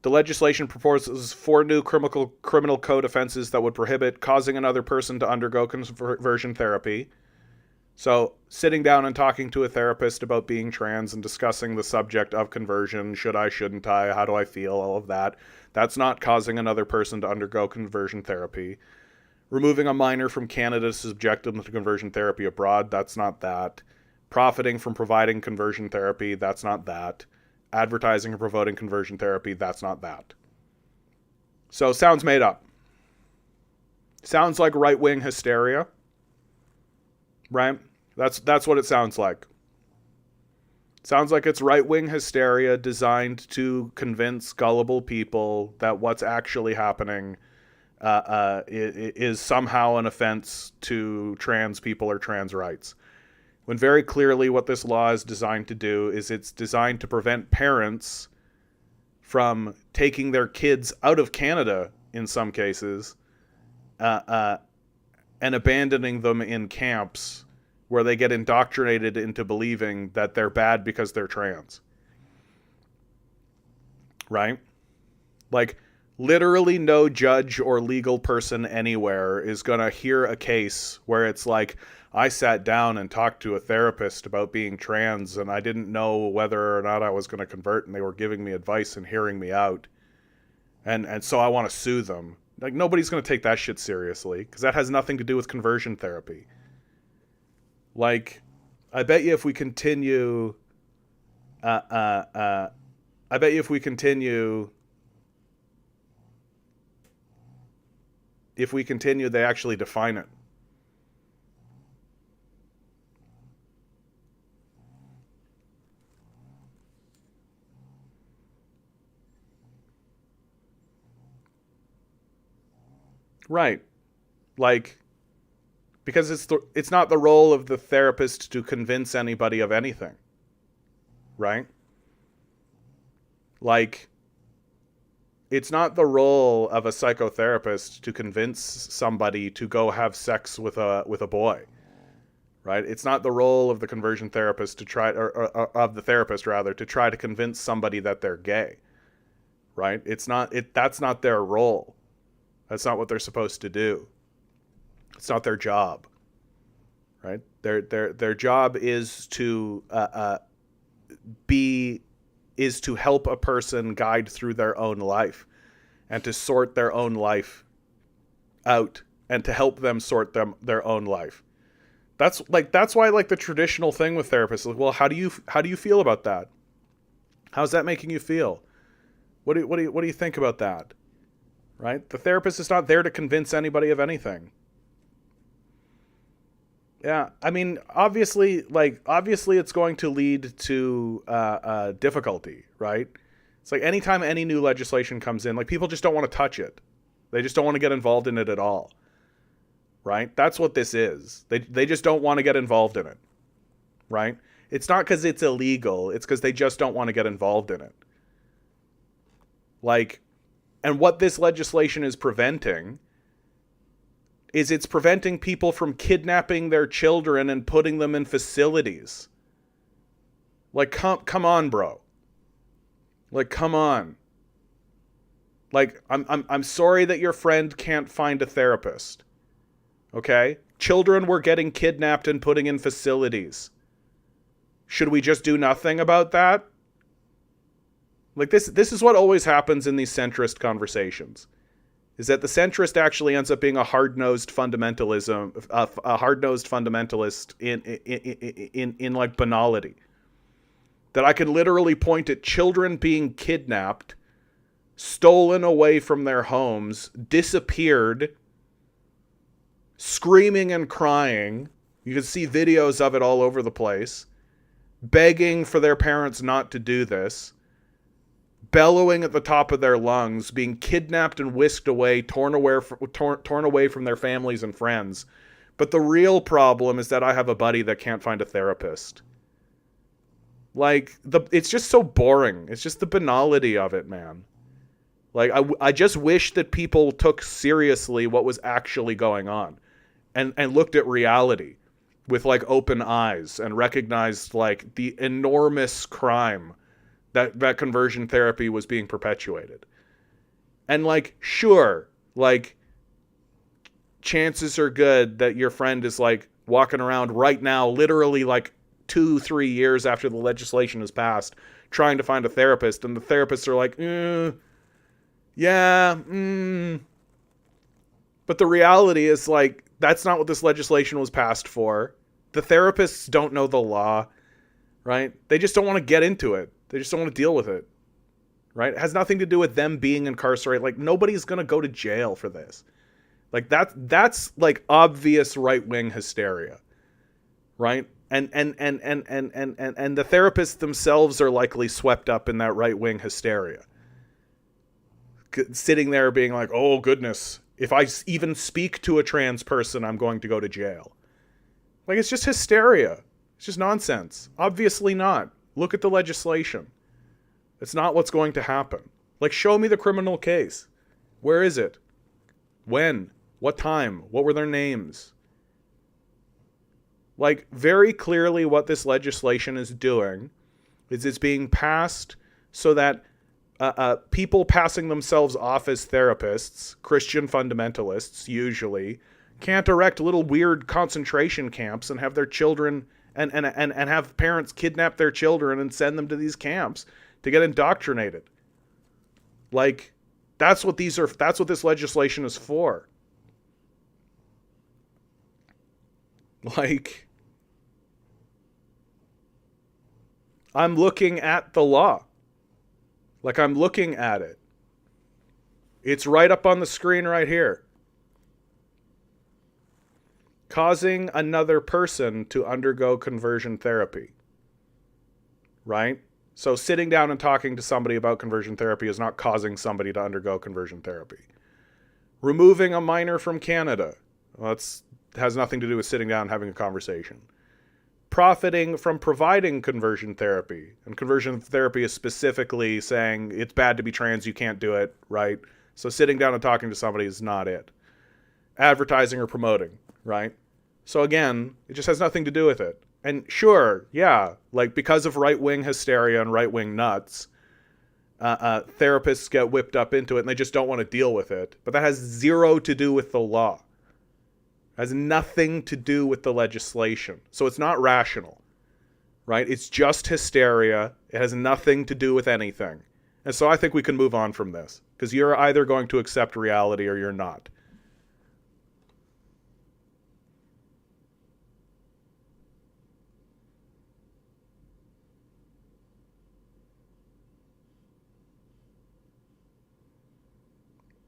The legislation proposes 4 new criminal code offenses that would prohibit causing another person to undergo conversion therapy. So sitting down and talking to a therapist about being trans and discussing the subject of conversion, should I, shouldn't I, how do I feel, all of that, that's not causing another person to undergo conversion therapy. Removing a minor from Canada to subject them to conversion therapy abroad, that's not that. Profiting from providing conversion therapy, that's not that. Advertising and promoting conversion therapy, that's not that. So sounds made up. Sounds like right-wing hysteria. Right? That's what it sounds like. Sounds like it's right-wing hysteria designed to convince gullible people that what's actually happening is somehow an offense to trans people or trans rights. When very clearly what this law is designed to do is it's designed to prevent parents from taking their kids out of Canada in some cases and abandoning them in camps where they get indoctrinated into believing that they're bad because they're trans. Right? Like, literally no judge or legal person anywhere is going to hear a case where it's like, I sat down and talked to a therapist about being trans and I didn't know whether or not I was going to convert and they were giving me advice and hearing me out. And so I want to sue them. Like, nobody's going to take that shit seriously because that has nothing to do with conversion therapy. Like, I bet you if we continue, they actually define it. Right. Like, because it's not the role of the therapist to convince anybody of anything. Right? Like, it's not the role of a psychotherapist to convince somebody to go have sex with a boy. Right? It's not the role of the conversion therapist to try, or of the therapist rather, to try to convince somebody that they're gay. Right? That's not their role. That's not what they're supposed to do. It's not their job. Right? Their job is to help a person guide through their own life and to sort their own life out and to help them sort their own life. That's why like the traditional thing with therapists is like, well, how do you feel about that? How's that making you feel? What do you think about that? Right? The therapist is not there to convince anybody of anything. Yeah, I mean, obviously it's going to lead to difficulty, right? It's like anytime any new legislation comes in, like people just don't want to touch it. They just don't want to get involved in it at all. Right? That's what this is. They just don't want to get involved in it. Right? It's not because it's illegal. It's because they just don't want to get involved in it. Like, and what this legislation is preventing is it's preventing people from kidnapping their children and putting them in facilities. Like, come on, bro. Like, come on. Like, I'm sorry that your friend can't find a therapist. Okay? Children were getting kidnapped and putting in facilities. Should we just do nothing about that? Like, this is what always happens in these centrist conversations. Is that the centrist actually ends up being a hard-nosed fundamentalism, a hard-nosed fundamentalist in like banality. That I can literally point at children being kidnapped, stolen away from their homes, disappeared, screaming and crying. You can see videos of it all over the place, begging for their parents not to do this, bellowing at the top of their lungs, being kidnapped and whisked away, torn away from their families and friends. But the real problem is that I have a buddy that can't find a therapist. Like, it's just so boring. It's just the banality of it, man. Like, I just wish that people took seriously what was actually going on and looked at reality with, like, open eyes and recognized, like, the enormous crime that conversion therapy was being perpetuated. And, like, sure, like, chances are good that your friend is, like, walking around right now, literally, like, 2-3 years after the legislation is passed, trying to find a therapist, and the therapists are like, But the reality is, like, that's not what this legislation was passed for. The therapists don't know the law, right? They just don't want to get into it. They just don't want to deal with it, right? It has nothing to do with them being incarcerated. Like, nobody's going to go to jail for this. Like, that's like obvious right-wing hysteria, right? And the therapists themselves are likely swept up in that right-wing hysteria. Sitting there being like, oh, goodness, if I even speak to a trans person, I'm going to go to jail. Like, it's just hysteria. It's just nonsense. Obviously not. Look at the legislation. It's not what's going to happen. Like, show me the criminal case. Where is it? When? What time? What were their names? Like, very clearly what this legislation is doing is it's being passed so that people passing themselves off as therapists, Christian fundamentalists usually, can't erect little weird concentration camps and have their children and have parents kidnap their children and send them to these camps to get indoctrinated. Like, that's what this legislation is for. Like, I'm looking at the law. Like, I'm looking at it. It's right up on the screen right here. Causing another person to undergo conversion therapy. Right? So sitting down and talking to somebody about conversion therapy is not causing somebody to undergo conversion therapy. Removing a minor from Canada. Well, that has nothing to do with sitting down and having a conversation. Profiting from providing conversion therapy. And conversion therapy is specifically saying it's bad to be trans, you can't do it, right? So sitting down and talking to somebody is not it. Advertising or promoting, right? So again, it just has nothing to do with it. And sure, yeah, like, because of right-wing hysteria and right-wing nuts, therapists get whipped up into it and they just don't want to deal with it. But that has zero to do with the law. It has nothing to do with the legislation. So it's not rational, right? It's just hysteria. It has nothing to do with anything. And so I think we can move on from this, because you're either going to accept reality or you're not.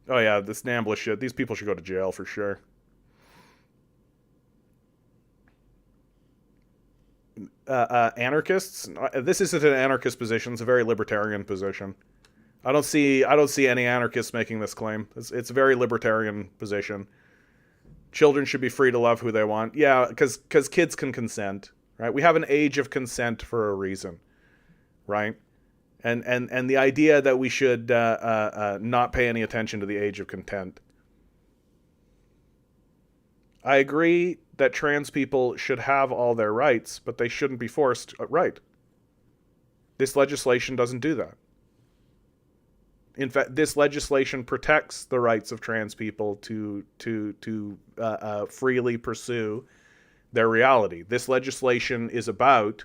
Oh yeah, this NAMBLA shit. These people should go to jail for sure. Anarchists. This isn't an anarchist position. It's a very libertarian position. I don't see any anarchists making this claim. It's a very libertarian position. Children should be free to love who they want. Yeah, because kids can consent, right? We have an age of consent for a reason, right? and the idea that we should not pay any attention to the age of content. I agree that trans people should have all their rights, but they shouldn't be forced right. This legislation doesn't do that. In fact, this legislation protects the rights of trans people to freely pursue their reality. This legislation is about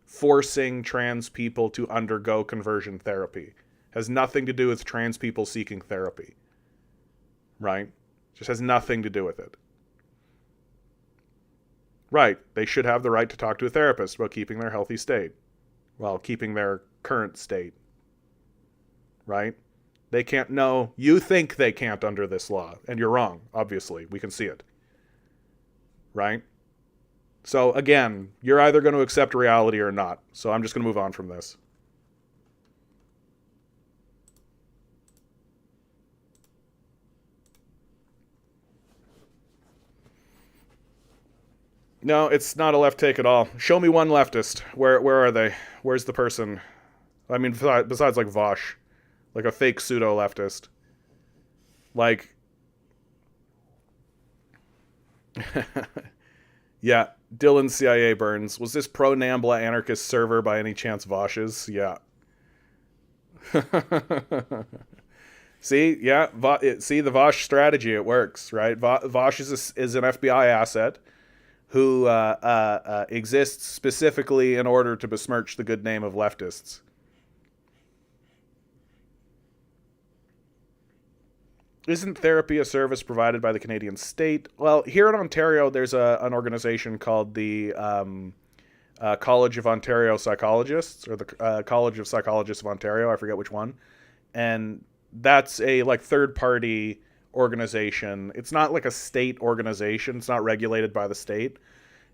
forcing trans people to undergo conversion therapy. It has nothing to do with trans people seeking therapy. Right? Just has nothing to do with it. Right. They should have the right to talk to a therapist about keeping their healthy state. Well, keeping their current state. Right? They can't. No, you think they can't under this law. And you're wrong, obviously. We can see it. Right? So, again, you're either going to accept reality or not. So I'm just going to move on from this. No, it's not a left take at all. Show me one leftist. Where are they? Where's the person? I mean, besides like Vosh. Like a fake pseudo-leftist. Like... Yeah, Dylan CIA Burns. Was this pro-NAMBLA anarchist server by any chance Vosh's? Yeah. See? Yeah. See, the Vosh strategy, it works, right? Vosh is an FBI asset who exists specifically in order to besmirch the good name of leftists. Isn't therapy a service provided by the Canadian state? Well, here in Ontario, there's an organization called the College of Ontario Psychologists, or the College of Psychologists of Ontario. I forget which one. And that's a like third-party organization. It's not like a state organization. It's not regulated by the state.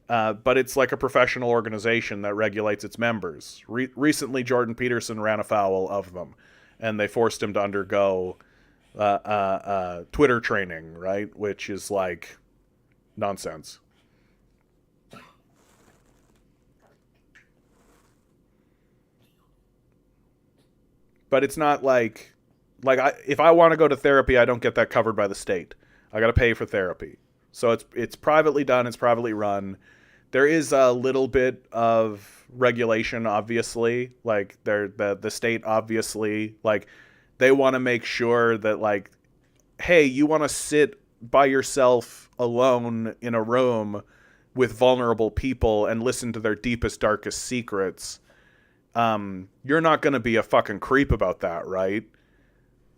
But it's like a professional organization that regulates its members. Recently, Jordan Peterson ran afoul of them, and they forced him to undergo Twitter training, right? Which is like nonsense. But it's not like if I want to go to therapy, I don't get that covered by the state. I got to pay for therapy. So it's privately done, it's privately run. There is a little bit of regulation, obviously. Like the state obviously, like, they want to make sure that, like, hey, you want to sit by yourself alone in a room with vulnerable people and listen to their deepest, darkest secrets. You're not going to be a fucking creep about that, right?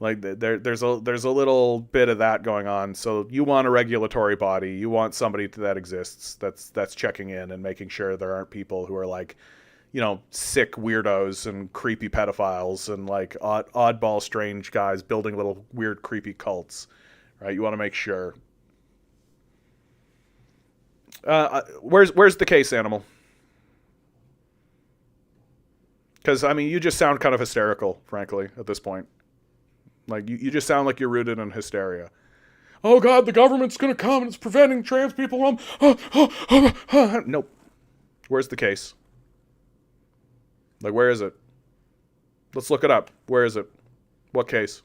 Like, there's a little bit of that going on. So you want a regulatory body. You want somebody that exists that's checking in and making sure there aren't people who are like, you know, sick weirdos and creepy pedophiles and like oddball strange guys building little weird creepy cults, right? You want to make sure. Where's the case, Animal? Because, I mean, you just sound kind of hysterical, frankly, at this point. Like, you just sound like you're rooted in hysteria. Oh, God, the government's going to come and it's preventing trans people from... Nope. Where's the case? Like, where is it? Let's look it up. Where is it? What case?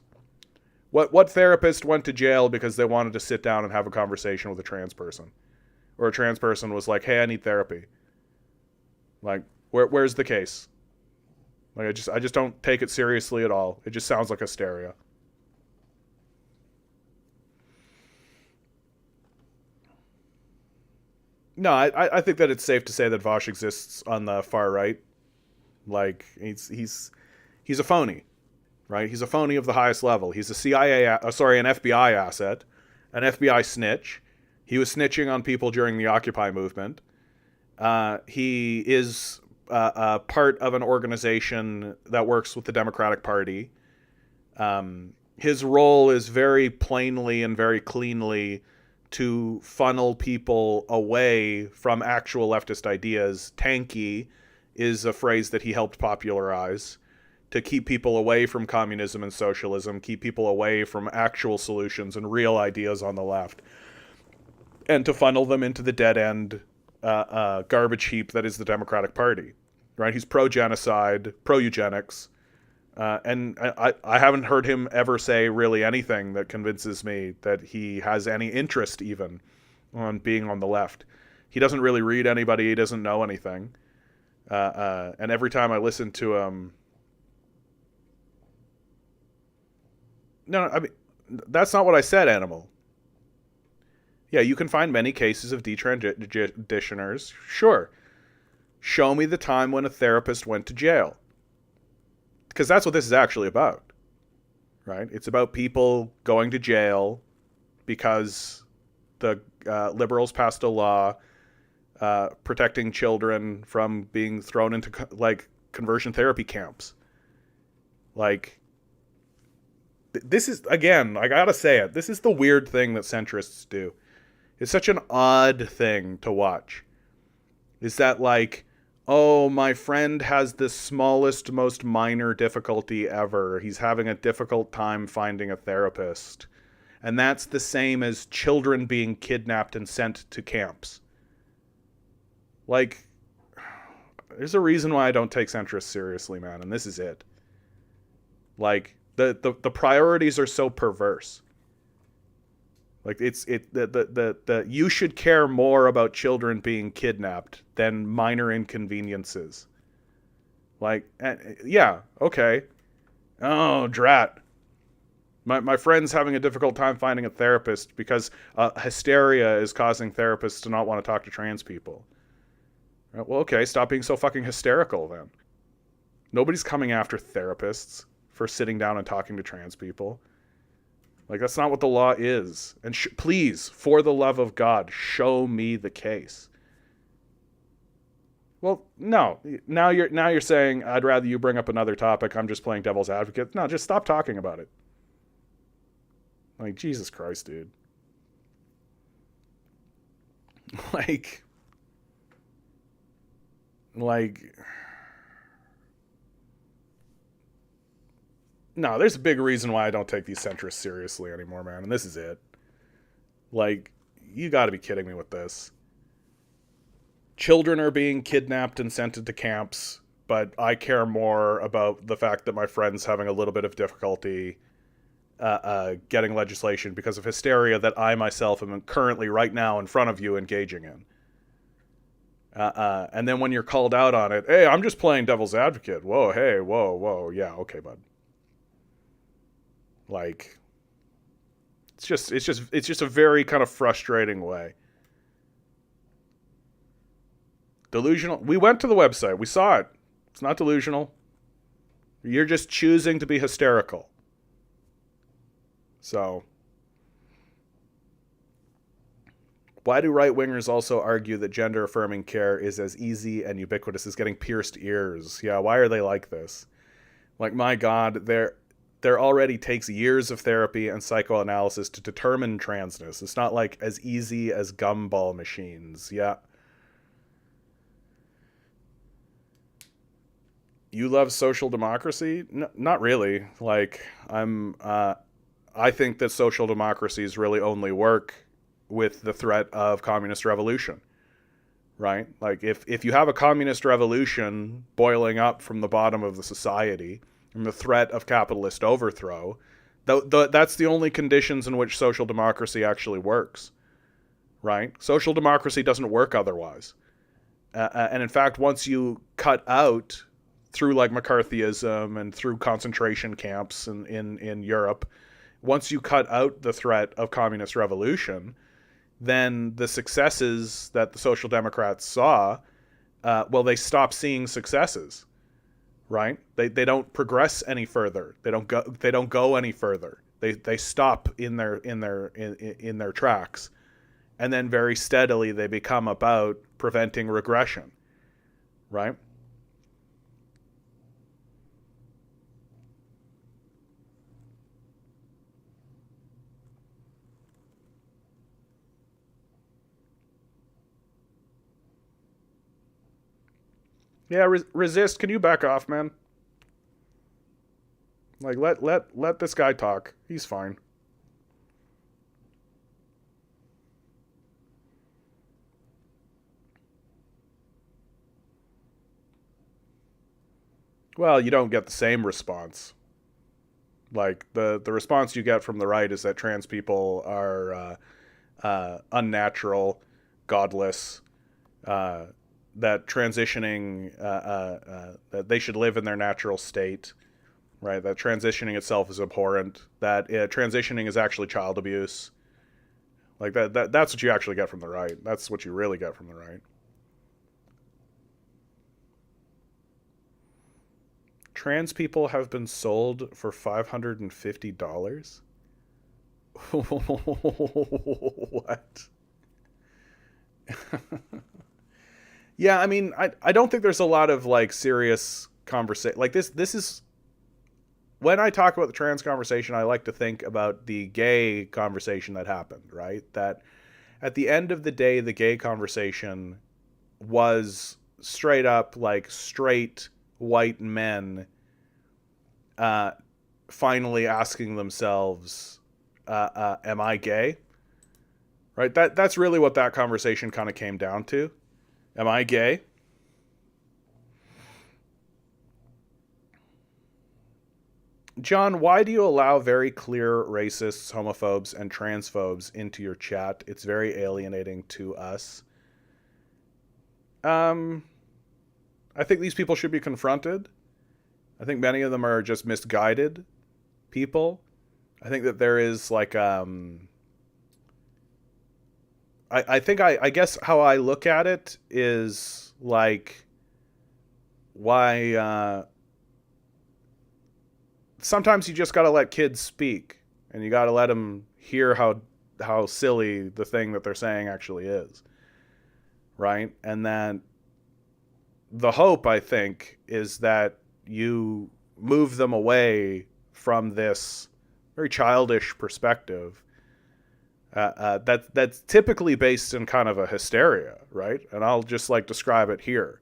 What therapist went to jail because they wanted to sit down and have a conversation with a trans person? Or a trans person was like, hey, I need therapy. Like, where's the case? Like, I just don't take it seriously at all. It just sounds like hysteria. No, I think that it's safe to say that Vosh exists on the far right. Like, he's a phony, right? He's a phony of the highest level. He's a an FBI asset, an FBI snitch. He was snitching on people during the Occupy movement. He is part of an organization that works with the Democratic Party. His role is very plainly and very cleanly to funnel people away from actual leftist ideas. Tanky is a phrase that he helped popularize, to keep people away from communism and socialism, keep people away from actual solutions and real ideas on the left, and to funnel them into the dead end garbage heap that is the Democratic Party, right? He's pro-genocide, pro-eugenics. And I haven't heard him ever say really anything that convinces me that he has any interest even on being on the left. He doesn't really read anybody. He doesn't know anything. And every time I listen to him... No, I mean, that's not what I said, Animal. Yeah, you can find many cases of detransitioners. Sure. Show me the time when a therapist went to jail. Because that's what this is actually about. Right? It's about people going to jail because the liberals passed a law protecting children from being thrown into conversion therapy camps. This is, again, I gotta say it, this is the weird thing that centrists do. It's such an odd thing to watch. Is that oh, my friend has the smallest, most minor difficulty ever. He's having a difficult time finding a therapist. And that's the same as children being kidnapped and sent to camps. There's a reason why I don't take centrists seriously, man, and this is it. The priorities are so perverse. You should care more about children being kidnapped than minor inconveniences. Yeah, okay. Oh, drat. My friend's having a difficult time finding a therapist because hysteria is causing therapists to not want to talk to trans people. Well, okay, stop being so fucking hysterical then. Nobody's coming after therapists for sitting down and talking to trans people. That's not what the law is. And please, for the love of God, show me the case. Well, no. Now you're saying I'd rather you bring up another topic. I'm just playing devil's advocate. No, just stop talking about it. Jesus Christ, dude. No, there's a big reason why I don't take these centrists seriously anymore, man, and this is it. You gotta be kidding me with this. Children are being kidnapped and sent into camps, but I care more about the fact that my friend's having a little bit of difficulty getting legislation because of hysteria that I myself am currently right now in front of you engaging in. And then when you're called out on it, hey, I'm just playing devil's advocate. Whoa, hey, whoa, yeah, okay, bud. It's just a very kind of frustrating way. Delusional. We went to the website. We saw it. It's not delusional. You're just choosing to be hysterical. So, why do right-wingers also argue that gender-affirming care is as easy and ubiquitous as getting pierced ears? Yeah, why are they like this? My God, there already takes years of therapy and psychoanalysis to determine transness. It's not as easy as gumball machines. Yeah. You love social democracy? No, not really. I think that social democracies really only work with the threat of communist revolution. Right? If you have a communist revolution boiling up from the bottom of the society, and the threat of capitalist overthrow, that's the only conditions in which social democracy actually works, right? Social democracy doesn't work otherwise. And in fact, once you cut out, through McCarthyism and through concentration camps in Europe, once you cut out the threat of communist revolution, then the successes that the Social Democrats saw, they stop seeing successes. Right? They don't progress any further. They don't go any further. They stop in their tracks, and then very steadily they become about preventing regression. Right? Yeah, resist. Can you back off, man? Let this guy talk. He's fine. Well, you don't get the same response. Like the response you get from the right is that trans people are unnatural, godless, uh, that transitioning that they should live in their natural state, right? That transitioning itself is abhorrent. That transitioning is actually child abuse. Like that's what you actually get from the right. That's what you really get from the right. Trans people have been sold for $550. What? Yeah, I mean, I don't think there's a lot of like serious conversation like this is when I talk about the trans conversation, I like to think about the gay conversation that happened, right? That at the end of the day, the gay conversation was straight up like straight white men uh, finally asking themselves, "Am I gay?" Right? That's really what that conversation kind of came down to. Am I gay? John, why do you allow very clear racists, homophobes, and transphobes into your chat? It's very alienating to us. Um, I think these people should be confronted. I think many of them are just misguided people. I think that there is like I think I guess how I look at it is like why sometimes you just got to let kids speak and you got to let them hear how silly the thing that they're saying actually is, right? And then the hope, I think, is that you move them away from this very childish perspective that's typically based in kind of a hysteria, right? And I'll just like describe it here,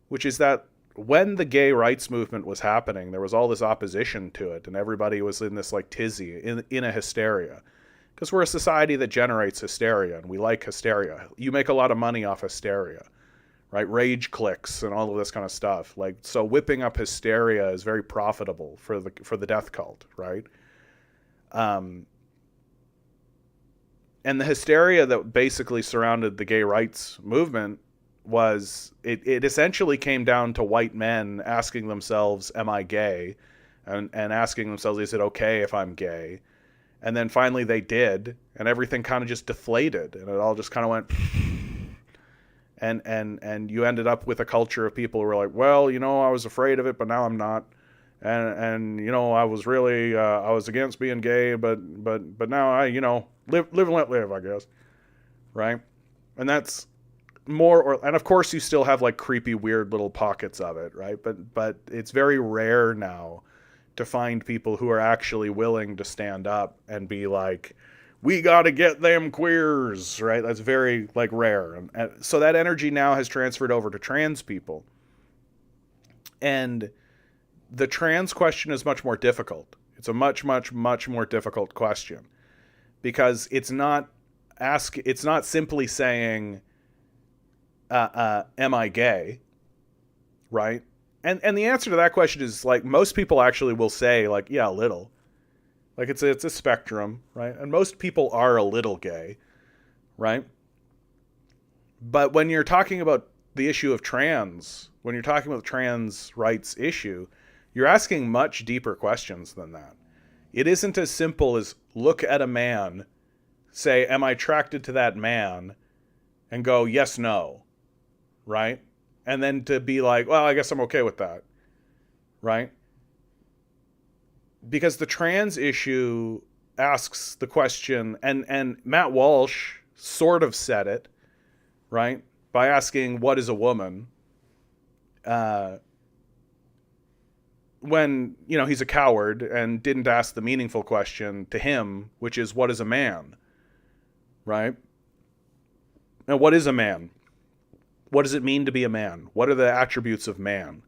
which is that when the gay rights movement was happening, there was all this opposition to it, and everybody was in this like tizzy, in a hysteria, because we're a society that generates hysteria, and we like hysteria. You make a lot of money off hysteria, right? Rage clicks and all of this kind of stuff. Like, so whipping up hysteria is very profitable for the death cult, right? Um, and the hysteria that basically surrounded the gay rights movement was it essentially came down to white men asking themselves, am I gay? And asking themselves, is it okay if I'm gay? And then finally they did, and everything kind of just deflated, and it all just kind of went and you ended up with a culture of people who were like, well, I was afraid of it, but now I'm not. And I was really I was against being gay, but now I live and let live, I guess, right? And that's more, or and of course you still have like creepy weird little pockets of it, right? But it's very rare now to find people who are actually willing to stand up and be like, we got to get them queers, right? That's very like rare, and so that energy now has transferred over to trans people, and the trans question is much more difficult. It's a much, much, much more difficult question because it's not simply saying, am I gay? Right? And the answer to that question is like most people actually will say like, yeah, a little. Like it's a spectrum, right? And most people are a little gay, right? But when you're talking about the issue of trans, when you're talking about the trans rights issue, you're asking much deeper questions than that. It isn't as simple as look at a man, say, am I attracted to that man? And go, yes, no. Right? And then to be like, well, I guess I'm okay with that. Right? Because the trans issue asks the question, and Matt Walsh sort of said it, right? By asking, what is a woman? When he's a coward and didn't ask the meaningful question to him, which is, what is a man? Right? Now, what is a man? What does it mean to be a man? What are the attributes of man?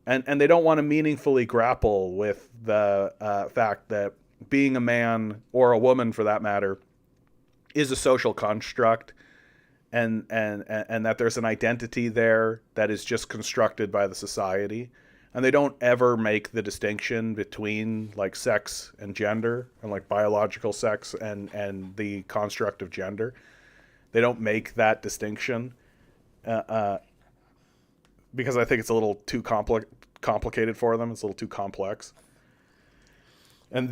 And they don't want to meaningfully grapple with the fact that being a man, or a woman for that matter, is a social construct, and that there's an identity there that is just constructed by the society. And they don't ever make the distinction between like sex and gender and like biological sex and the construct of gender. They don't make that distinction because I think it's a little too complicated for them. It's a little too complex. And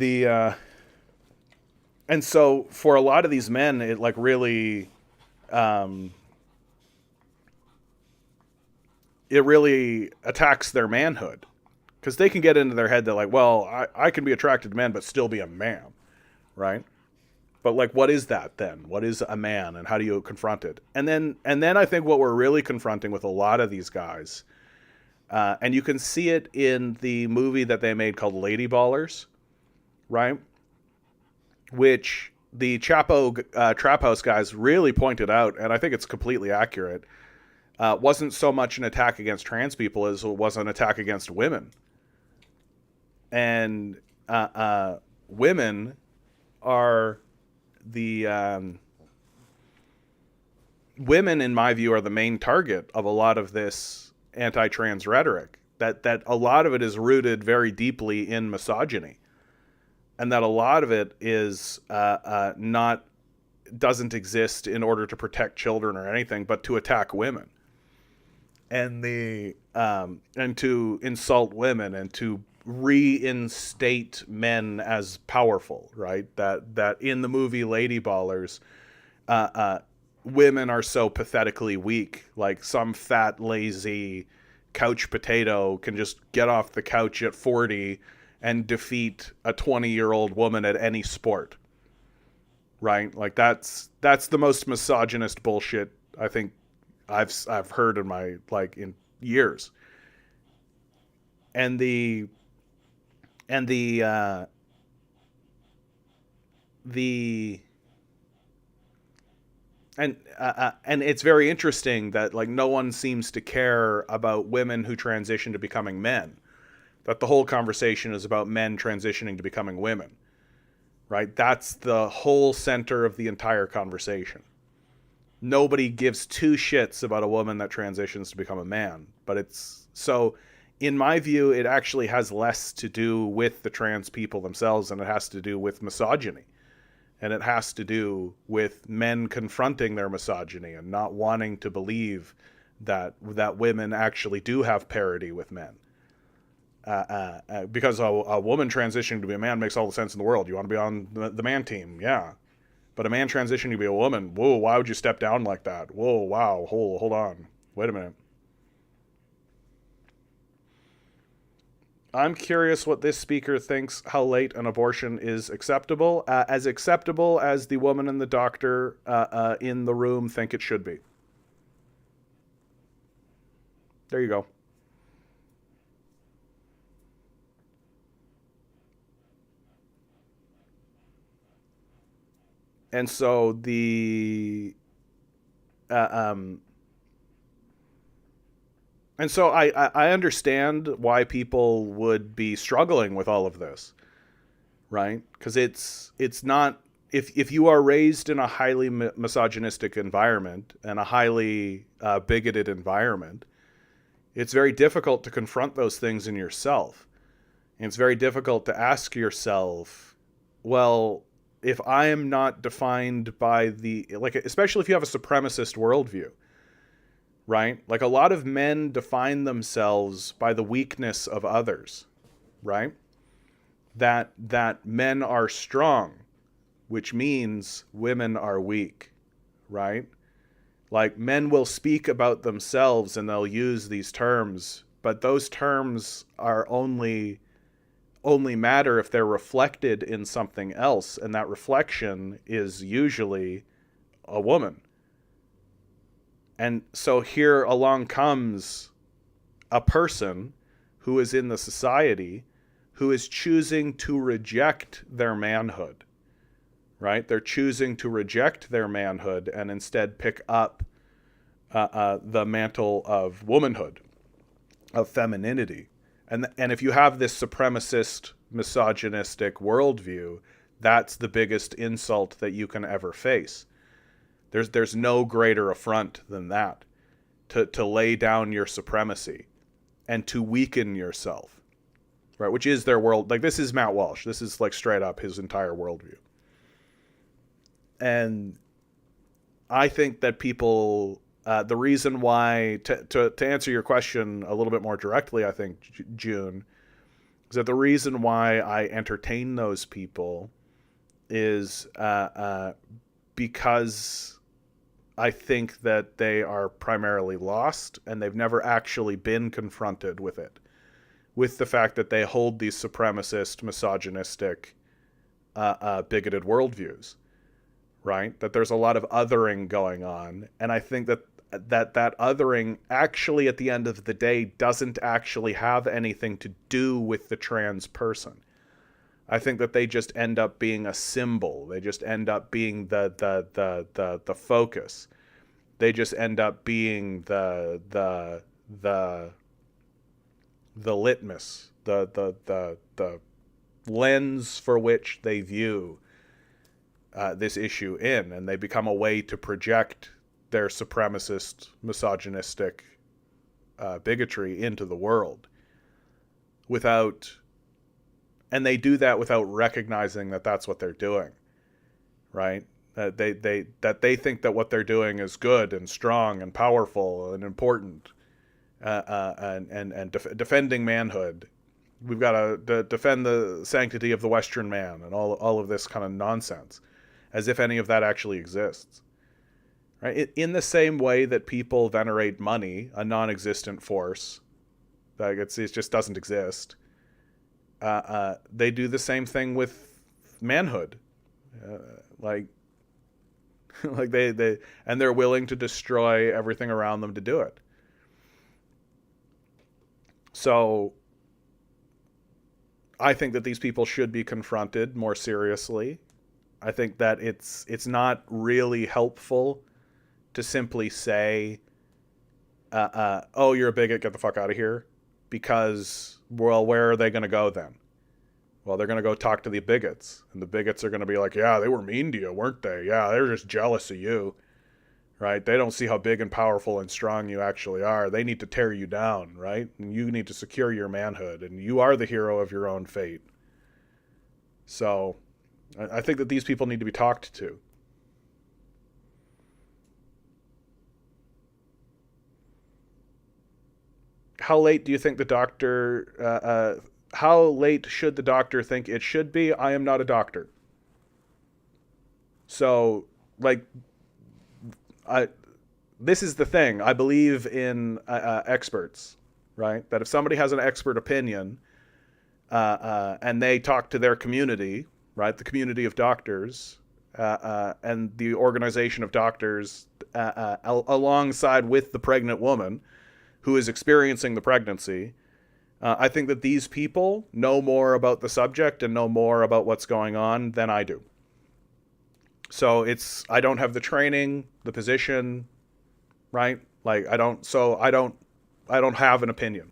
and so for a lot of these men, it like really, it really attacks their manhood, because they can get into their head that like, well, I can be attracted to men but still be a man, right? But like, what is that then? What is a man, and how do you confront it? And then I think what we're really confronting with a lot of these guys, and you can see it in the movie that they made called Lady Ballers, right? Which the Chapo Trap House guys really pointed out, and I think it's completely accurate. Wasn't so much an attack against trans people as it was an attack against women. And women are the women, in my view, are the main target of a lot of this anti-trans rhetoric. That a lot of it is rooted very deeply in misogyny, and that a lot of it is doesn't exist in order to protect children or anything, but to attack women. And and to insult women and to reinstate men as powerful, right? That in the movie Lady Ballers, women are so pathetically weak. Like some fat, lazy couch potato can just get off the couch at 40 and defeat a 20-year-old woman at any sport, right? Like that's the most misogynist bullshit I think I've heard in my in years. And it's very interesting that like no one seems to care about women who transition to becoming men. That the whole conversation is about men transitioning to becoming women, right? That's the whole center of the entire conversation. Nobody gives two shits about a woman that transitions to become a man. But it's so, in my view, it actually has less to do with the trans people themselves, and it has to do with misogyny. And it has to do with men confronting their misogyny and not wanting to believe that women actually do have parity with men. Because a woman transitioning to be a man makes all the sense in the world. You want to be on the man team, yeah. But a man transitioning to be a woman, whoa, why would you step down like that? Whoa, wow, hold on. Wait a minute. I'm curious what this speaker thinks how late an abortion is acceptable. As acceptable as the woman and the doctor in the room think it should be. There you go. And so I understand why people would be struggling with all of this, right? Because it's not, if you are raised in a highly misogynistic environment and a highly bigoted environment, it's very difficult to confront those things in yourself. And it's very difficult to ask yourself, well, if I am not defined by especially if you have a supremacist worldview, right? Like a lot of men define themselves by the weakness of others, right? That men are strong, which means women are weak, right? Like men will speak about themselves and they'll use these terms, but those terms are only matter if they're reflected in something else, and that reflection is usually a woman. And so here along comes a person who is in the society who is choosing to reject their manhood, right? They're choosing to reject their manhood and instead pick up the mantle of womanhood, of femininity. And if you have this supremacist, misogynistic worldview, that's the biggest insult that you can ever face. There's no greater affront than that, to lay down your supremacy and to weaken yourself, right? Which is their world. Like, this is Matt Walsh. This is like straight up his entire worldview. And I think that people, the reason why, to answer your question a little bit more directly, I think, June, is that the reason why I entertain those people is because I think that they are primarily lost and they've never actually been confronted with it, with the fact that they hold these supremacist, misogynistic, bigoted worldviews, right? That there's a lot of othering going on. And I think that othering actually, at the end of the day, doesn't actually have anything to do with the trans person. I think that they just end up being a symbol. They just end up being the focus. They just end up being the litmus, the lens for which they view this issue in, and they become a way to project their supremacist, misogynistic bigotry into the world and they do that without recognizing that that's what they're doing, right? They think that what they're doing is good and strong and powerful and important, and defending manhood. We've got to defend the sanctity of the Western man and all of this kind of nonsense, as if any of that actually exists. Right? In the same way that people venerate money, a non-existent force, like it just doesn't exist. They do the same thing with manhood, like they're willing to destroy everything around them to do it. So I think that these people should be confronted more seriously. I think that it's not really helpful to simply say, oh, you're a bigot, get the fuck out of here. Because, well, where are they going to go then? Well, they're going to go talk to the bigots. And the bigots are going to be like, yeah, they were mean to you, weren't they? Yeah, they're just jealous of you. Right? They don't see how big and powerful and strong you actually are. They need to tear you down, right? And you need to secure your manhood. And you are the hero of your own fate. So, I think that these people need to be talked to. How late do you think the doctor, how late should the doctor think it should be? I am not a doctor. So, like, this is the thing. I believe in experts, right? That if somebody has an expert opinion and they talk to their community, right, the community of doctors and the organization of doctors alongside with the pregnant woman who is experiencing the pregnancy, I think that these people know more about the subject and know more about what's going on than I do. So I don't have the training, the position, right? Like I don't have an opinion,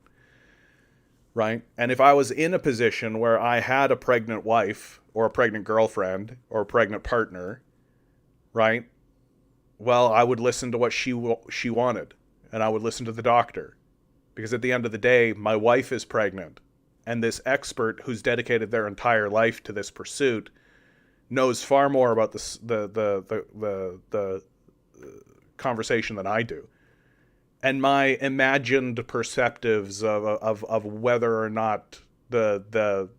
right? And if I was in a position where I had a pregnant wife or a pregnant girlfriend or a pregnant partner, right? Well, I would listen to what she wanted. And I would listen to the doctor. Because at the end of the day, my wife is pregnant. And this expert who's dedicated their entire life to this pursuit knows far more about the conversation than I do. And my imagined perceptives of whether or not the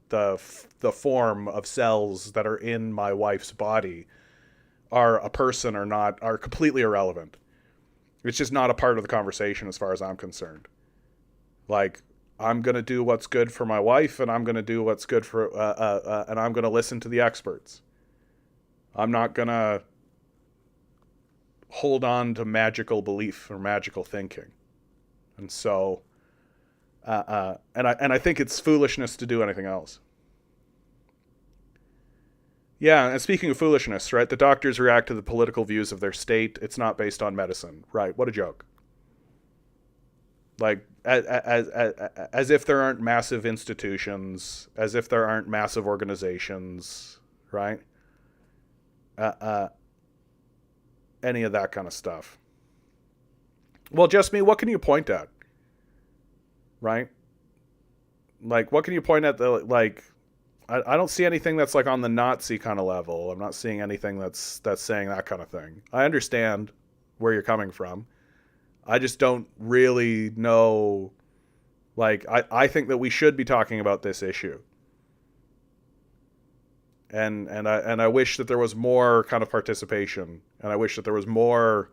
form of cells that are in my wife's body are a person or not are completely irrelevant. It's just not a part of the conversation as far as I'm concerned. Like, I'm going to do what's good for my wife, and I'm going to do what's good for, and I'm going to listen to the experts. I'm not going to hold on to magical belief or magical thinking. And so, and I think it's foolishness to do anything else. Yeah, and speaking of foolishness, right, the doctors react to the political views of their state. It's not based on medicine. Right, what a joke. Like, as if there aren't massive institutions, as if there aren't massive organizations, right? Any of that kind of stuff. Well, just me, what can you point at? right? Like, what can you point at like, I don't see anything that's like on the Nazi kind of level. I'm not seeing anything that's saying that kind of thing. I understand where you're coming from. I just don't really know. Like, I think that we should be talking about this issue. And I wish that there was more kind of participation, and I wish that there was more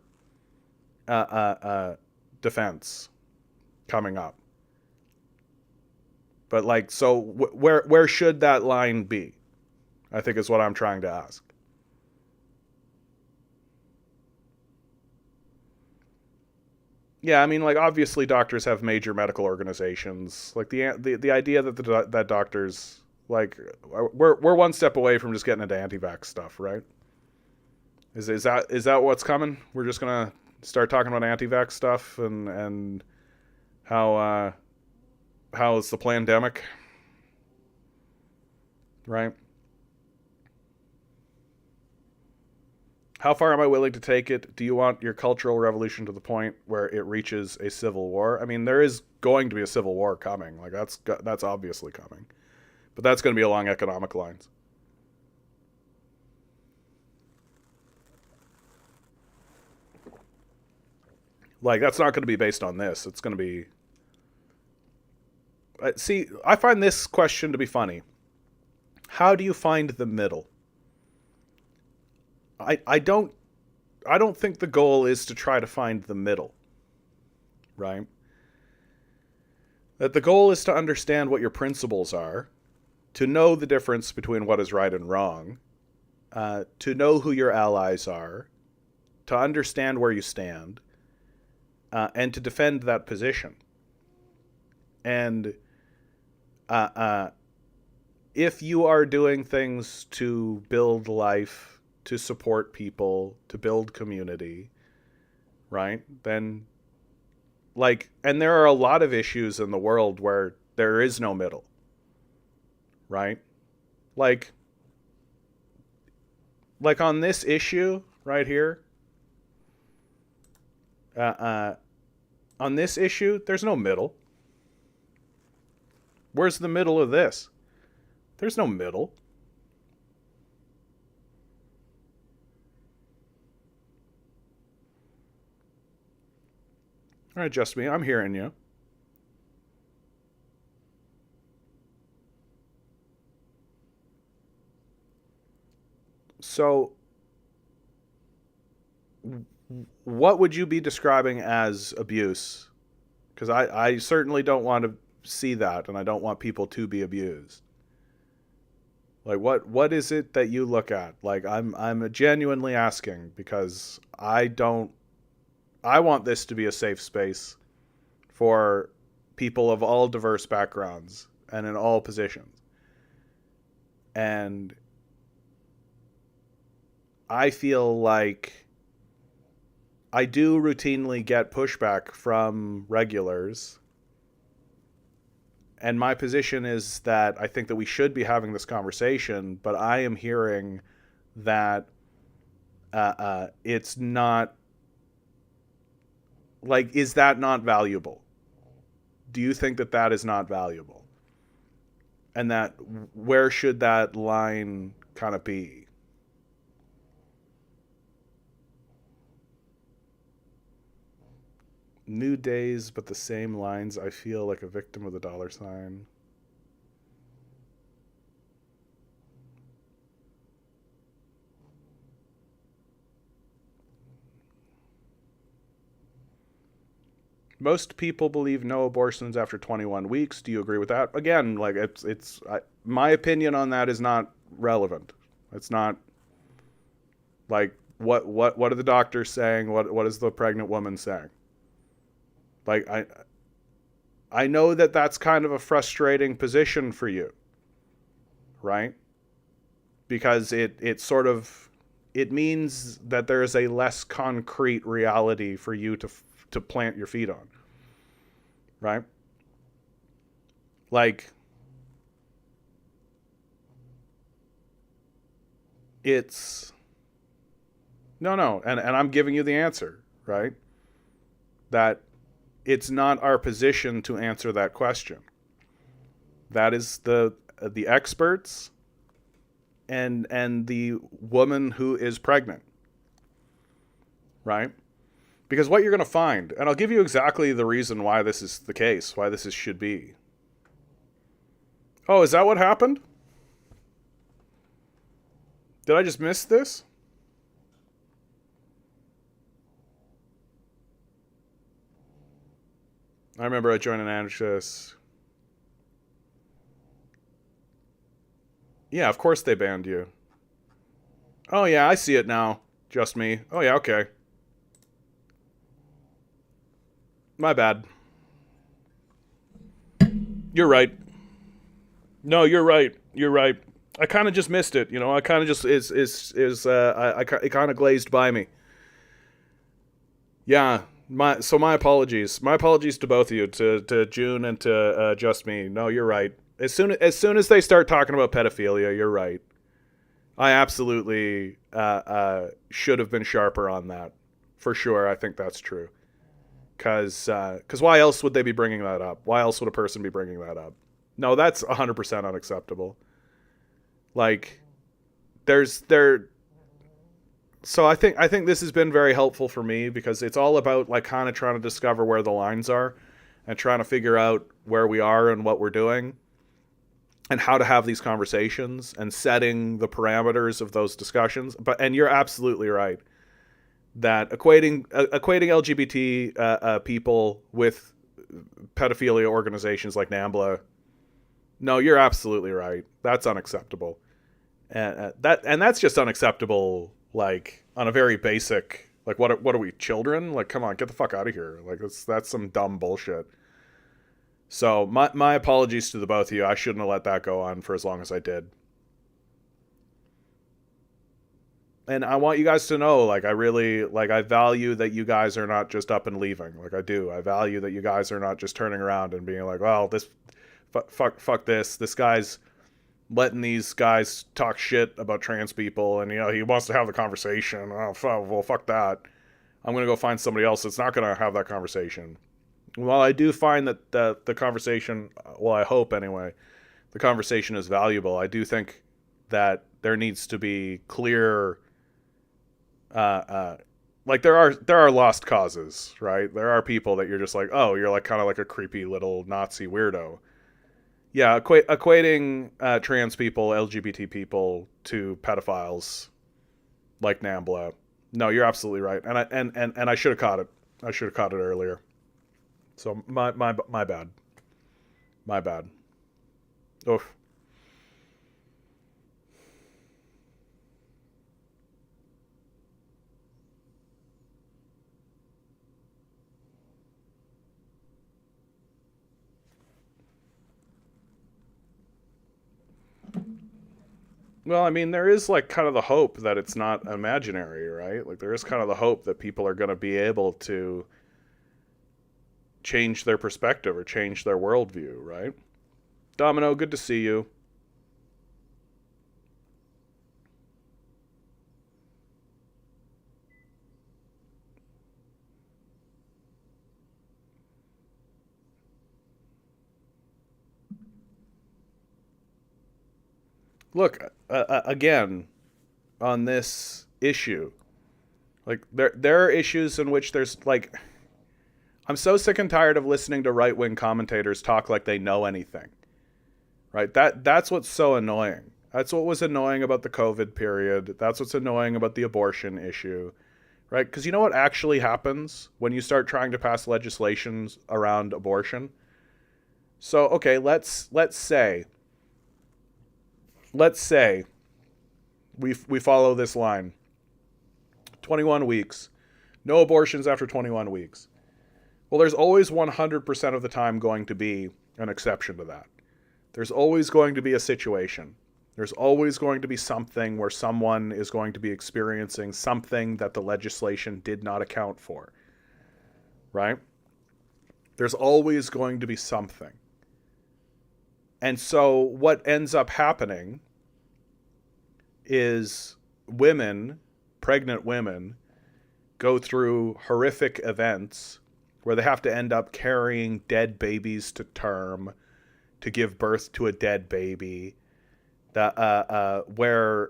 uh, uh, uh, defense coming up. But like, so where should that line be? I think is what I'm trying to ask. Yeah, I mean, like, obviously doctors have major medical organizations. Like the idea that that doctors, like, we're one step away from just getting into anti-vax stuff, right? Is that what's coming? We're just gonna start talking about anti-vax stuff and how how it's the pandemic, right? How far am I willing to take it? Do you want your cultural revolution to the point where it reaches a civil war? I mean, there is going to be a civil war coming. Like, that's obviously coming, but that's going to be along economic lines. Like, that's not going to be based on this. It's going to be. See, I find this question to be funny. How do you find the middle? I don't think the goal is to try to find the middle, right? That the goal is to understand what your principles are, to know the difference between what is right and wrong, to know who your allies are, to understand where you stand, and to defend that position. And uh, uh, if you are doing things to build life, to support people, to build community, right? Then, like, and there are a lot of issues in the world where there is no middle, right? Like, like on this issue right here, uh, uh, on this issue, there's no middle. Where's the middle of this? There's no middle. All right, just me. I'm hearing you. So, what would you be describing as abuse? Because I certainly don't want to see that, and I don't want people to be abused. Like, what is it that you look at? Like, I'm genuinely asking because I want this to be a safe space for people of all diverse backgrounds and in all positions. And I feel like I do routinely get pushback from regulars. And my position is that I think that we should be having this conversation, but I am hearing that it's not, like, is that not valuable? Do you think that that is not valuable? And that where should that line kind of be? New days, but the same lines. I feel like a victim of the dollar sign. Most people believe no abortions after 21 weeks. Do you agree with that? Again, like, my opinion on that is not relevant. It's not like what are the doctors saying? What is the pregnant woman saying? Like, I know that that's kind of a frustrating position for you, right? Because it sort of it means that there is a less concrete reality for you to plant your feet on, right? Like, it's no, and I'm giving you the answer, right? That it's not our position to answer that question. That is the experts and the woman who is pregnant, right? Because what you're going to find, and I'll give you exactly the reason why this is the case, why should be. Oh, is that what happened? Did I just miss this? I remember I joined an anxious. Yeah, of course they banned you. Oh yeah, I see it now. Just me. Oh yeah, okay. My bad. You're right. No, you're right. You're right. I kind of just missed it. You know, I kind of just it kind of glazed by me. Yeah. My apologies. My apologies to both of you, to June and to just me. No, you're right. As soon as they start talking about pedophilia, you're right. I absolutely should have been sharper on that, for sure. I think that's true. Because why else would they be bringing that up? Why else would a person be bringing that up? No, that's 100% unacceptable. Like, there's there. So I think this has been very helpful for me, because it's all about like kind of trying to discover where the lines are, and trying to figure out where we are and what we're doing, and how to have these conversations, and setting the parameters of those discussions. And you're absolutely right that equating LGBT people with pedophilia organizations like NAMBLA. No, you're absolutely right. That's unacceptable, and that's just unacceptable. Like, on a very basic, like, what are we, children? Like, come on, get the fuck out of here. Like, that's some dumb bullshit. So my apologies to the both of you. I shouldn't have let that go on for as long as I did. And I want you guys to know, like, I really, like, I value that you guys are not just up and leaving. Like, I do. I value that you guys are not just turning around and being like, well, this, fuck this. This guy's letting these guys talk shit about trans people, and, you know, he wants to have the conversation. Oh, well, fuck that. I'm going to go find somebody else that's not going to have that conversation. Well, I do find that the conversation, well, I hope anyway, the conversation is valuable. I do think that there needs to be clear, like, there are lost causes, right? There are people that you're just like, oh, you're like kind of like a creepy little Nazi weirdo. Yeah, equating trans people, LGBT people to pedophiles like NAMBLA. No, you're absolutely right, and I should have caught it. I should have caught it earlier. So my bad. My bad. Oof. Well, I mean, there is like kind of the hope that it's not imaginary, right? Like, there is kind of the hope that people are going to be able to change their perspective or change their worldview, right? Domino, good to see you. Look, again, on this issue, like, there are issues in which there's like, I'm so sick and tired of listening to right wing commentators talk like they know anything. Right? That's what's so annoying. That's what was annoying about the COVID period. That's what's annoying about the abortion issue. Right? Because you know what actually happens when you start trying to pass legislations around abortion? So, okay, let's say we follow this line. 21 weeks. No abortions after 21 weeks. Well, there's always 100% of the time going to be an exception to that. There's always going to be a situation. There's always going to be something where someone is going to be experiencing something that the legislation did not account for. Right? There's always going to be something. And so what ends up happening is pregnant women, go through horrific events where they have to end up carrying dead babies to term to give birth to a dead baby. Where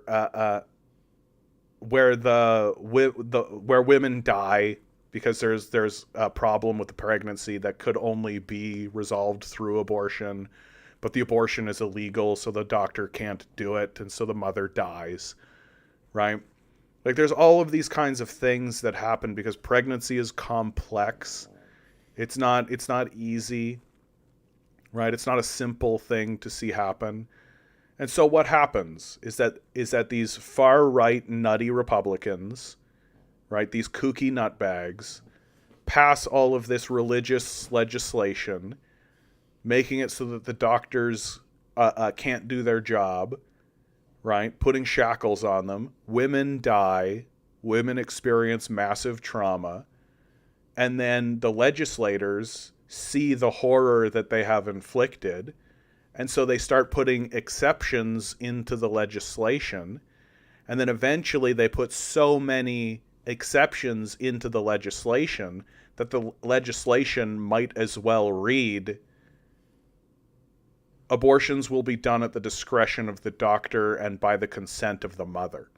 women die because there's a problem with the pregnancy that could only be resolved through abortion, but the abortion is illegal, so the doctor can't do it, and so the mother dies, right? Like, there's all of these kinds of things that happen because pregnancy is complex. It's not easy, right? It's not a simple thing to see happen. And so what happens is that these far-right nutty Republicans, right, these kooky nutbags, pass all of this religious legislation, making it so that the doctors can't do their job, right, putting shackles on them. Women die. Women experience massive trauma. And then the legislators see the horror that they have inflicted, and so they start putting exceptions into the legislation. And then eventually they put so many exceptions into the legislation that the legislation might as well read, abortions will be done at the discretion of the doctor and by the consent of the mother.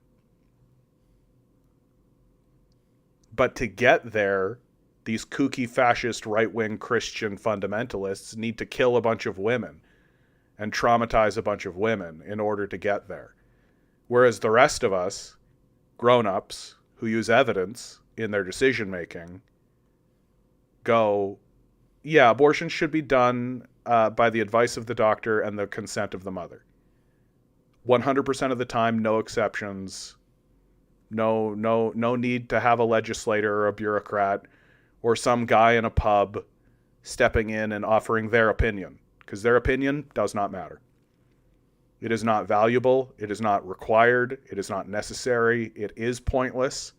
But to get there, these kooky fascist right-wing Christian fundamentalists need to kill a bunch of women and traumatize a bunch of women in order to get there. Whereas the rest of us, grown-ups, who use evidence in their decision-making, go, yeah, abortion should be done by the advice of the doctor and the consent of the mother. 100% of the time, no exceptions. No need to have a legislator or a bureaucrat or some guy in a pub stepping in and offering their opinion, because their opinion does not matter. It is not valuable. It is not required. It is not necessary. It is pointless.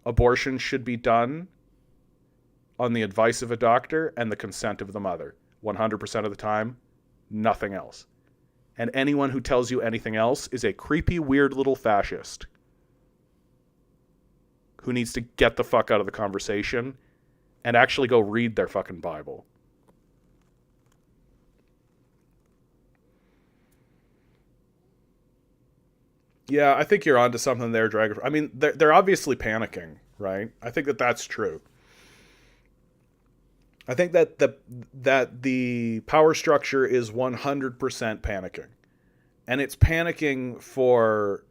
Abortion should be done on the advice of a doctor and the consent of the mother. 100% of the time, nothing else. And anyone who tells you anything else is a creepy, weird little fascist who needs to get the fuck out of the conversation and actually go read their fucking Bible. Yeah, I think you're onto something there, Dragon. I mean, they're obviously panicking, right? I think that that's true. I think that the power structure is 100% panicking. And it's panicking for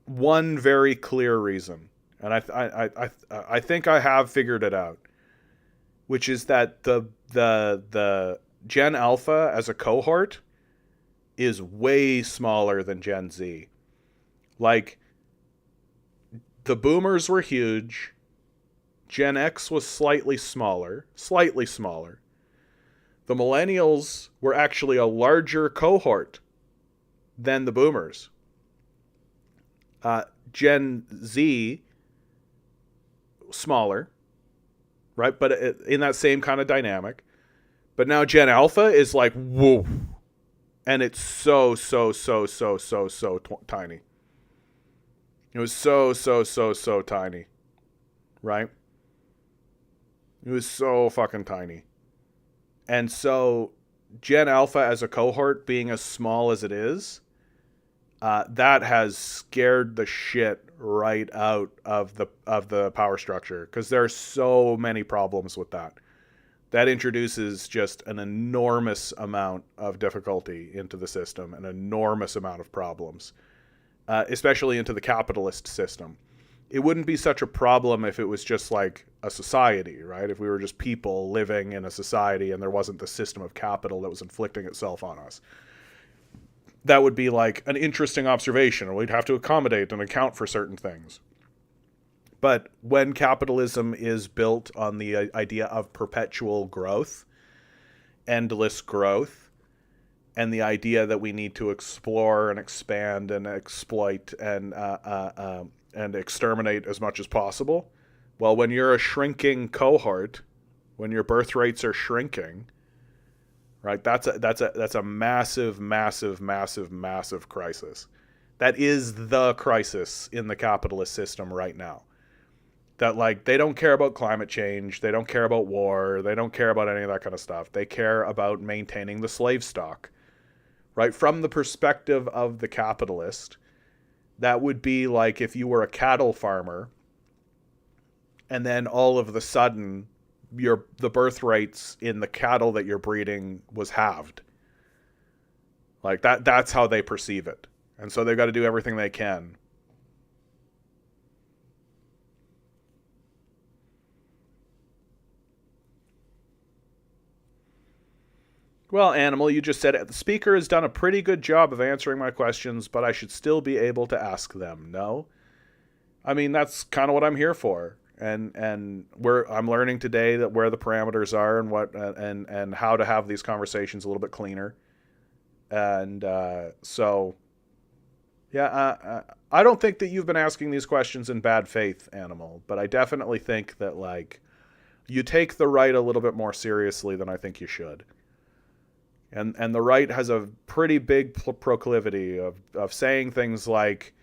one very clear reason. And I think I have figured it out, which is that the Gen Alpha as a cohort is way smaller than Gen Z. Like, the boomers were huge. Gen X was slightly smaller. The millennials were actually a larger cohort than the boomers. Gen Z, smaller, right? But in that same kind of dynamic. But now Gen Alpha is like, whoa. And it's so tiny. It was so tiny. Right? It was so fucking tiny. And so Gen Alpha as a cohort being as small as it is, that has scared the shit right out of the power structure, because there are so many problems with that. That introduces just an enormous amount of difficulty into the system, an enormous amount of problems, especially into the capitalist system. It wouldn't be such a problem if it was just like a society, right? If we were just people living in a society and there wasn't the system of capital that was inflicting itself on us. That would be like an interesting observation, and we'd have to accommodate and account for certain things. But when capitalism is built on the idea of perpetual growth, endless growth, and the idea that we need to explore and expand and exploit and exterminate as much as possible, well, when you're a shrinking cohort, when your birth rates are shrinking, right? That's a massive crisis. That is the crisis in the capitalist system right now. That, like, they don't care about climate change, they don't care about war, they don't care about any of that kind of stuff. They care about maintaining the slave stock, right? From the perspective of the capitalist, that would be like if you were a cattle farmer and then all of the sudden the birth rates in the cattle that you're breeding was halved. Like that's how they perceive it. And so they've got to do everything they can. Well, Animal, you just said it. The speaker has done a pretty good job of answering my questions, but I should still be able to ask them. No? I mean, that's kind of what I'm here for. And I'm learning today that where the parameters are and what and how to have these conversations a little bit cleaner. And so yeah, I don't think that you've been asking these questions in bad faith, Animal, but I definitely think that, like, you take the right a little bit more seriously than I think you should. And the right has a pretty big proclivity of saying things like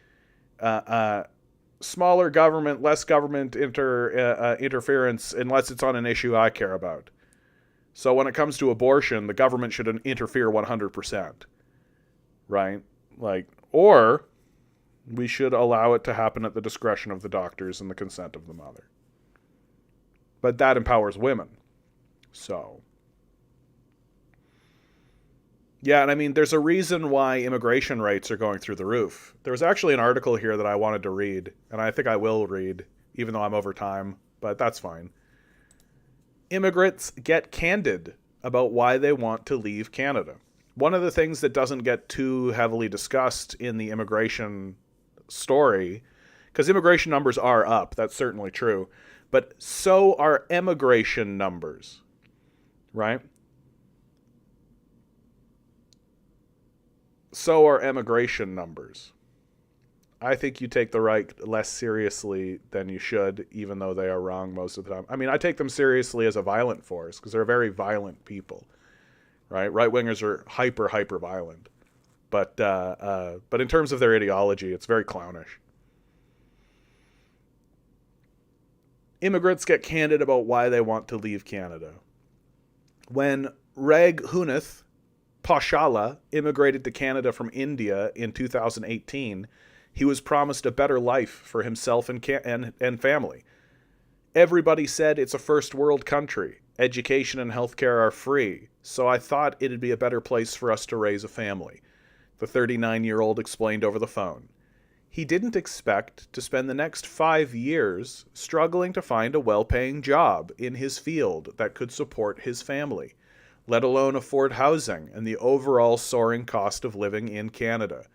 smaller government, less government interference unless it's on an issue I care about. So when it comes to abortion, the government should interfere 100%. Right? Like, or we should allow it to happen at the discretion of the doctors and the consent of the mother. But that empowers women. So, yeah, and I mean, there's a reason why immigration rates are going through the roof. There was actually an article here that I wanted to read, and I think I will read, even though I'm over time, but that's fine. Immigrants get candid about why they want to leave Canada. One of the things that doesn't get too heavily discussed in the immigration story, because immigration numbers are up, that's certainly true, but so are emigration numbers, right? So are emigration numbers. I think you take the right less seriously than you should, even though they are wrong most of the time. I mean, I take them seriously as a violent force because they're very violent people, right? Right-wingers are hyper violent. But in terms of their ideology, it's very clownish. Immigrants get candid about why they want to leave Canada. When Rag Huneth Pashala immigrated to Canada from India in 2018, he was promised a better life for himself and family. Everybody said it's a first world country. Education and healthcare are free, so I thought it'd be a better place for us to raise a family, the 39-year-old explained over the phone. He didn't expect to spend the next 5 years struggling to find a well-paying job in his field that could support his family, let alone afford housing and the overall soaring cost of living in Canada.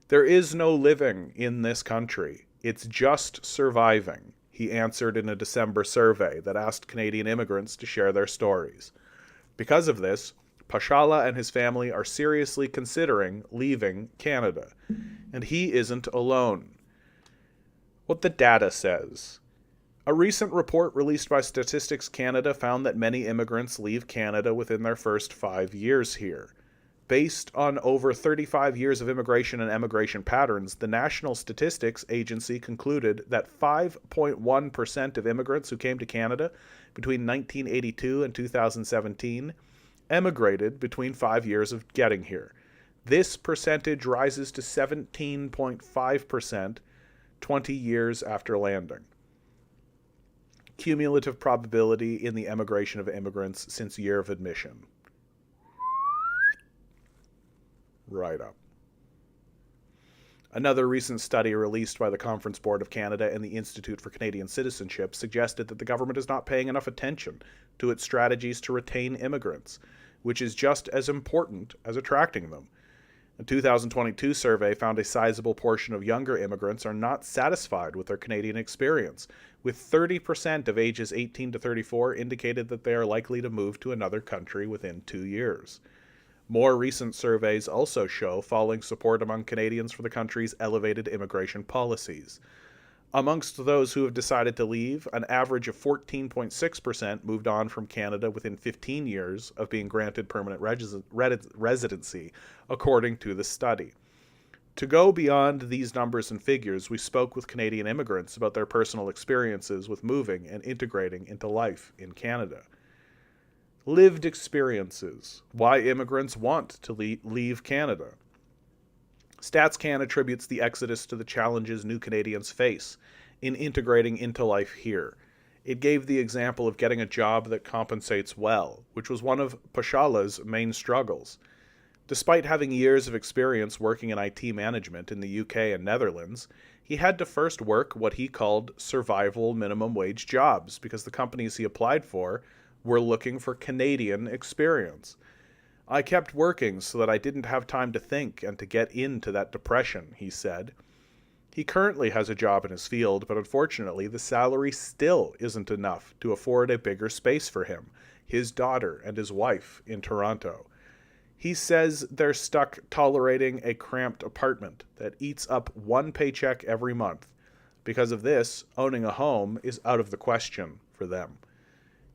There is no living in this country. It's just surviving, he answered in a December survey that asked Canadian immigrants to share their stories. Because of this, Pashala and his family are seriously considering leaving Canada. And he isn't alone. What the data says. A recent report released by Statistics Canada found that many immigrants leave Canada within their first 5 years here. Based on over 35 years of immigration and emigration patterns, the National Statistics Agency concluded that 5.1% of immigrants who came to Canada between 1982 and 2017 emigrated between 5 years of getting here. This percentage rises to 17.5% 20 years after landing. Cumulative probability in the emigration of immigrants since year of admission. Right up. Another recent study released by the Conference Board of Canada and the Institute for Canadian Citizenship suggested that the government is not paying enough attention to its strategies to retain immigrants, which is just as important as attracting them. A 2022 survey found a sizable portion of younger immigrants are not satisfied with their Canadian experience, with 30% of ages 18 to 34 indicated that they are likely to move to another country within 2 years. More recent surveys also show falling support among Canadians for the country's elevated immigration policies. Amongst those who have decided to leave, an average of 14.6% moved on from Canada within 15 years of being granted permanent residency, according to the study. To go beyond these numbers and figures, we spoke with Canadian immigrants about their personal experiences with moving and integrating into life in Canada. Lived experiences. Why immigrants want to leave Canada. StatsCan attributes the exodus to the challenges new Canadians face in integrating into life here. It gave the example of getting a job that compensates well, which was one of Pashala's main struggles. Despite having years of experience working in IT management in the UK and Netherlands, he had to first work what he called survival minimum wage jobs because the companies he applied for were looking for Canadian experience. I kept working so that I didn't have time to think and to get into that depression, he said. He currently has a job in his field, but unfortunately the salary still isn't enough to afford a bigger space for him, his daughter, and his wife in Toronto. He says they're stuck tolerating a cramped apartment that eats up one paycheck every month. Because of this, owning a home is out of the question for them.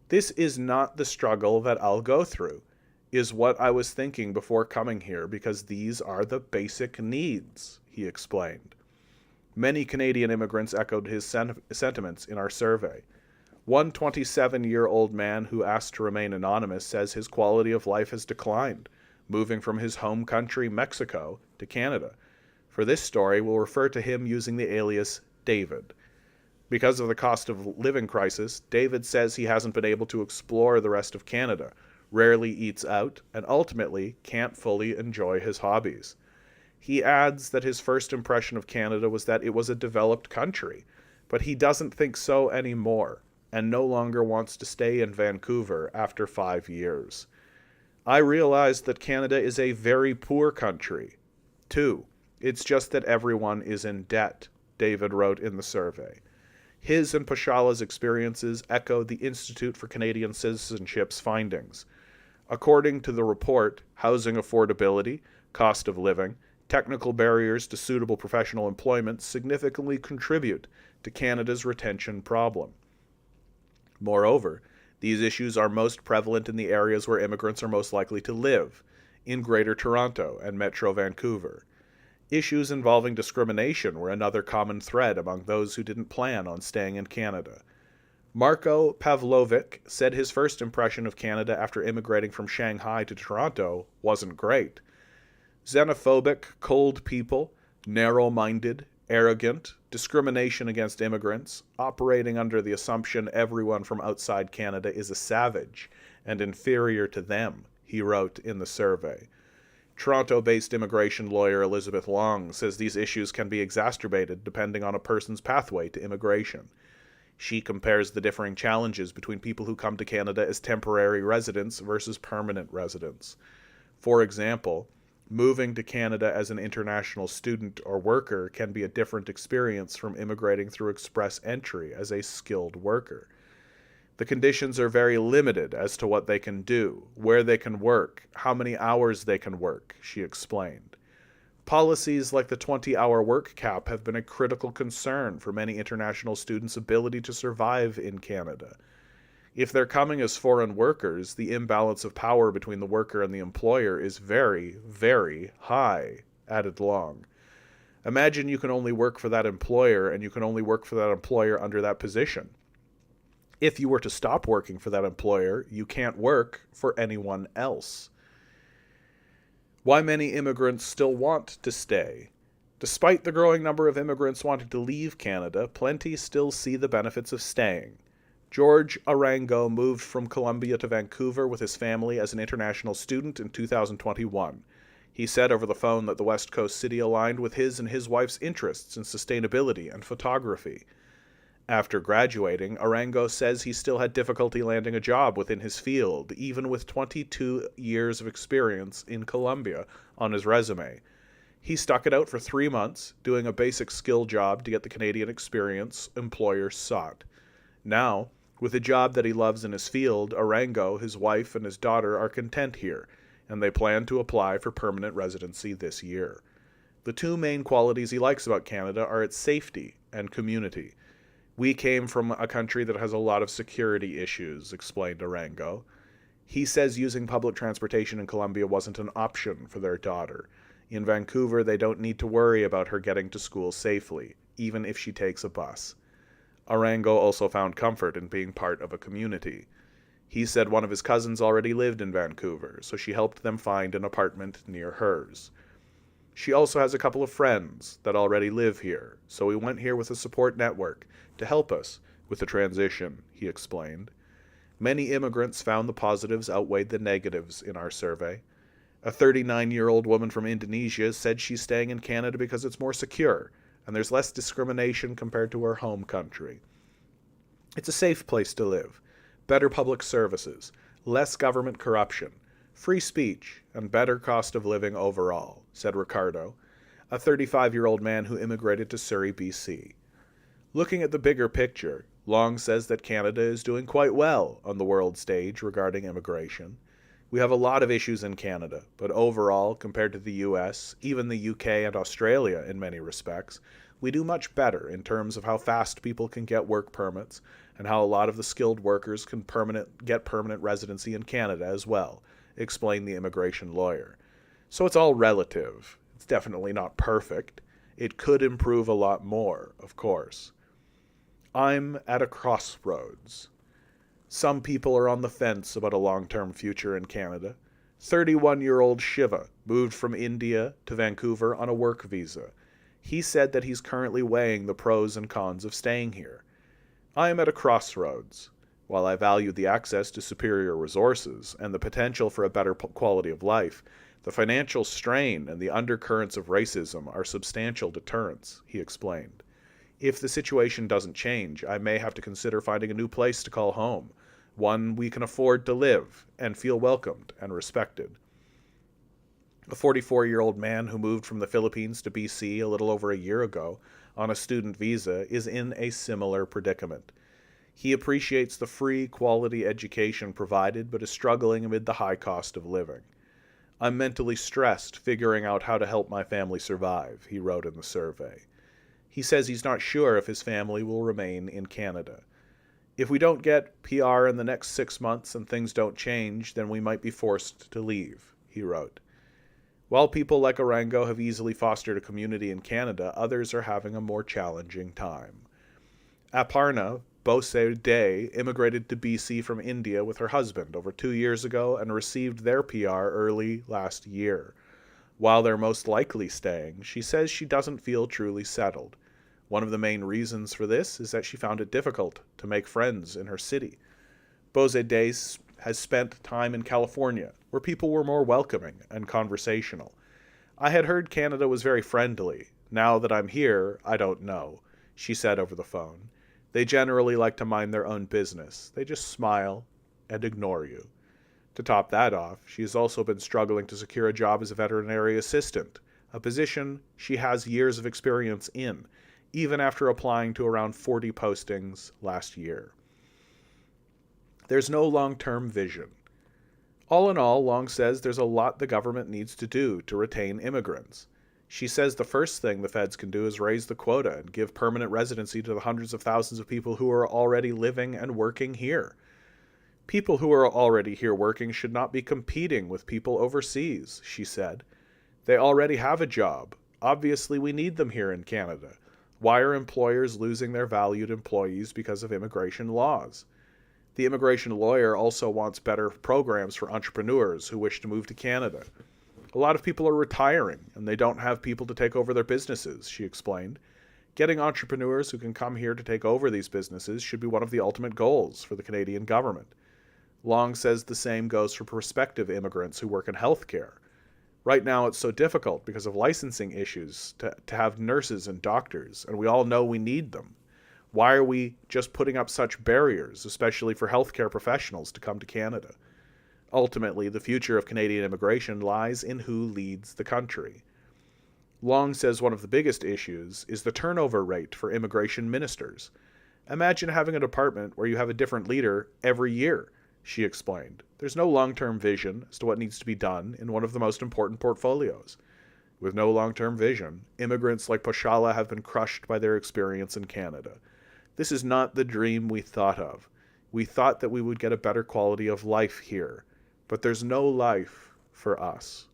This is not the struggle that I'll go through, is what I was thinking before coming here, because these are the basic needs, he explained. Many Canadian immigrants echoed his sentiments in our survey. One 27-year-old man who asked to remain anonymous says his quality of life has declined, moving from his home country, Mexico, to Canada. For this story, we'll refer to him using the alias David. Because of the cost of living crisis, David says he hasn't been able to explore the rest of Canada, rarely eats out, and ultimately can't fully enjoy his hobbies. He adds that his first impression of Canada was that it was a developed country, but he doesn't think so anymore, and no longer wants to stay in Vancouver after 5 years. I realized that Canada is a very poor country. 2. It's just that everyone is in debt, David wrote in the survey. His and Pashala's experiences echoed the Institute for Canadian Citizenship's findings. According to the report, housing affordability, cost of living, technical barriers to suitable professional employment significantly contribute to Canada's retention problem. Moreover, these issues are most prevalent in the areas where immigrants are most likely to live, in Greater Toronto and Metro Vancouver. Issues involving discrimination were another common thread among those who didn't plan on staying in Canada. Marko Pavlovic said his first impression of Canada after immigrating from Shanghai to Toronto wasn't great. Xenophobic, cold people, narrow-minded, arrogant, discrimination against immigrants, operating under the assumption everyone from outside Canada is a savage and inferior to them, he wrote in the survey. Toronto-based immigration lawyer Elizabeth Long says these issues can be exacerbated depending on a person's pathway to immigration. She compares the differing challenges between people who come to Canada as temporary residents versus permanent residents. For example, moving to Canada as an international student or worker can be a different experience from immigrating through express entry as a skilled worker. The conditions are very limited as to what they can do, where they can work, how many hours they can work, she explained. Policies like the 20-hour work cap have been a critical concern for many international students' ability to survive in Canada. If they're coming as foreign workers, the imbalance of power between the worker and the employer is very, very high, added Long. Imagine you can only work for that employer, and you can only work for that employer under that position. If you were to stop working for that employer, you can't work for anyone else. Why many immigrants still want to stay. Despite the growing number of immigrants wanting to leave Canada, plenty still see the benefits of staying. George Arango moved from Colombia to Vancouver with his family as an international student in 2021. He said over the phone that the West Coast city aligned with his and his wife's interests in sustainability and photography. After graduating, Arango says he still had difficulty landing a job within his field, even with 22 years of experience in Colombia on his resume. He stuck it out for 3 months, doing a basic skill job to get the Canadian experience employers sought. Now, with a job that he loves in his field, Arango, his wife, and his daughter are content here, and they plan to apply for permanent residency this year. The two main qualities he likes about Canada are its safety and community. We came from a country that has a lot of security issues, explained Arango. He says using public transportation in Colombia wasn't an option for their daughter. In Vancouver, they don't need to worry about her getting to school safely, even if she takes a bus. Arango also found comfort in being part of a community. He said one of his cousins already lived in Vancouver, so she helped them find an apartment near hers. She also has a couple of friends that already live here, so we went here with a support network to help us with the transition, he explained. Many immigrants found the positives outweighed the negatives in our survey. A 39-year-old woman from Indonesia said she's staying in Canada because it's more secure, and there's less discrimination compared to her home country. It's a safe place to live, better public services, less government corruption, free speech, and better cost of living overall, said Ricardo, a 35-year-old man who immigrated to Surrey, BC. Looking at the bigger picture, Long says that Canada is doing quite well on the world stage regarding immigration. We have a lot of issues in Canada, but overall, compared to the US, even the UK and Australia in many respects, we do much better in terms of how fast people can get work permits and how a lot of the skilled workers can get permanent residency in Canada as well, explained the immigration lawyer. So it's all relative. It's definitely not perfect. It could improve a lot more, of course. I'm at a crossroads. Some people are on the fence about a long-term future in Canada. 31-year-old Shiva moved from India to Vancouver on a work visa. He said that he's currently weighing the pros and cons of staying here. I am at a crossroads. While I value the access to superior resources and the potential for a better quality of life, the financial strain and the undercurrents of racism are substantial deterrents, he explained. If the situation doesn't change, I may have to consider finding a new place to call home, one we can afford to live and feel welcomed and respected. A 44-year-old man who moved from the Philippines to BC a little over a year ago on a student visa is in a similar predicament. He appreciates the free, quality education provided, but is struggling amid the high cost of living. I'm mentally stressed figuring out how to help my family survive, he wrote in the survey. He says he's not sure if his family will remain in Canada. If we don't get PR in the next 6 months and things don't change, then we might be forced to leave, he wrote. While people like Arango have easily fostered a community in Canada, others are having a more challenging time. Aparna Bose Day immigrated to BC from India with her husband over 2 years ago and received their PR early last year. While they're most likely staying, she says she doesn't feel truly settled. One of the main reasons for this is that she found it difficult to make friends in her city. Bose Day has spent time in California, where people were more welcoming and conversational. I had heard Canada was very friendly. Now that I'm here, I don't know, she said over the phone. They generally like to mind their own business. They just smile and ignore you. To top that off, she has also been struggling to secure a job as a veterinary assistant, a position she has years of experience in, even after applying to around 40 postings last year. There's no long-term vision. All in all, Long says there's a lot the government needs to do to retain immigrants. She says the first thing the feds can do is raise the quota and give permanent residency to the hundreds of thousands of people who are already living and working here. People who are already here working should not be competing with people overseas, she said. They already have a job. Obviously, we need them here in Canada. Why are employers losing their valued employees because of immigration laws? The immigration lawyer also wants better programs for entrepreneurs who wish to move to Canada. A lot of people are retiring, and they don't have people to take over their businesses, she explained. Getting entrepreneurs who can come here to take over these businesses should be one of the ultimate goals for the Canadian government. Long says the same goes for prospective immigrants who work in healthcare. Right now it's so difficult because of licensing issues to have nurses and doctors, and we all know we need them. Why are we just putting up such barriers, especially for healthcare professionals to come to Canada? Ultimately, the future of Canadian immigration lies in who leads the country. Long says one of the biggest issues is the turnover rate for immigration ministers. Imagine having a department where you have a different leader every year, she explained. There's no long-term vision as to what needs to be done in one of the most important portfolios. With no long-term vision, immigrants like Poshala have been crushed by their experience in Canada. This is not the dream we thought of. We thought that we would get a better quality of life here, but there's no life for us.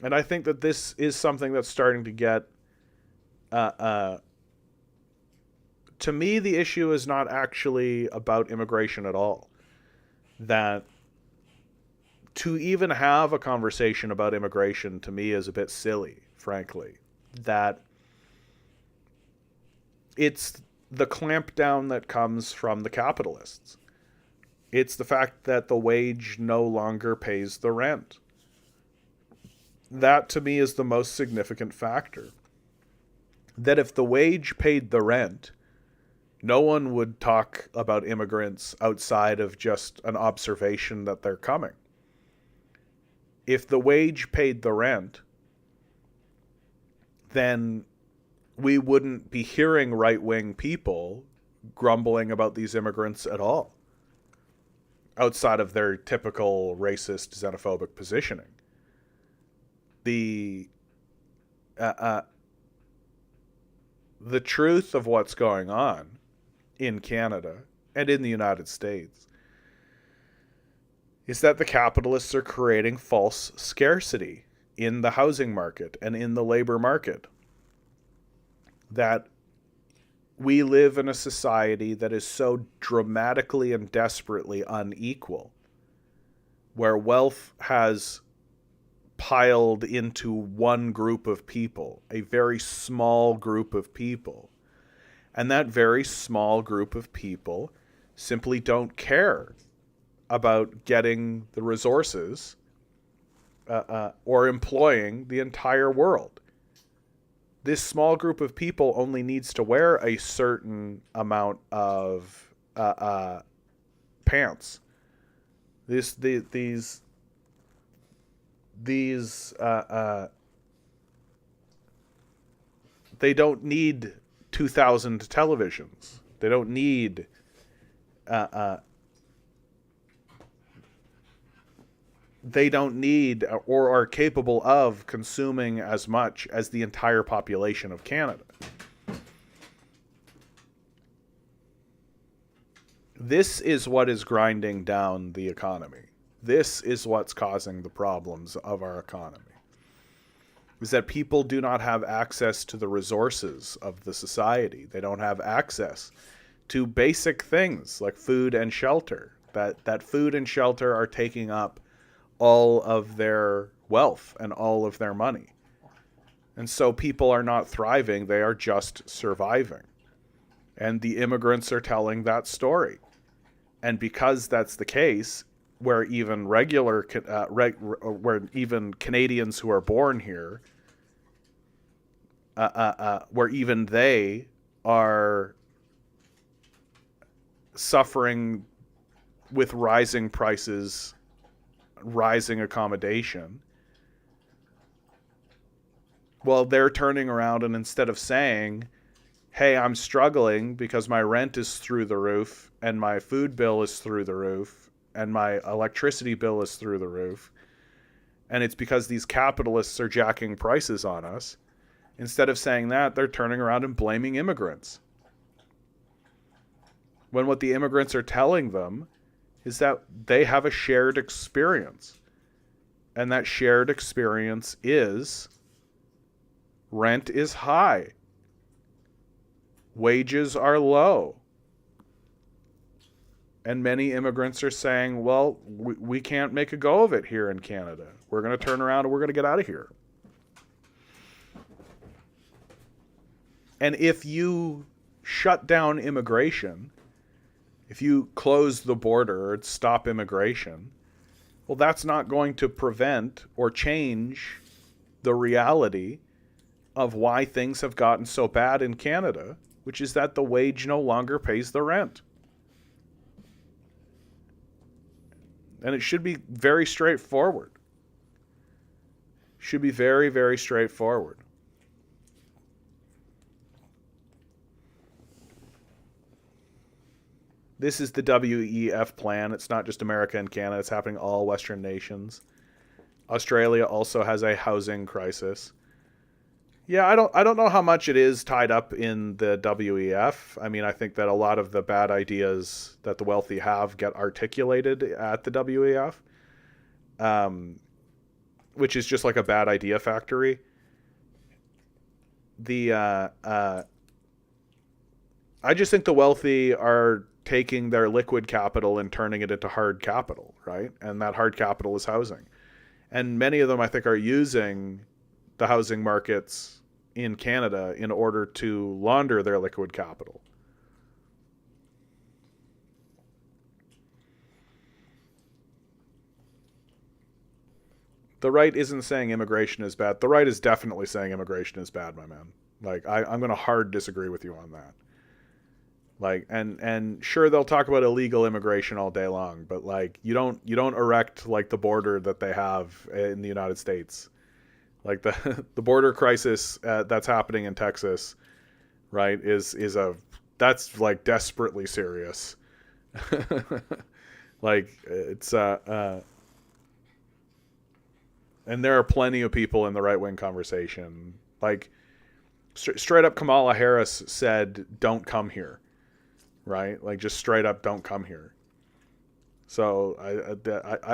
And I think that this is something that's starting to get, uh, uh, to me, the issue is not actually about immigration at all. That to even have a conversation about immigration to me is a bit silly, frankly. That it's the clampdown that comes from the capitalists. It's the fact that the wage no longer pays the rent. That to me is the most significant factor. That if the wage paid the rent, no one would talk about immigrants outside of just an observation that they're coming. If the wage paid the rent, then we wouldn't be hearing right-wing people grumbling about these immigrants at all, outside of their typical racist, xenophobic positioning. The truth of what's going on in Canada and in the United States is that the capitalists are creating false scarcity in the housing market and in the labor market. That we live in a society that is so dramatically and desperately unequal, where wealth has piled into one group of people, a very small group of people. And that very small group of people simply don't care about getting the resources or employing the entire world. This small group of people only needs to wear a certain amount of pants. These they don't need 2,000 televisions. They don't need or are capable of consuming as much as the entire population of Canada. This is what is grinding down the economy. This is what's causing the problems of our economy. Is that people do not have access to the resources of the society. They don't have access to basic things like food and shelter. That food and shelter are taking up all of their wealth and all of their money. And so people are not thriving, they are just surviving. And the immigrants are telling that story. And because that's the case, where even where even Canadians who are born here, where even they are suffering with rising prices, rising accommodation, well, they're turning around and instead of saying, hey, I'm struggling because my rent is through the roof and my food bill is through the roof and my electricity bill is through the roof, and it's because these capitalists are jacking prices on us, instead of saying that, they're turning around and blaming immigrants. When what the immigrants are telling them is that they have a shared experience. And that shared experience is rent is high. Wages are low. And many immigrants are saying, well, we can't make a go of it here in Canada. We're going to turn around and we're going to get out of here. And if you shut down immigration, if you close the border or stop immigration, well, that's not going to prevent or change the reality of why things have gotten so bad in Canada, which is that the wage no longer pays the rent. And it should be very straightforward. Should be very, very straightforward. This is the WEF plan. It's not just America and Canada. It's happening all Western nations. Australia also has a housing crisis. Yeah, I don't know how much it is tied up in the WEF. I mean, I think that a lot of the bad ideas that the wealthy have get articulated at the WEF. which is just like a bad idea factory. The I just think the wealthy are taking their liquid capital and turning it into hard capital, right? And that hard capital is housing. And many of them, I think, are using the housing markets in Canada in order to launder their liquid capital. The right isn't saying immigration is bad. The right is definitely saying immigration is bad, my man. Like, I'm going to hard disagree with you on that. Like, and sure, they'll talk about illegal immigration all day long, but like you don't erect like the border that they have in the United States, like the border crisis that's happening in Texas, right? Is a That's like desperately serious. Like it's and there are plenty of people in the right wing conversation, like straight up Kamala Harris said, "Don't come here." Right? Like just straight up, don't come here. So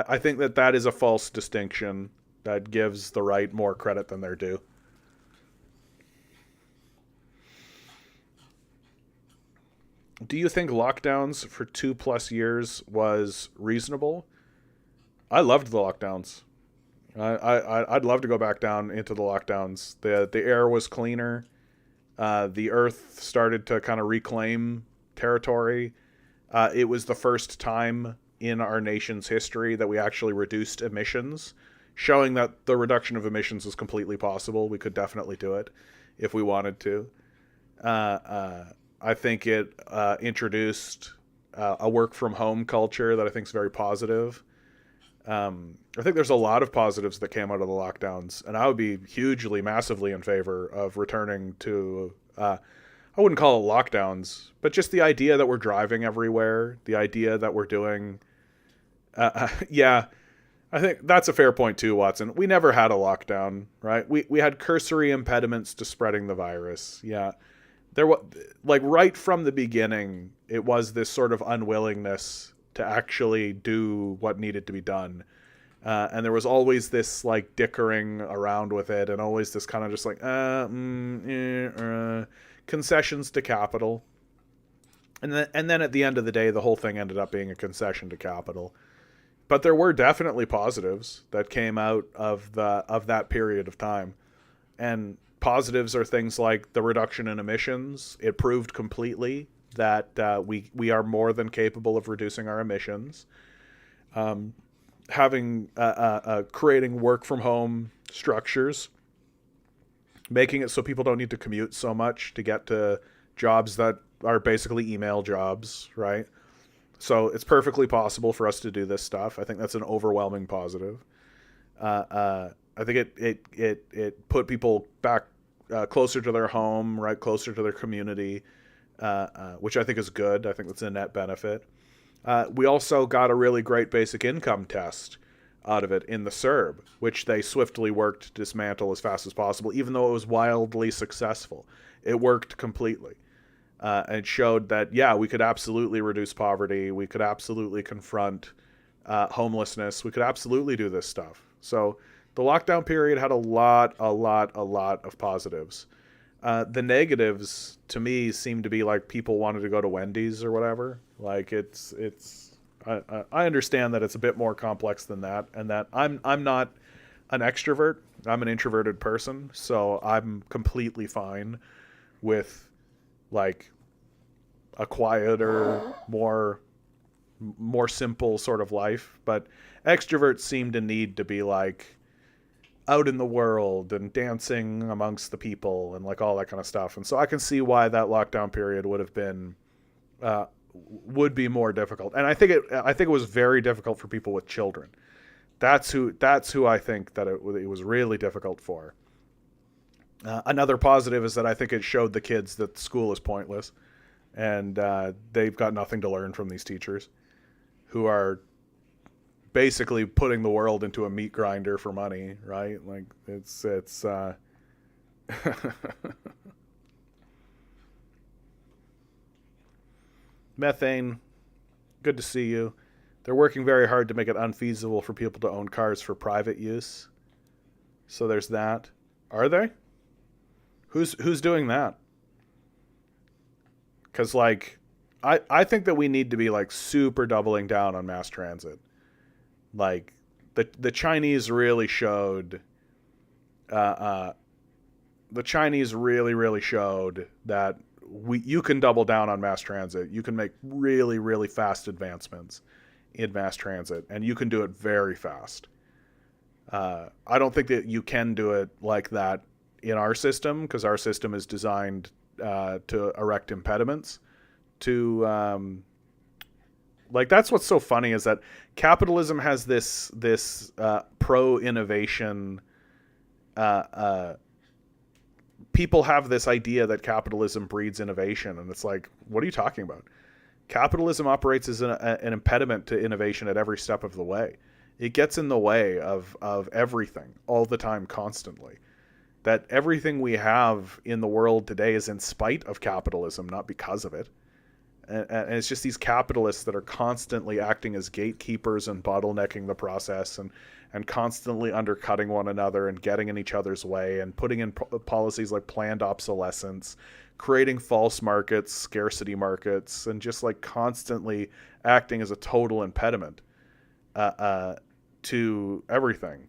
I think that is a false distinction that gives the right more credit than they're due. Do you think lockdowns for 2+ years was reasonable? I loved the lockdowns. I'd love to go back down into the lockdowns. The air was cleaner. The earth started to kind of reclaim territory. It was the first time in our nation's history that we actually reduced emissions, showing that the reduction of emissions is completely possible. We could definitely do it if we wanted to. I think it introduced a work from home culture that I think is very positive. I think there's a lot of positives that came out of the lockdowns, and I would be hugely, massively in favor of returning to I wouldn't call it lockdowns, but just the idea that we're driving everywhere, the idea that we're doing, yeah, I think that's a fair point too, Watson. We never had a lockdown, right? We had cursory impediments to spreading the virus. Yeah, there was like right from the beginning, it was this sort of unwillingness to actually do what needed to be done, and there was always this like dickering around with it, and always this kind of just like concessions to capital, and then at the end of the day, the whole thing ended up being a concession to capital. But there were definitely positives that came out of that period of time, and positives are things like the reduction in emissions. It proved completely that we are more than capable of reducing our emissions. Having creating work from home structures, making it so people don't need to commute so much to get to jobs that are basically email jobs, right? So it's perfectly possible for us to do this stuff. I think that's an overwhelming positive. I think it put people back closer to their home, right, closer to their community, which I think is good. I think that's a net benefit. We also got a really great basic income test out of it in the CERB, which they swiftly worked to dismantle as fast as possible, even though it was wildly successful. It worked completely. And showed that, yeah, we could absolutely reduce poverty. We could absolutely confront homelessness. We could absolutely do this stuff. So the lockdown period had a lot of positives. The negatives, to me, seem to be like people wanted to go to Wendy's or whatever. Like I understand that it's a bit more complex than that, and that I'm not an extrovert. I'm an introverted person, so I'm completely fine with like a quieter, more simple sort of life. But extroverts seem to need to be like out in the world and dancing amongst the people and like all that kind of stuff. And so I can see why that lockdown period would be more difficult. And I think it was very difficult for people with children. That's who I think that it was really difficult for. Another positive is that I think it showed the kids that school is pointless, and they've got nothing to learn from these teachers who are basically putting the world into a meat grinder for money, right? Like it's Methane, good to see you. They're working very hard to make it unfeasible for people to own cars for private use. So there's that. Are they? Who's doing that? Because like, I think that we need to be like super doubling down on mass transit. Like the Chinese really showed. The Chinese really showed that you can double down on mass transit. You can make really fast advancements in mass transit, and you can do it very fast. I don't think that you can do it like that in our system, because our system is designed to erect impediments to like, that's what's so funny, is that capitalism has this pro innovation. People have this idea that capitalism breeds innovation, and it's like, what are you talking about? Capitalism operates as an impediment to innovation at every step of the way. It gets in the way of everything all the time, constantly. That everything we have in the world today is in spite of capitalism, not because of it. And it's just these capitalists that are constantly acting as gatekeepers and bottlenecking the process, and constantly undercutting one another and getting in each other's way, and putting in policies like planned obsolescence, creating false markets, scarcity markets, and just like constantly acting as a total impediment to everything.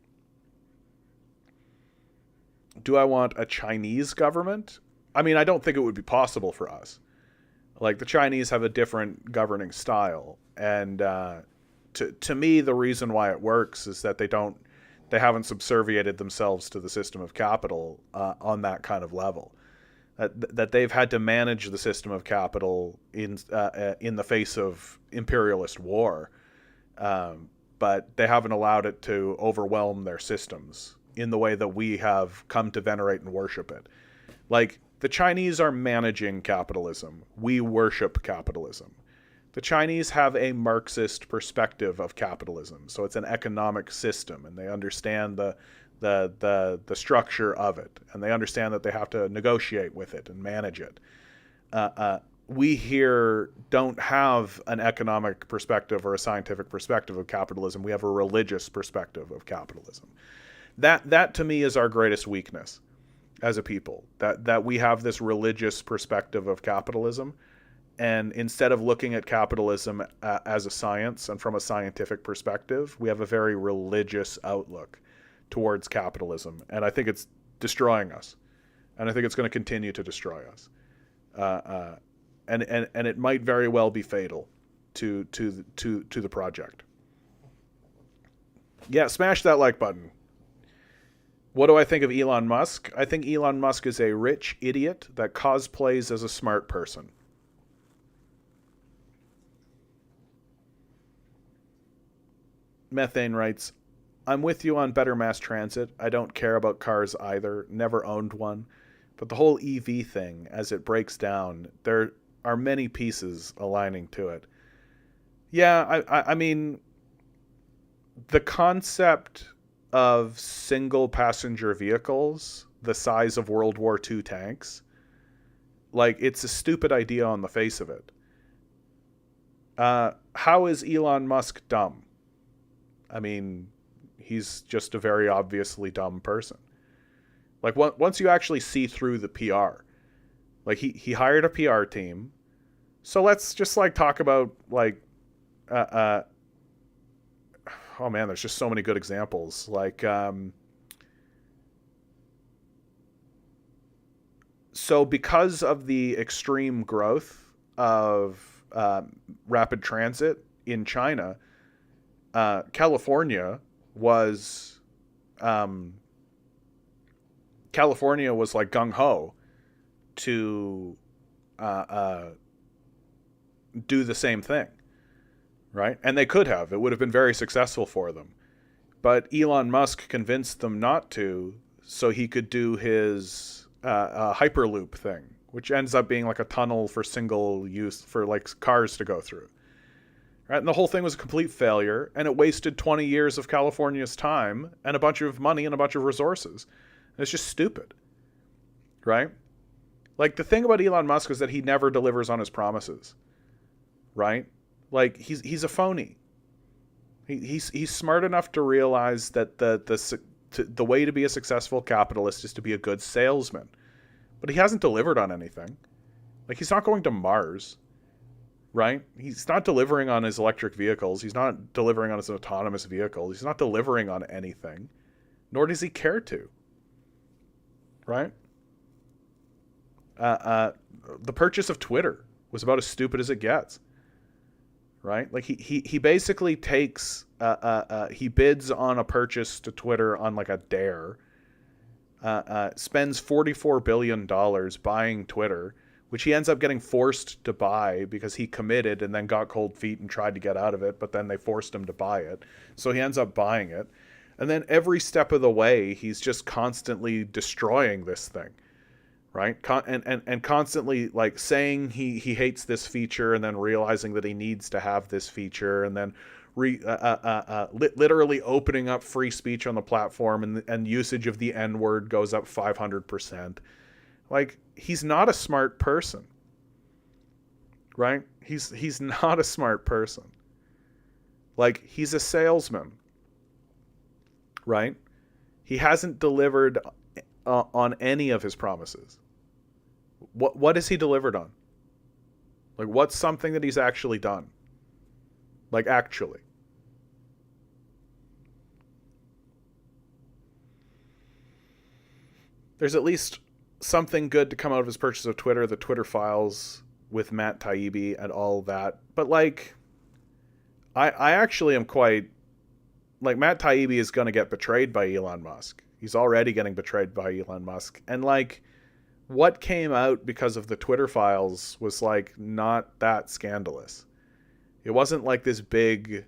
Do I want a Chinese government? I mean, I don't think it would be possible for us. Like, the Chinese have a different governing style, and to me, the reason why it works is that they haven't subserviated themselves to the system of capital on that kind of level. That they've had to manage the system of capital in the face of imperialist war, but they haven't allowed it to overwhelm their systems in the way that we have come to venerate and worship it. Like, the Chinese are managing capitalism. We worship capitalism. The Chinese have a Marxist perspective of capitalism, so it's an economic system, and they understand the structure of it, and they understand that they have to negotiate with it and manage it. We here don't have an economic perspective or a scientific perspective of capitalism. We have a religious perspective of capitalism. That to me is our greatest weakness as a people, that we have this religious perspective of capitalism, and instead of looking at capitalism as a science and from a scientific perspective, we have a very religious outlook towards capitalism, and I think it's destroying us, and I think it's going to continue to destroy us, and it might very well be fatal to the project. Yeah, smash that like button. What do I think of Elon Musk? I think Elon Musk is a rich idiot that cosplays as a smart person. Methane writes, I'm with you on better mass transit. I don't care about cars either. Never owned one. But the whole EV thing, as it breaks down, there are many pieces aligning to it. Yeah, I mean, the concept of single passenger vehicles the size of World War II tanks, like, it's a stupid idea on the face of it. How is Elon Musk dumb? I mean, he's just a very obviously dumb person. Like, once you actually see through the PR, like, he hired a PR team. So let's just like talk about like oh man, there's just so many good examples. Like, so because of the extreme growth of rapid transit in China, California was like gung ho to do the same thing. Right? And they could have. It would have been very successful for them. But Elon Musk convinced them not to, so he could do his Hyperloop thing, which ends up being like a tunnel for single use, for like cars to go through. Right? And the whole thing was a complete failure, and it wasted 20 years of California's time and a bunch of money and a bunch of resources. And it's just stupid. Right? Like, the thing about Elon Musk is that he never delivers on his promises. Right? Like, he's a phony. He's smart enough to realize that the the way to be a successful capitalist is to be a good salesman. But he hasn't delivered on anything. Like, he's not going to Mars, right? He's not delivering on his electric vehicles. He's not delivering on his autonomous vehicles. He's not delivering on anything, nor does he care to, right? The purchase of Twitter was about as stupid as it gets, right? Like, he basically takes, he bids on a purchase to Twitter on like a dare, spends $44 billion buying Twitter, which he ends up getting forced to buy because he committed and then got cold feet and tried to get out of it, but then they forced him to buy it. So he ends up buying it. And then every step of the way, he's just constantly destroying this thing, right? And constantly like saying he hates this feature and then realizing that he needs to have this feature, and then literally opening up free speech on the platform, and usage of the N-word goes up 500%. Like, he's not a smart person, right? He's not a smart person. Like, he's a salesman, right? He hasn't delivered on any of his promises. What has he delivered on? Like, what's something that he's actually done? Like, actually. There's at least something good to come out of his purchase of Twitter, the Twitter files with Matt Taibbi and all that. But, like, I actually am quite... Like, Matt Taibbi is going to get betrayed by Elon Musk. He's already getting betrayed by Elon Musk. And, like, what came out because of the Twitter files was, like, not that scandalous. It wasn't like this big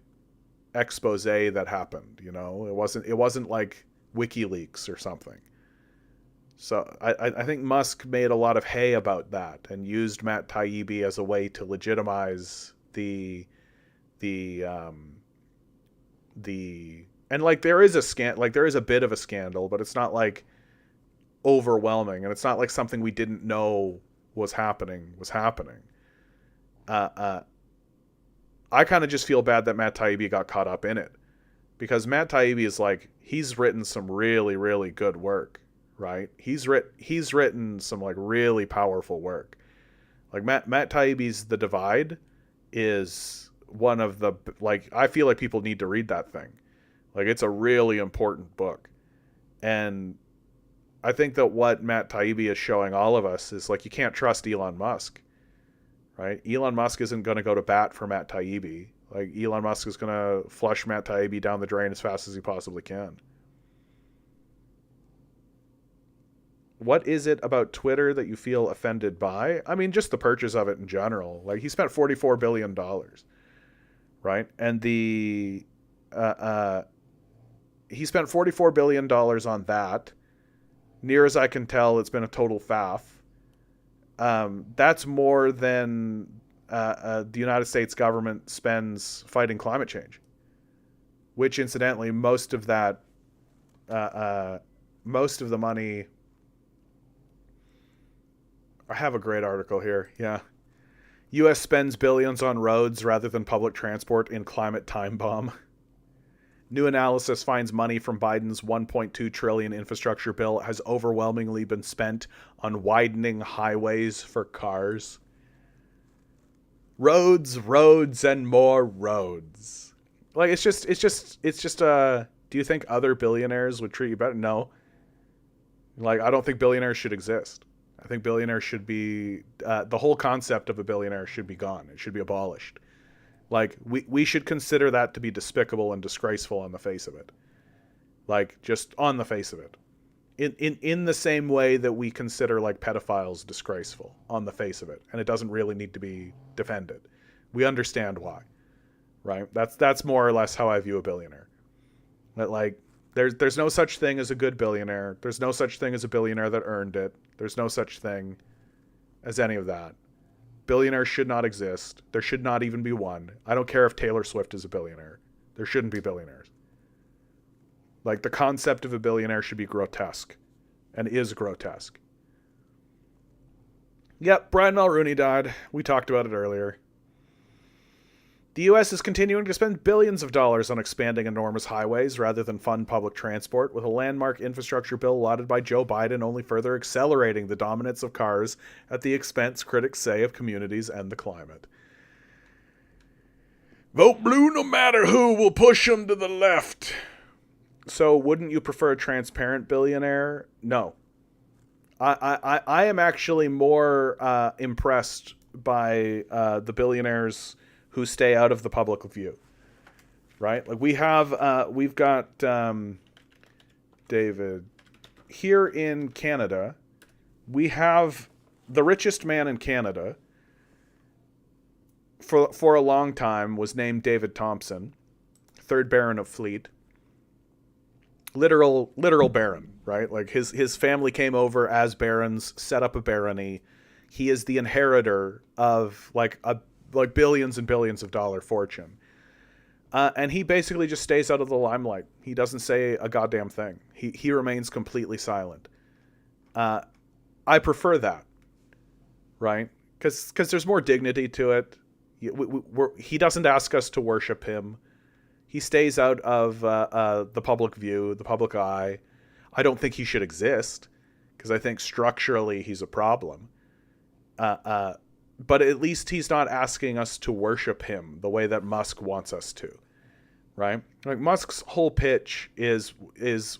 expose that happened, you know? It wasn't like WikiLeaks or something. So I think Musk made a lot of hay about that and used Matt Taibbi as a way to legitimize the and like there is a bit of a scandal, but it's not like overwhelming, and it's not like something we didn't know was happening. I kind of just feel bad that Matt Taibbi got caught up in it, because Matt Taibbi is like, he's written some really, really good work, right? He's written some like really powerful work. Like Matt Taibbi's The Divide is one of the, like, I feel like people need to read that thing. Like, it's a really important book. And I think that what Matt Taibbi is showing all of us is, like, you can't trust Elon Musk, right? Elon Musk isn't going to go to bat for Matt Taibbi. Like, Elon Musk is going to flush Matt Taibbi down the drain as fast as he possibly can. What is it about Twitter that you feel offended by? I mean, just the purchase of it in general. Like, he spent $44 billion, right? And he spent $44 billion on that. Near as I can tell, it's been a total faff. That's more than the United States government spends fighting climate change. Which, incidentally, most of the money... I have a great article here, yeah. U.S. spends billions on roads rather than public transport in climate time bomb. New analysis finds money from Biden's $1.2 trillion infrastructure bill has overwhelmingly been spent on widening highways for cars. Roads, and more roads. Like, it's just, do you think other billionaires would treat you better? No. Like, I don't think billionaires should exist. I think billionaires should be, the whole concept of a billionaire should be gone. It should be abolished. Like, we should consider that to be despicable and disgraceful on the face of it. Like, just on the face of it. In the same way that we consider, like, pedophiles disgraceful on the face of it. And it doesn't really need to be defended. We understand why. Right? That's more or less how I view a billionaire. That, like, there's no such thing as a good billionaire. There's no such thing as a billionaire that earned it. There's no such thing as any of that. Billionaires should not exist. There should not even be one. I don't care if Taylor Swift is a billionaire. There shouldn't be billionaires. Like, the concept of a billionaire should be grotesque. And is grotesque. Yep, Brian Mulroney died. We talked about it earlier. The U.S. is continuing to spend billions of dollars on expanding enormous highways rather than fund public transport, with a landmark infrastructure bill lauded by Joe Biden only further accelerating the dominance of cars at the expense, critics say, of communities and the climate. Vote blue no matter who, will push them to the left. So wouldn't you prefer a transparent billionaire? No. I am actually more impressed by the billionaires who stay out of the public view, right? Like we've got David here in Canada. We have the richest man in Canada for a long time was named David Thompson, 3rd Baron of Fleet. Literal baron, right? Like his family came over as barons, set up a barony. He is the inheritor of like billions and billions of dollar fortune. And he basically just stays out of the limelight. He doesn't say a goddamn thing. He remains completely silent. I prefer that, right? Because there's more dignity to it. He doesn't ask us to worship him. He stays out of the public view, the public eye. I don't think he should exist, because I think structurally he's a problem. But at least he's not asking us to worship him the way that Musk wants us to, right? Like Musk's whole pitch is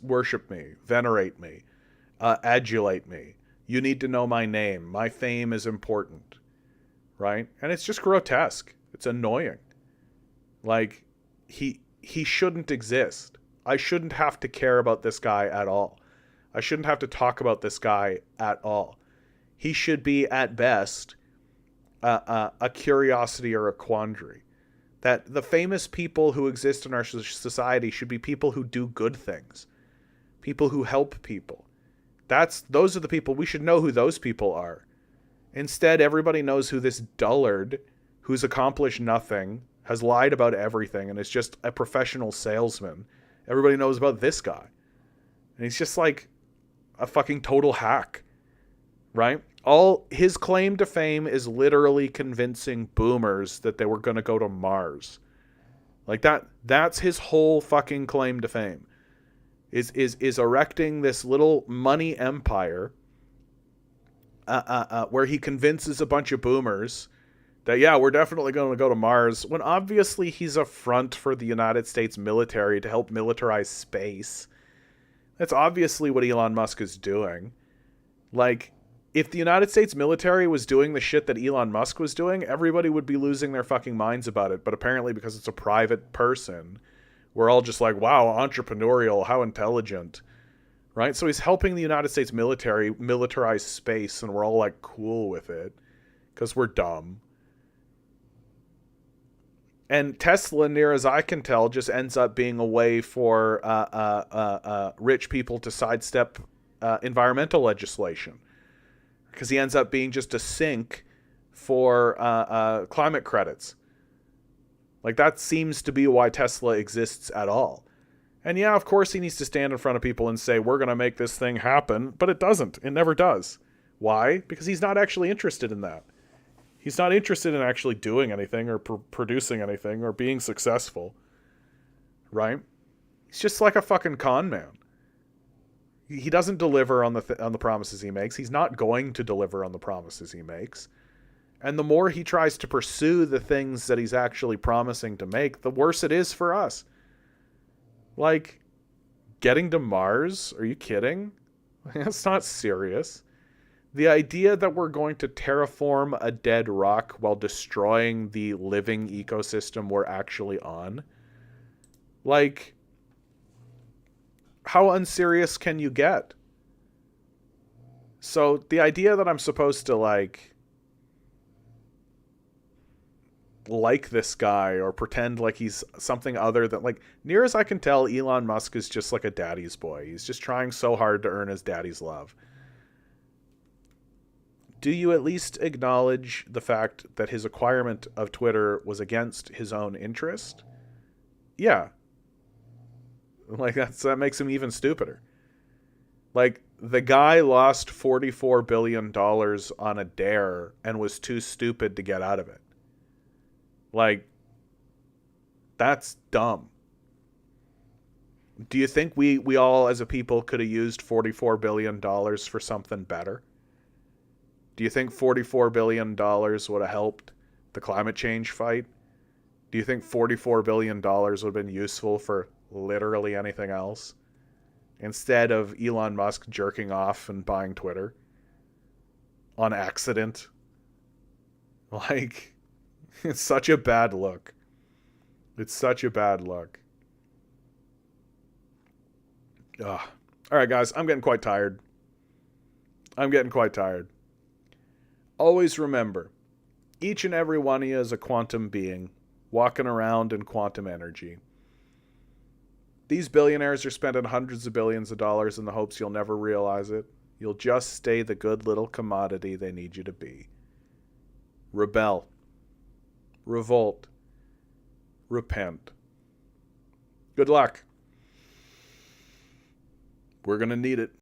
worship me, venerate me, adulate me. You need to know my name. My fame is important, right? And it's just grotesque. It's annoying. Like he shouldn't exist. I shouldn't have to care about this guy at all. I shouldn't have to talk about this guy at all. He should be at best a curiosity or a quandary. That the famous people who exist in our society should be people who do good things, people who help people. Those are the people. We should know who those people are. Instead, everybody knows who this dullard who's accomplished nothing, has lied about everything, and is just a professional salesman. Everybody knows about this guy. And he's just like a fucking total hack, right? All his claim to fame is literally convincing boomers that they were going to go to Mars. Like that's his whole fucking claim to fame. Is erecting this little money empire where he convinces a bunch of boomers that, yeah, we're definitely going to go to Mars, when obviously he's a front for the United States military to help militarize space. That's obviously what Elon Musk is doing. Like, if the United States military was doing the shit that Elon Musk was doing, everybody would be losing their fucking minds about it. But apparently, because it's a private person, we're all just like, wow, entrepreneurial, how intelligent, right? So he's helping the United States military militarize space, and we're all like cool with it because we're dumb. And Tesla, near as I can tell, just ends up being a way for rich people to sidestep environmental legislation, because he ends up being just a sink for climate credits. Like, that seems to be why Tesla exists at all. And yeah, of course he needs to stand in front of people and say, we're going to make this thing happen, but it doesn't. It never does. Why? Because he's not actually interested in that. He's not interested in actually doing anything or producing anything or being successful, right? He's just like a fucking con man. He doesn't deliver on the promises he makes. He's not going to deliver on the promises he makes. And the more he tries to pursue the things that he's actually promising to make, the worse it is for us. Like, getting to Mars? Are you kidding? That's not serious. The idea that we're going to terraform a dead rock while destroying the living ecosystem we're actually on. Like, how unserious can you get? So the idea that I'm supposed to like this guy or pretend like he's something other than, like, near as I can tell, Elon Musk is just like a daddy's boy. He's just trying so hard to earn his daddy's love. Do you at least acknowledge the fact that his acquirement of Twitter was against his own interest? Yeah. Like, that makes him even stupider. Like, the guy lost $44 billion on a dare and was too stupid to get out of it. Like, That's dumb. Do you think we all as a people could have used $44 billion for something better? Do you think $44 billion would have helped the climate change fight? Do you think $44 billion would have been useful for literally anything else? Instead of Elon Musk jerking off and buying Twitter on accident? Like, it's such a bad look. It's such a bad look. Ugh. All right, guys, I'm getting quite tired. Always remember, each and every one of you is a quantum being walking around in quantum energy. These billionaires are spending hundreds of billions of dollars in the hopes you'll never realize it. You'll just stay the good little commodity they need you to be. Rebel. Revolt. Repent. Good luck. We're going to need it.